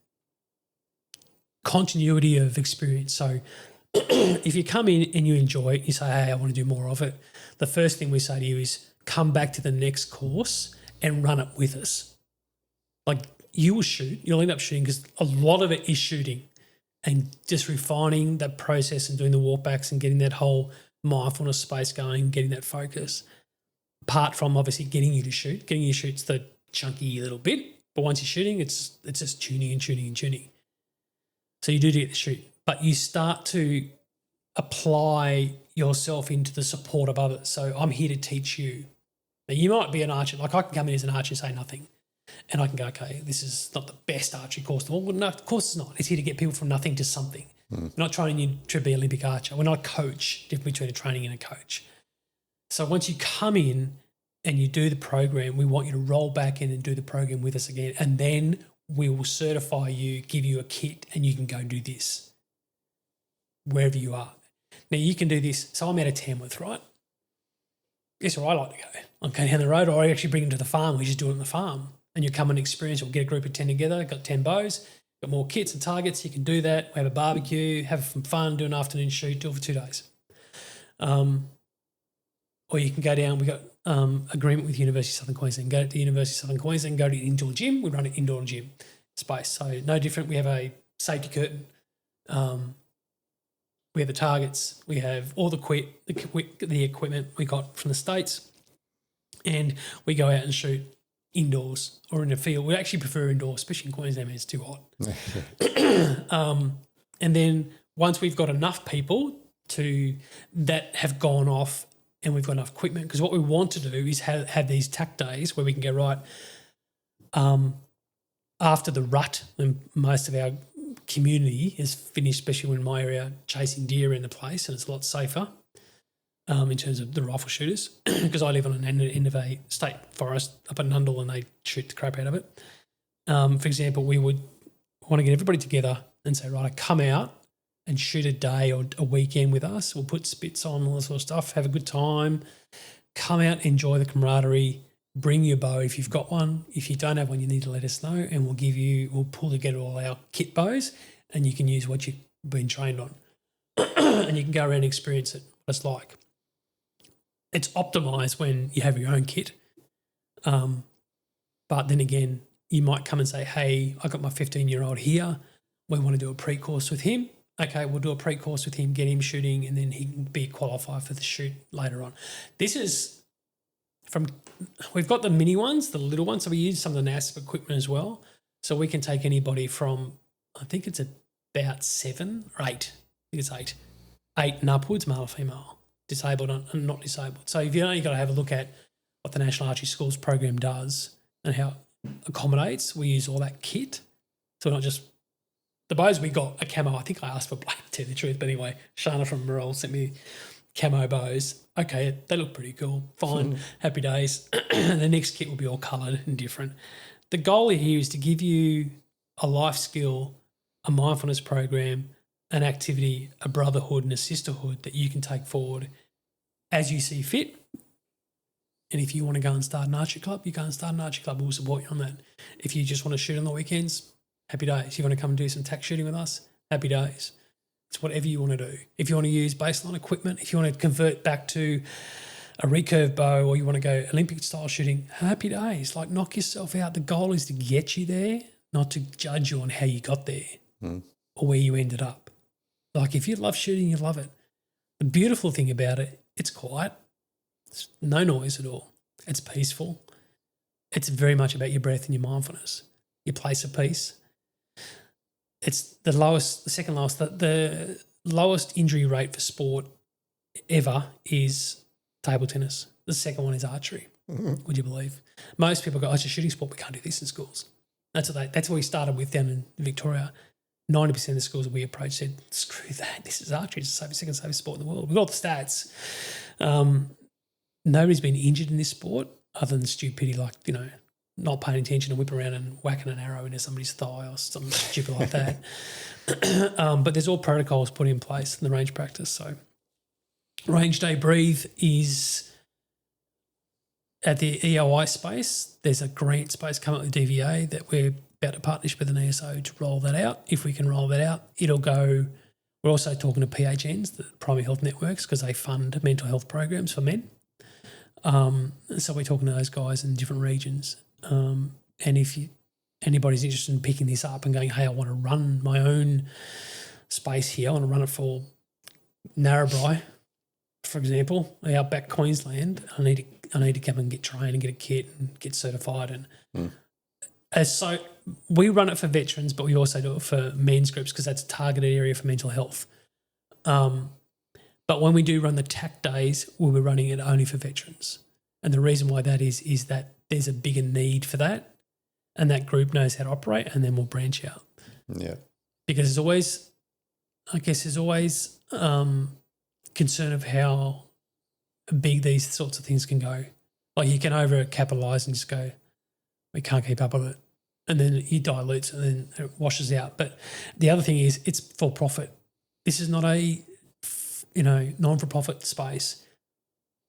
continuity of experience. So if you come in and you enjoy it, you say, hey, I want to do more of it. The first thing we say to you is come back to the next course and run it with us. Like you will shoot, you'll end up shooting because a lot of it is shooting and just refining that process and doing the walkbacks and getting that whole mindfulness space going, getting that focus. Apart from obviously getting you to shoot. Getting you to shoot's the chunky little bit, but once you're shooting, it's just tuning and tuning and tuning. So you do get to shoot, but you start to apply yourself into the support of others. So I'm here to teach you. Now you might be an archer, like I can come in as an archer and say nothing, and I can go, okay, this is not the best archery course in the world. Well, no, of course it's not. It's here to get people from nothing to something. We're not training you to be an Olympic archer. We're not a coach, difference between a training and a coach. So once you come in and you do the program, we want you to roll back in and do the program with us again. And then we will certify you, give you a kit, and you can go do this wherever you are. Now you can do this. So I'm out of Tamworth, right? Guess where I like to go? I'm going down the road, or I actually bring them to the farm. We just do it on the farm. And you come and experience. We'll get a group of 10 together, got 10 bows, got more kits and targets. You can do that. We have a barbecue, have some fun, do an afternoon shoot, do it for 2 days. Or you can go down. We got agreement with University of Southern Queensland. Go to the University of Southern Queensland, go to the indoor gym. We run an indoor gym space. So no different. We have a safety curtain. We have the targets. We have all the equipment we got from the States. And we go out and shoot indoors or in a field. We actually prefer indoors, especially in Queensland when it's too hot. And then once we've got enough people that have gone off and we've got enough equipment, because what we want to do is have these tack days where we can go, right, after the rut, and most of our community is finished, especially in my area, chasing deer in the place, and it's a lot safer in terms of the rifle shooters, because I live on an end of a state forest up in Nundle and they shoot the crap out of it. For example, we would want to get everybody together and say, right, come out and shoot a day or a weekend with us. We'll put spits on, all that sort of stuff, have a good time, come out, enjoy the camaraderie, bring your bow if you've got one. If you don't have one, you need to let us know and we'll pull together all our kit bows and you can use what you've been trained on. And you can go around and experience it, what it's like. It's optimised when you have your own kit. But then again, you might come and say, hey, I got my 15-year-old here. We want to do a pre-course with him. Okay, we'll do a pre-course with him, get him shooting, and then he can be qualified for the shoot later on. This is we've got the mini ones, the little ones, so we use some of the NASP equipment as well. So we can take anybody from, I think it's about 7 or 8. I think it's 8. 8 and upwards, male or female, disabled and not disabled. So if you know, you've got to have a look at what the National Archery Schools program does and how it accommodates. We use all that kit. So not just the bows we got a camo. I think I asked for black, to tell you the truth. But anyway, Shana from Morel sent me camo bows. Okay, they look pretty cool. Fine, happy days. The next kit will be all coloured and different. The goal here is to give you a life skill, a mindfulness program, an activity, a brotherhood and a sisterhood that you can take forward as you see fit. And if you want to go and start an archery club, you go and start an archery club. We'll support you on that. If you just want to shoot on the weekends, happy days. If you want to come and do some tack shooting with us, happy days. It's whatever you want to do. If you want to use baseline equipment, if you want to convert back to a recurve bow, or you want to go Olympic style shooting, happy days. Like, knock yourself out. The goal is to get you there, not to judge you on how you got there or where you ended up. Like, if you love shooting, you love it. The beautiful thing about it, it's quiet. It's no noise at all. It's peaceful. It's very much about your breath and your mindfulness, your place of peace. It's the second lowest, the lowest injury rate for sport ever is table tennis. The second one is archery. Would you believe? Most people go, it's a shooting sport. We can't do this in schools. That's what we started with down in Victoria. 90% of the schools that we approached said, screw that. This is archery. It's the second safest sport in the world. We've got the stats. Nobody's been injured in this sport other than stupidity, like, not paying attention and whip around and whacking an arrow into somebody's thigh or something stupid like that. But there's all protocols put in place in the range practice. So Range Day Breathe is at the EOI space. There's a grant space coming up with DVA that we're about to partnership with an ESO to roll that out. If we can roll that out, it'll go. We're also talking to PHNs, the primary health networks, because they fund mental health programs for men. So we're talking to those guys in different regions. And if anybody's interested in picking this up and going, hey, I want to run my own space here, I want to run it for Narrabri, for example, outback Queensland, I need to come and get trained and get a kit and get certified. And so we run it for veterans, but we also do it for men's groups because that's a targeted area for mental health. But when we do run the TAC days, we'll be running it only for veterans. And the reason why that is that there's a bigger need for that, and that group knows how to operate, and then we'll branch out. Yeah. Because there's always concern of how big these sorts of things can go. Like, you can over-capitalise and just go, we can't keep up with it. And then it dilutes and then it washes out. But the other thing is it's for profit. This is not a, non-for-profit space.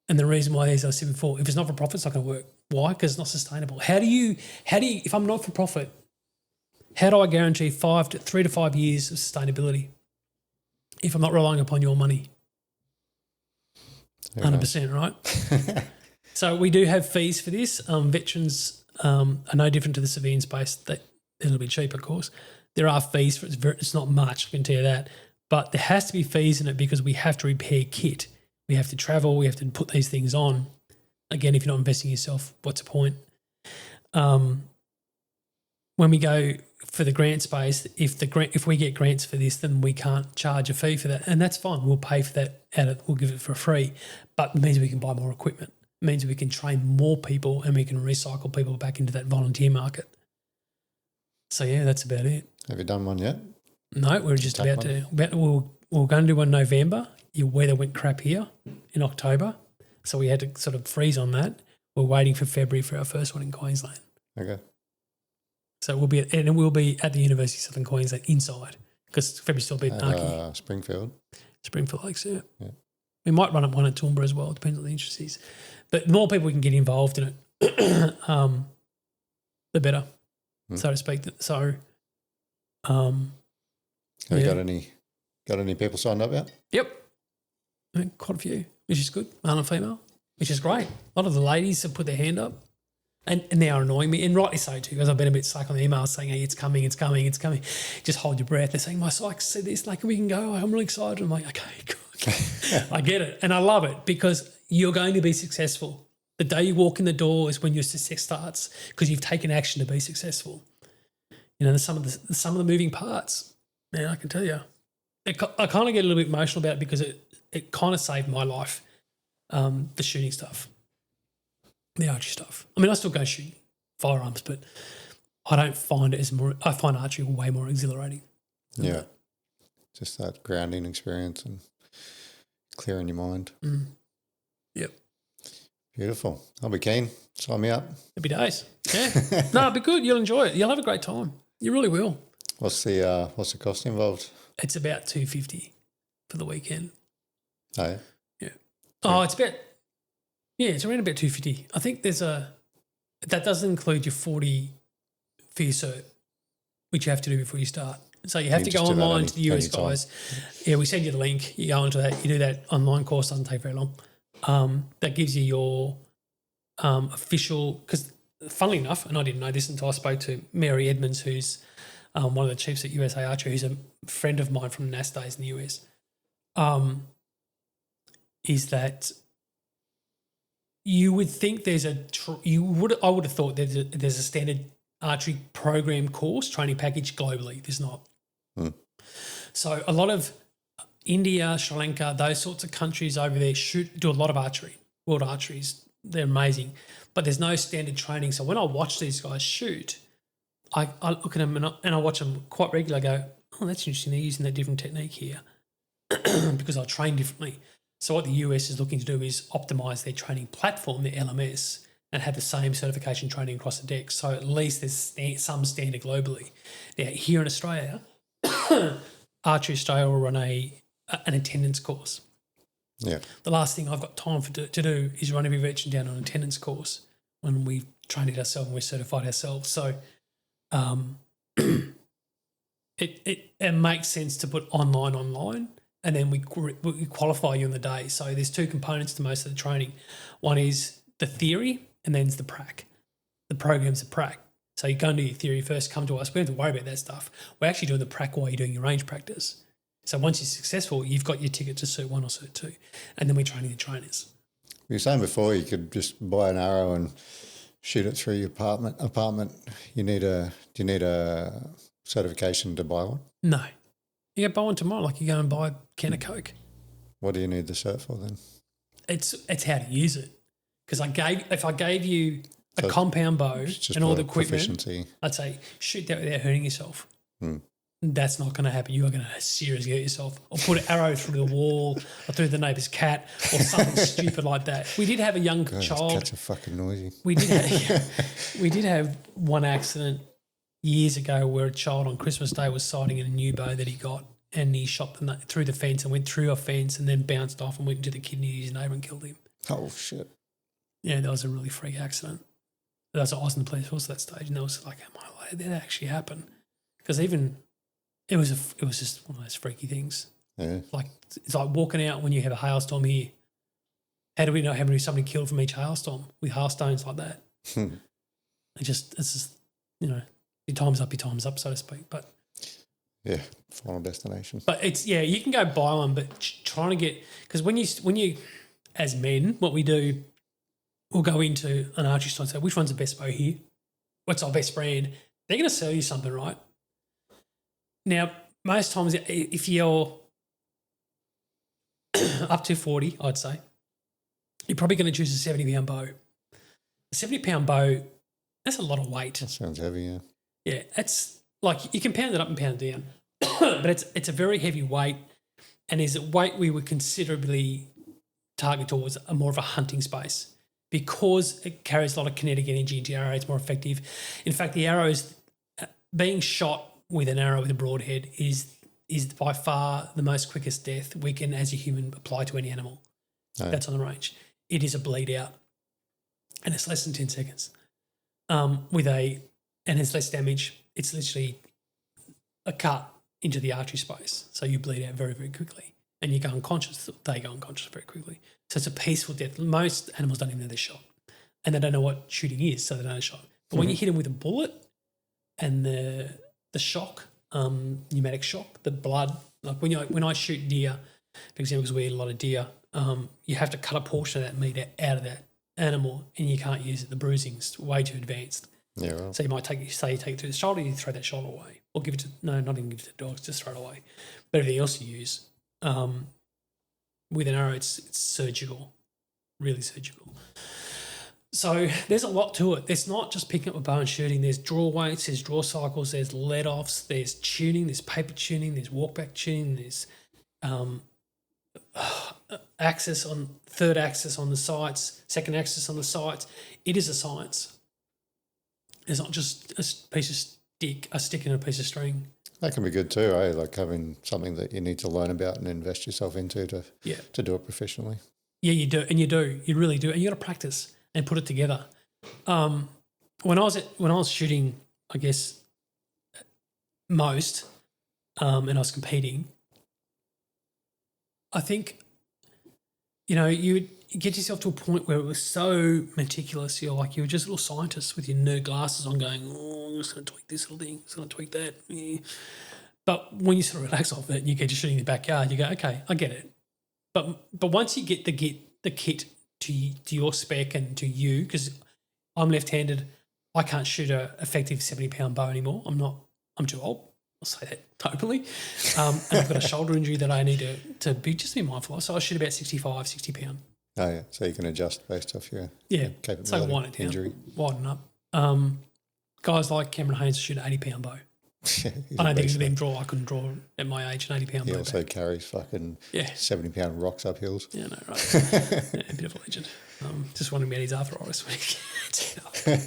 And the reason why is, I said before, if it's not for profit, it's not going to work. Why? Because it's not sustainable. How do you, if I'm not for profit, how do I guarantee 3 to 5 years of sustainability if I'm not relying upon your money? 100%, right? So we do have fees for this. Veterans are no different to the civilian space. They're a little bit cheap, of course. There are fees for it. It's not much, I can tell you that. But there has to be fees in it because we have to repair kit. We have to travel. We have to put these things on. Again, if you're not investing in yourself, what's the point? When we go for the grant space, if we get grants for this, then we can't charge a fee for that, and that's fine. We'll pay for that. We'll give it for free, but it means we can buy more equipment. It means we can train more people, and we can recycle people back into that volunteer market. So yeah, that's about it. Have you done one yet? No, we're just about to. We're going to do one in November. Your weather went crap here in October, so we had to sort of freeze on that. We're waiting for February for our first one in Queensland. Okay. So it will be at the University of Southern Queensland inside, because February's still a bit narky. Springfield Lakes, yeah. We might run up one at Toowoomba as well. It depends on the interest is. But the more people we can get involved in it, the better, so to speak. So, have you got any people signed up yet? Yep, quite a few, which is good, male and female, which is great. A lot of the ladies have put their hand up. And they are annoying me, and rightly so too, because I've been a bit slack on the emails saying, hey, it's coming. Just hold your breath. They're saying, my psych said this, like, we can go. I'm really excited. I'm like, okay, good. I get it. And I love it because you're going to be successful. The day you walk in the door is when your success starts, because you've taken action to be successful. There's some of the moving parts. Man, I can tell you. I kind of get a little bit emotional about it because it kind of saved my life, the shooting stuff. The archery stuff. I mean, I still go shoot firearms, but I don't find it I find archery way more exhilarating. Yeah. Just that grounding experience and clearing your mind. Yep. Beautiful. I'll be keen. Sign me up. Happy days. Yeah. No, it'll be good. You'll enjoy it. You'll have a great time. You really will. What's the cost involved? It's about $250 for the weekend. Oh, yeah? Yeah. Oh, it's around about 250. I think that doesn't include your 40 for your cert, which you have to do before you start. So you have to go online to the US guys. Yeah, we send you the link. You go into that. You do that online course. Doesn't take very long. That gives you your official. Because funnily enough, and I didn't know this until I spoke to Mary Edmonds, who's one of the chiefs at USA Archery, who's a friend of mine from NAS days in the US. Is that you would think I would have thought there's a standard archery program course training package globally. There's not. So a lot of India, Sri Lanka, those sorts of countries over there do a lot of archery. World archeries, they're amazing, but there's no standard training. So when I watch these guys shoot, I look at them and I watch them quite regularly. I go, oh, that's interesting. They're using that different technique here because I train differently. So what the US is looking to do is optimize their training platform, their LMS, and have the same certification training across the deck. So at least there's some standard globally. Now, here in Australia, Archery Australia will run an attendance course. Yeah. The last thing I've got time to do is run every veteran down on an attendance course when we've trained it ourselves and we're certified ourselves. So it makes sense to put online, and then we qualify you on the day. So there's two components to most of the training. One is the theory, and then it's the prac. The program's the prac. So you go and do your theory first, come to us. We don't have to worry about that stuff. We're actually doing the prac while you're doing your range practice. So once you're successful, you've got your ticket to Cert 1 or Cert 2, and then we're training the trainers. You were saying before you could just buy an arrow and shoot it through your apartment. Do you need a certification to buy one? No. You go buy one tomorrow, like you go and buy a can of Coke. What do you need the cert for then? It's how to use it. Because if I gave you a compound bow and all the equipment, I'd say shoot that without hurting yourself. That's not going to happen. You are going to seriously hurt yourself, or put an arrow through the wall, or through the neighbour's cat, or something stupid like that. We did have a young child. Cats are fucking noisy. We did have one accident years ago where a child on Christmas Day was sighting in a new bow that he got, and he shot through the fence and went through a fence and then bounced off and went into the kidney of his neighbour and killed him. Oh shit! Yeah, that was a really freak accident. I was in the police force at that stage, and I was like, "Am I allowed that actually happened?" Because even it was just one of those freaky things. Yeah. Like it's like walking out when you have a hailstorm here. How do we know how many somebody killed from each hailstorm with hailstones like that? It's just your time's up, so to speak. But yeah, final destination. But it's you can go buy one, but trying to get, because when you as men, what we do, we'll go into an archery store and say, which one's the best bow here? What's our best brand? They're going to sell you something, right? Now, most times, if you're up to 40, I'd say, you're probably going to choose a 70-pound bow. A 70-pound bow, that's a lot of weight. That sounds heavy, yeah. Yeah, it's like you can pound it up and pound it down, but it's a very heavy weight, and is a weight we would considerably target towards more of a hunting space because it carries a lot of kinetic energy into the arrow. It's more effective. In fact, the arrows being shot with an arrow with a broadhead is by far the most quickest death we can, as a human, apply to any animal that's on the range. It is a bleed out, and it's less than 10 seconds. And has less damage. It's literally a cut into the archery space, so you bleed out very, very quickly, and you go unconscious. They go unconscious very quickly. So it's a peaceful death. Most animals don't even know they're shot, and they don't know what shooting is, so they don't know shot. But when you hit them with a bullet and the shock, pneumatic shock, the blood, like when I shoot deer, for example, because we eat a lot of deer, you have to cut a portion of that meat out of that animal, and you can't use it. The bruising's way too advanced. Yeah, well. So you might take it through the shoulder, you throw that shoulder away, or give it to not even give it to the dogs, just throw it away. But everything else you use with an arrow, it's surgical, really surgical. So there's a lot to it. It's not just picking up a bow and shooting. There's draw weights, there's draw cycles, there's let offs, there's tuning, there's paper tuning, there's walkback tuning, there's third axis on the sights, second axis on the sights. It is a science. It's not just a stick and a piece of string. That can be good too, eh? Like having something that you need to learn about and invest yourself into to do it professionally. Yeah, you do, and you do. You really do, and you got to practice and put it together. When I was shooting, I guess most, and I was competing, I think, you would get yourself to a point where it was so meticulous. You were just little scientists with your nerd glasses on, going, "Oh, I'm just going to tweak this little thing. I'm just going to tweak that." Yeah. But when you sort of relax off it and you get to shooting in the backyard, you go, "Okay, I get it." But once you get the kit to your spec and to you, because I'm left-handed, I can't shoot a effective 70-pound bow anymore. I'm too old. I'll say that openly. And I've got a shoulder injury that I need to be mindful of. So I shoot about 65, 60 pound. Oh yeah, so you can adjust based off your capability. So widen it down, injury. widen up. Guys like Cameron Haynes shoot an 80-pound bow. I don't think he can draw. I couldn't draw at my age an 80-pound bow. He also carries fucking 70-pound rocks up hills. Yeah, no, right. A bit of a legend. Just wondering about his arthritis when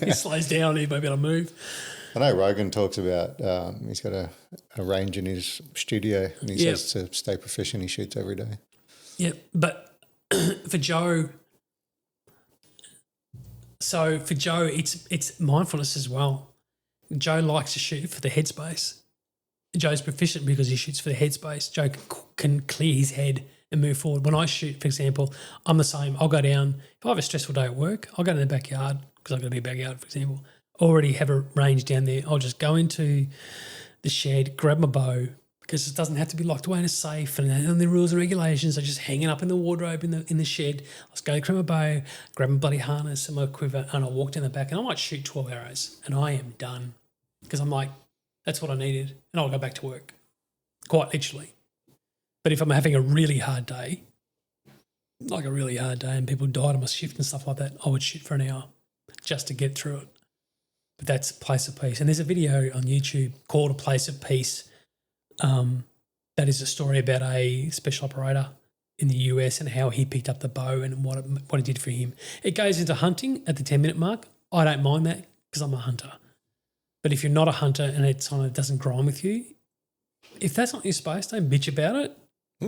he slows down, he won't be able to move. I know Rogan talks about he's got a range in his studio, and he says to stay proficient, he shoots every day. Yeah, but for Joe, it's mindfulness as well. Joe likes to shoot for the headspace. Joe's proficient because he shoots for the headspace. Joe can clear his head and move forward. When I shoot, for example, I'm the same. I'll go down. If I have a stressful day at work, I'll go to the backyard because I've got a big backyard, for example. Already have a range down there. I'll just go into the shed, grab my bow, because it doesn't have to be locked away in a safe, and the rules and regulations are just hanging up in the wardrobe in the shed. I'll just go grab my bow, grab my bloody harness and my quiver, and I'll walk down the back, and I might shoot 12 arrows, and I am done because I'm like, that's what I needed, and I'll go back to work, quite literally. But if I'm having a really hard day, and people died on my shift and stuff like that, I would shoot for an hour just to get through it. But that's a place of peace. And there's a video on YouTube called A Place of Peace. That is a story about a special operator in the US and how he picked up the bow and what it did for him. It goes into hunting at the 10-minute mark. I don't mind that because I'm a hunter. But if you're not a hunter and it doesn't grind with you, if that's not your space, don't bitch about it.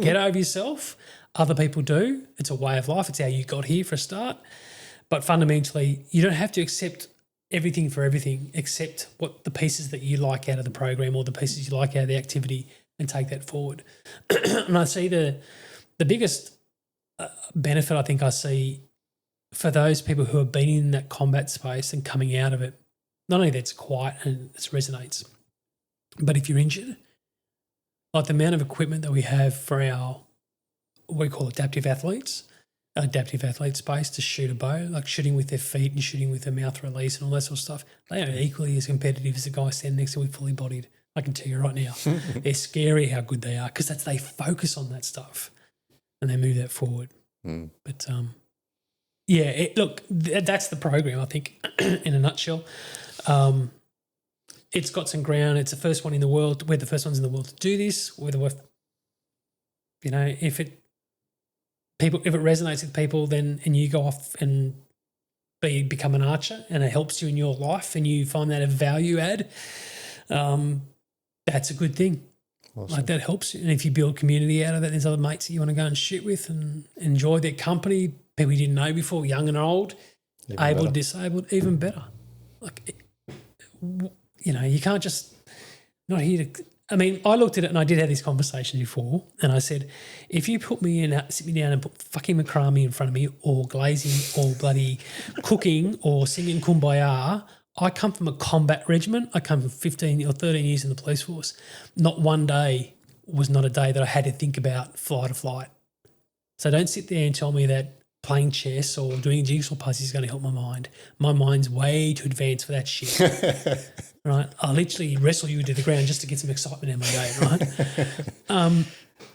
Get over yourself. Other people do. It's a way of life. It's how you got here for a start. But fundamentally, you don't have to accept everything for everything, except what the pieces that you like out of the program or the pieces you like out of the activity, and take that forward. And I see the biggest benefit I think I see for those people who have been in that combat space and coming out of it. Not only that it's quiet and it resonates, but if you're injured, like the amount of equipment that we have for our, what we call adaptive athletes space to shoot a bow, like shooting with their feet and shooting with their mouth release and all that sort of stuff, they are equally as competitive as the guy standing next to it fully bodied. I can tell you right now. They're scary how good they are because they focus on that stuff and they move that forward. But, look, that's the program, I think, in a nutshell. It's got some ground. It's the first one in the world. We're the first ones in the world to do this. If it resonates with people, then and you go off and become an archer and it helps you in your life and you find that a value add, that's a good thing. Awesome. Like that helps you. And if you build community out of that, there's other mates that you want to go and shoot with and enjoy their company, people you didn't know before, young and old, able, disabled, even better. Like, you can't just not here to. I mean, I looked at it and I did have this conversation before, and I said, if you sit me down and put fucking macrame in front of me, or glazing, or bloody cooking, or singing Kumbaya, I come from a combat regiment. I come from 15 or 13 years in the police force. Not one day was not a day that I had to think about flight or flight. So don't sit there and tell me that playing chess or doing jigsaw puzzles is going to help my mind. My mind's way too advanced for that shit. Right? I'll literally wrestle you to the ground just to get some excitement in my day, right?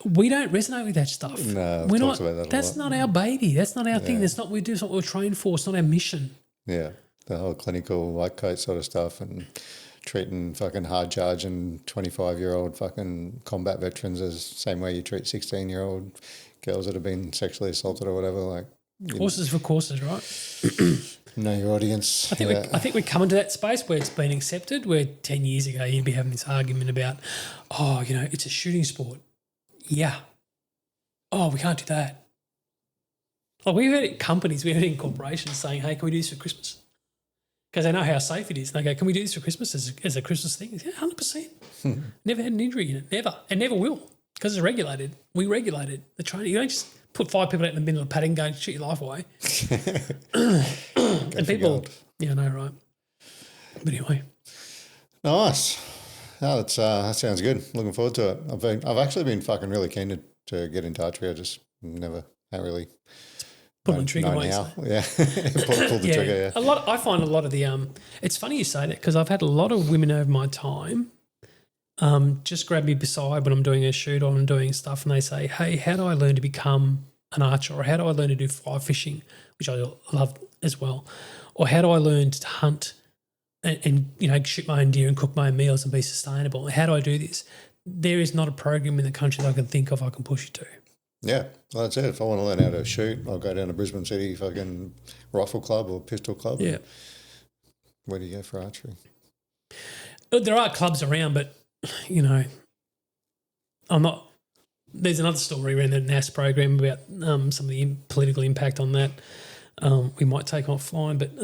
We don't resonate with that stuff. No, we're not. About that that's not our baby. That's not our thing. That's not what we do. It's not what we're trained for. It's not our mission. Yeah, the whole clinical white coat sort of stuff and treating fucking hard charging 25-year-old fucking combat veterans as the same way you treat 16-year-old girls that have been sexually assaulted or whatever. Like courses for courses, right? Know your audience. I think we're coming to that space where it's been accepted, where 10 years ago you'd be having this argument about, it's a shooting sport. Yeah. Oh, we can't do that. Like we've had companies, we've had in corporations saying, hey, can we do this for Christmas? Because they know how safe it is. And they go, can we do this for Christmas as a Christmas thing? Yeah, 100%. Never had an injury in it, never, and never will, because it's regulated. We regulated the training. You don't just put 5 people out in the middle of a paddock and go and shoot your life away. And people, yeah, I know, right? But anyway. Nice. No, that sounds good. Looking forward to it. I've actually been fucking really keen to get in touch with you. I just never really pull the trigger. Yeah, pull the trigger. Yeah, I find a lot of the It's funny you say that because I've had a lot of women over my time just grab me beside when I'm doing a shoot or I'm doing stuff, and they say, "Hey, how do I learn to become an archer? Or how do I learn to do fly fishing, which I love as well? Or how do I learn to hunt?" And shoot my own deer and cook my own meals and be sustainable. How do I do this? There is not a program in the country that I can think of I can push you to. Yeah, well, that's it. If I want to learn how to shoot, I'll go down to Brisbane City fucking rifle club or pistol club. Yeah. Where do you go for archery? There are clubs around, but, I'm not. There's another story around the NAS program about some of the political impact on that. We might take offline, but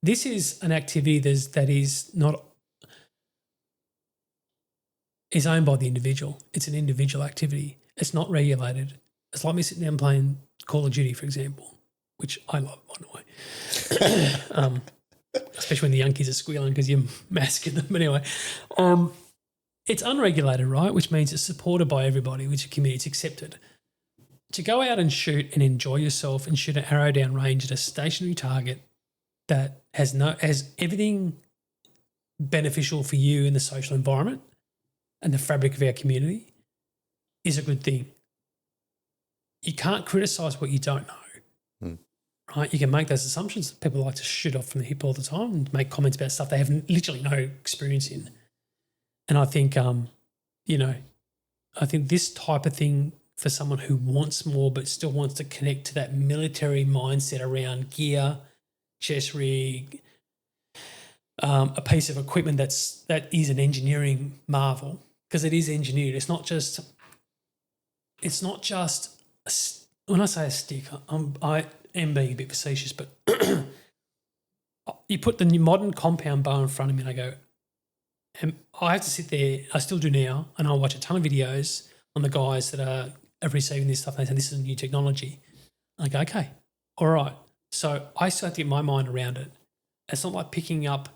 this is an activity that is owned by the individual. It's an individual activity. It's not regulated. It's like me sitting down playing Call of Duty, for example, which I love, by the way. Especially when the young kids are squealing because you're masking them. But anyway, it's unregulated, right? Which means it's supported by everybody, which is a community. It's accepted. To go out and shoot and enjoy yourself and shoot an arrow down range at a stationary target that has everything beneficial for you in the social environment and the fabric of our community is a good thing. You can't criticise what you don't know, right? You can make those assumptions. People like to shoot off from the hip all the time and make comments about stuff they have literally no experience in. And I think, I think this type of thing for someone who wants more but still wants to connect to that military mindset around gear, chest rig, a piece of equipment that is an engineering marvel, because it is engineered. It's not just when I say a stick, I am being a bit facetious, but you put the new modern compound bow in front of me and I go, and I have to sit there, I still do now, and I'll watch a ton of videos on the guys that are receiving this stuff and they say this is new technology. I go, okay, all right. So I start to get my mind around it. It's not like picking up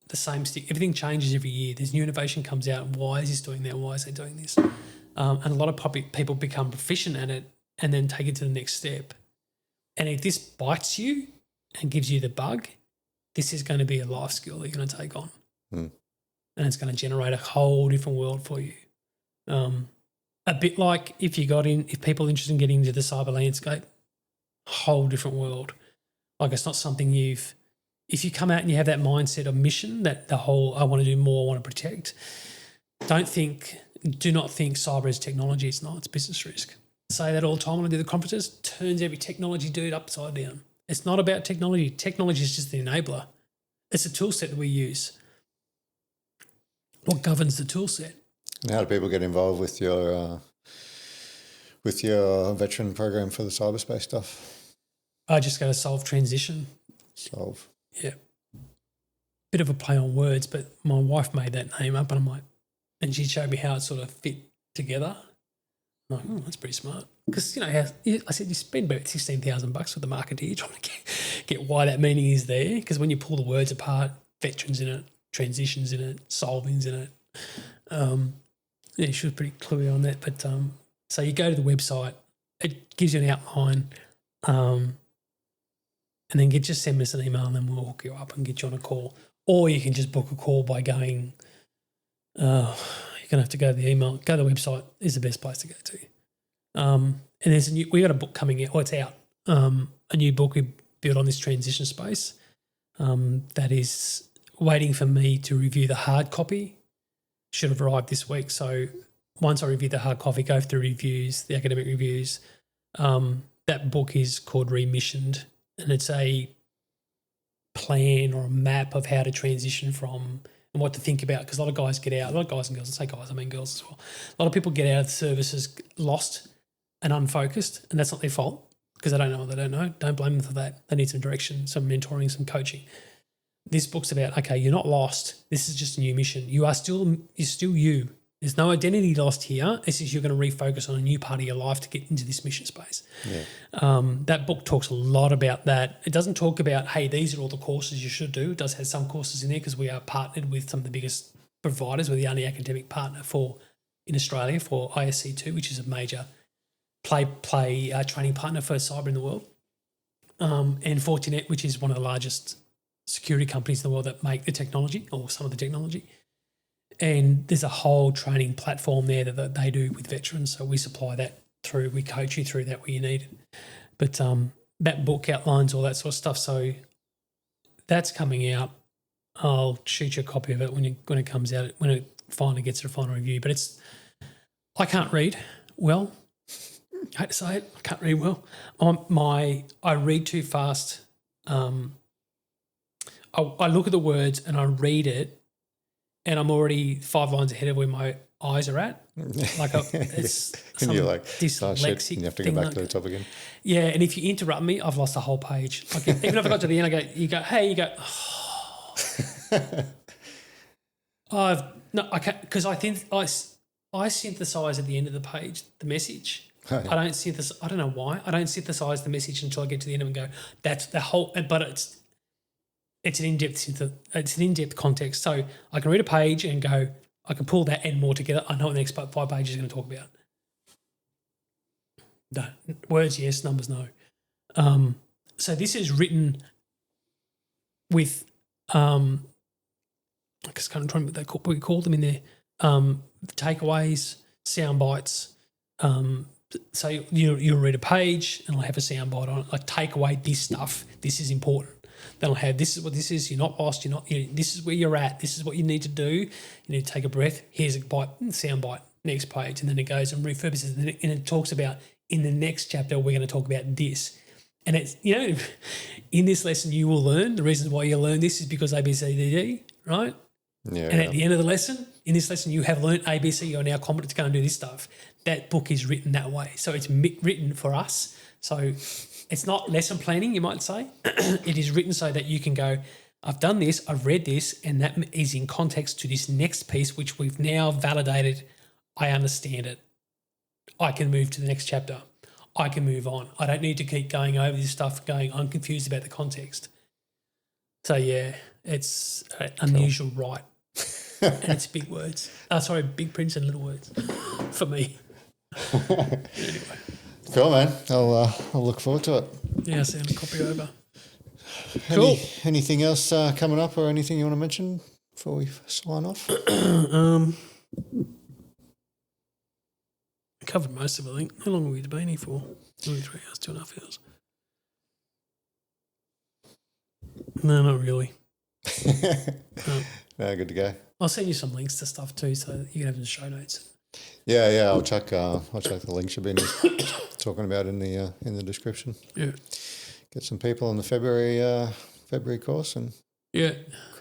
the same stick. Everything changes every year. There's new innovation comes out. Why is this doing that? Why is they doing this? And a lot of people become proficient at it and then take it to the next step. And if this bites you and gives you the bug, this is going to be a life skill that you're going to take on. And it's going to generate a whole different world for you. A bit like if people are interested in getting into the cyber landscape, whole different world. Like it's not something if you come out and you have that mindset of mission, that the whole I want to do more, I want to protect, do not think cyber is technology. It's not, it's business risk. I say that all the time when I do the conferences, turns every technology dude upside down. It's not about technology. Technology is just the enabler. It's a tool set that we use. What governs the tool set? And how do people get involved with your veteran program for the cyberspace stuff? I just go to Solve Transition. Solve. Yeah. Bit of a play on words, but my wife made that name up and I'm like, and she showed me how it sort of fit together. I'm like, that's pretty smart. Because, I said you spend about $16,000 for the marketeer trying to get why that meaning is there. Because when you pull the words apart, veterans in it, transitions in it, solving's in it. She was pretty clear on that. But so you go to the website, it gives you an outline, and then just send us an email and then we'll hook you up and get you on a call. Or you can just book a call by going, you're going to have to go to the email. Go to the website is the best place to go to. And we got a book coming out, it's out, a new book we built on this transition space that is waiting for me to review the hard copy. Should have arrived this week. So once I review the hard copy, go through reviews, the academic reviews, that book is called Remissioned, and it's a plan or a map of how to transition from and what to think about, because a lot of guys get out, a lot of guys and girls, I say guys, I mean girls as well. A lot of people get out of the services lost and unfocused, and that's not their fault because they don't know what they don't know. Don't blame them for that. They need some direction, some mentoring, some coaching. This book's about, okay, you're not lost. This is just a new mission. You're still you. There's no identity lost here. It's just you're going to refocus on a new part of your life to get into this mission space. Yeah. That book talks a lot about that. It doesn't talk about, hey, these are all the courses you should do. It does have some courses in there because we are partnered with some of the biggest providers. We're the only academic partner in Australia for ISC2, which is a major training partner for cyber in the world. And Fortinet, which is one of the largest security companies in the world that make the technology or some of the technology. And there's a whole training platform there that they do with veterans. So we supply that through, we coach you through that where you need it. But that book outlines all that sort of stuff. So that's coming out. I'll shoot you a copy of it when it comes out, when it finally gets a final review. But I can't read well. I hate to say it, I can't read well. I read too fast. I look at the words and I read it, and I'm already 5 lines ahead of where my eyes are at. Like it's and you're like, dyslexic. And you have to go back to the top again. Yeah, and if you interrupt me, I've lost the whole page. Like even if I got to the end, you go, oh. I can't, because I think I synthesize at the end of the page the message. Oh, yeah. I don't know why. I don't synthesize the message until I get to the end and go, that's the whole, but it's an in-depth context. So I can read a page and go, I can pull that and more together. I know what the next 5 pages is going to talk about. No. Words, yes. Numbers, no. So this is written with, I just can't remember what we call them in there, takeaways, sound bites. So you'll read a page and I'll have a sound bite on it, like take away this stuff. This is important. Then I'll have, this is what this is. You're not lost. This is where you're at. This is what you need to do. You need to take a breath. Here's a bite, sound bite, next page. And then it goes and refurbishes. And it talks about, in the next chapter, we're going to talk about this. And it's, in this lesson, you will learn. The reason why you learn this is because A, B, C, D, D, right? Yeah. And at the end of the lesson, in this lesson, you have learned ABC. You're now competent to go and do this stuff. That book is written that way. So it's written for us. So it's not lesson planning, you might say. It is written so that you can go, I've done this, I've read this, and that is in context to this next piece, which we've now validated. I understand it. I can move to the next chapter. I can move on. I don't need to keep going over this stuff, I'm confused about the context. So, yeah, it's unusual, right? And it's big words. Big prints and little words for me. Anyway. Cool, man. I'll look forward to it. Yeah, I'll send a copy over. Cool. Anything else coming up or anything you want to mention before we sign off? I covered most of it, I think. How long have we been here for? Only 3 hours, 2.5 hours. No, not really. No, good to go. I'll send you some links to stuff too, so that you can have in the show notes. Yeah. I'll check the links you've been talking about in the description. Yeah. Get some people on the February course and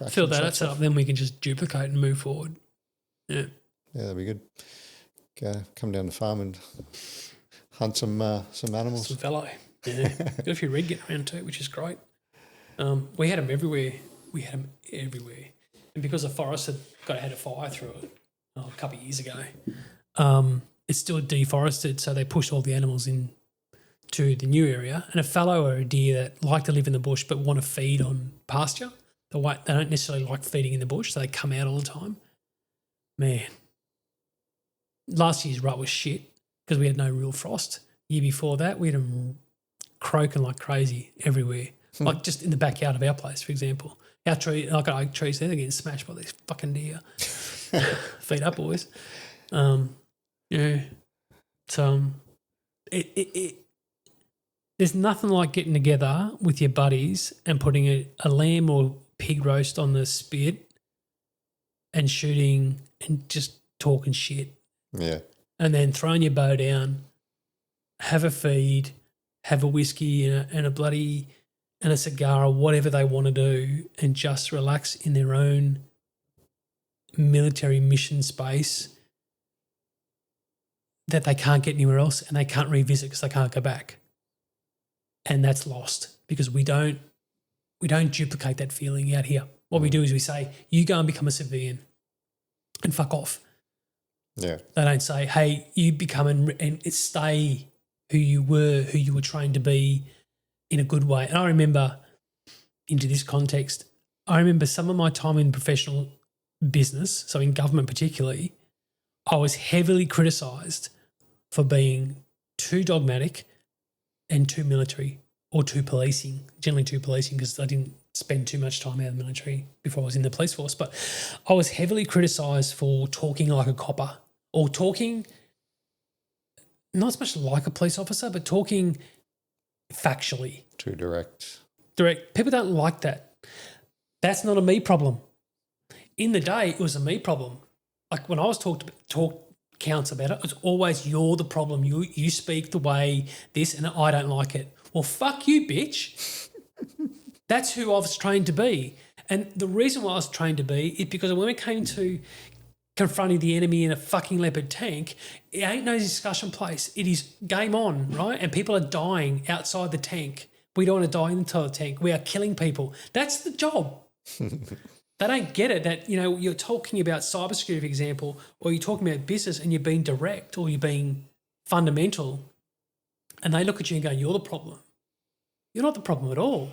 fill that up. Then we can just duplicate and move forward. Yeah. Yeah, that'd be good. Come down the farm and hunt some animals. Some fallow. Yeah. Got a few red getting around too, which is great. We had them everywhere. And because the forest had a fire through it a couple of years ago, it's still deforested, so they pushed all the animals in to the new area. And a fallow are a deer that like to live in the bush but want to feed on pasture. They don't necessarily like feeding in the bush, so they come out all the time. Man, last year's rut was shit because we had no real frost. The year before that, we had them croaking like crazy everywhere, like just in the backyard of our place, for example. Our tree, like our trees there, they're getting smashed by these fucking deer. Feed up, boys. Yeah. So, there's nothing like getting together with your buddies and putting a lamb or pig roast on the spit and shooting and just talking shit. Yeah. And then throwing your bow down, have a feed, have a whiskey and a cigar or whatever they want to do, and just relax in their own military mission space that they can't get anywhere else and they can't revisit because they can't go back. And that's lost because we don't duplicate that feeling out here. What we do is we say, you go and become a civilian and fuck off. Yeah. They don't say, hey, you become and stay who you were trained to be in a good way. And I remember, into this context, I remember some of my time in professional business, so in government particularly, I was heavily criticised for being too dogmatic and too military or too policing, generally too policing because I didn't spend too much time out of the military before I was in the police force. But I was heavily criticised for talking like a copper or talking not as much like a police officer, but talking factually. Too direct. Direct. People don't like that. That's not a me problem. In the day, it was a me problem. Like when I was talked counts about it was always you're the problem. You speak the way this and I don't like it. Well, fuck you, bitch. That's who I was trained to be. And the reason why I was trained to be is because when it came to confronting the enemy in a fucking Leopard tank, it ain't no discussion place. It is game on, right? And people are dying outside the tank. We don't want to die inside the tank. We are killing people. That's the job. They don't get it that, you're talking about cybersecurity, for example, or you're talking about business and you're being direct or you're being fundamental and they look at you and go, you're the problem. You're not the problem at all.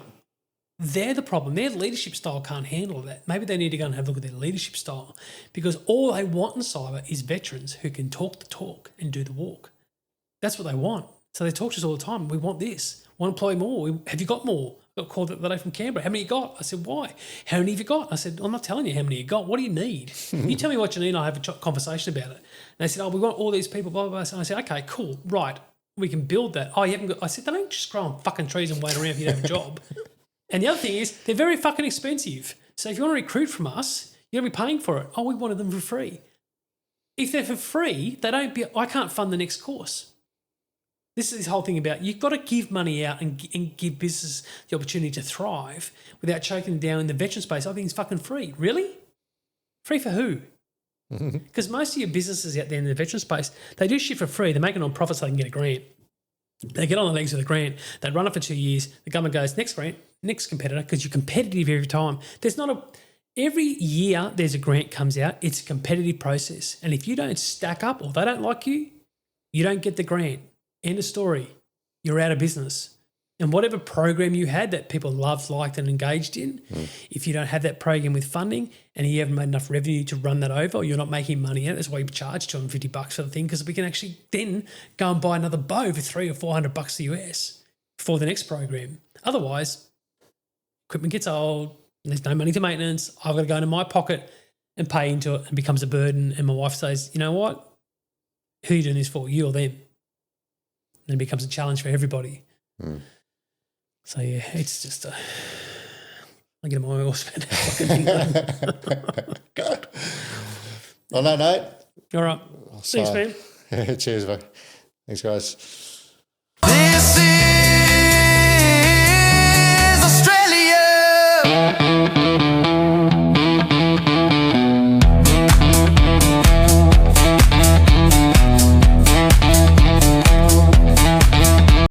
They're the problem. Their leadership style can't handle that. Maybe they need to go and have a look at their leadership style because all they want in cyber is veterans who can talk the talk and do the walk. That's what they want. So they talk to us all the time. We want this. Want to employ more. Have you got more? I got called the other day from Canberra. How many you got? I said, why? How many have you got? I said, I'm not telling you how many you got. What do you need? You tell me what you need and I'll have a conversation about it. And they said, we want all these people, blah, blah, blah. And I said, okay, cool, right. We can build that. Oh, you haven't got... I said, they don't just grow on fucking trees and wait around if you don't have a job. And the other thing is they're very fucking expensive. So if you want to recruit from us, you're going to be paying for it. Oh, we wanted them for free. If they're for free, I can't fund the next course. This is this whole thing about you've got to give money out and give business the opportunity to thrive without choking them down in the veteran space. I think it's fucking free. Really? Free for who? Because most of your businesses out there in the veteran space, they do shit for free. They're making on profits so they can get a grant. They get on the legs of the grant. They run it for 2 years. The government goes, next grant, next competitor, because you're competitive every time. Every year there's a grant comes out. It's a competitive process. And if you don't stack up or they don't like you, you don't get the grant. End of story. You're out of business. And whatever program you had that people loved, liked and engaged in, if you don't have that program with funding and you haven't made enough revenue to run that over or you're not making money out, that's why you charge $250 for the thing because we can actually then go and buy another bow for $300 or $400 US for the next program. Otherwise, equipment gets old and there's no money to maintenance. I've got to go into my pocket and pay into it and becomes a burden. And my wife says, you know what? Who are you doing this for, you or them? And it becomes a challenge for everybody. So, yeah, it's just I get my oil spent. God. On that note. All right. Thanks, man. Cheers, mate. Thanks, guys. This is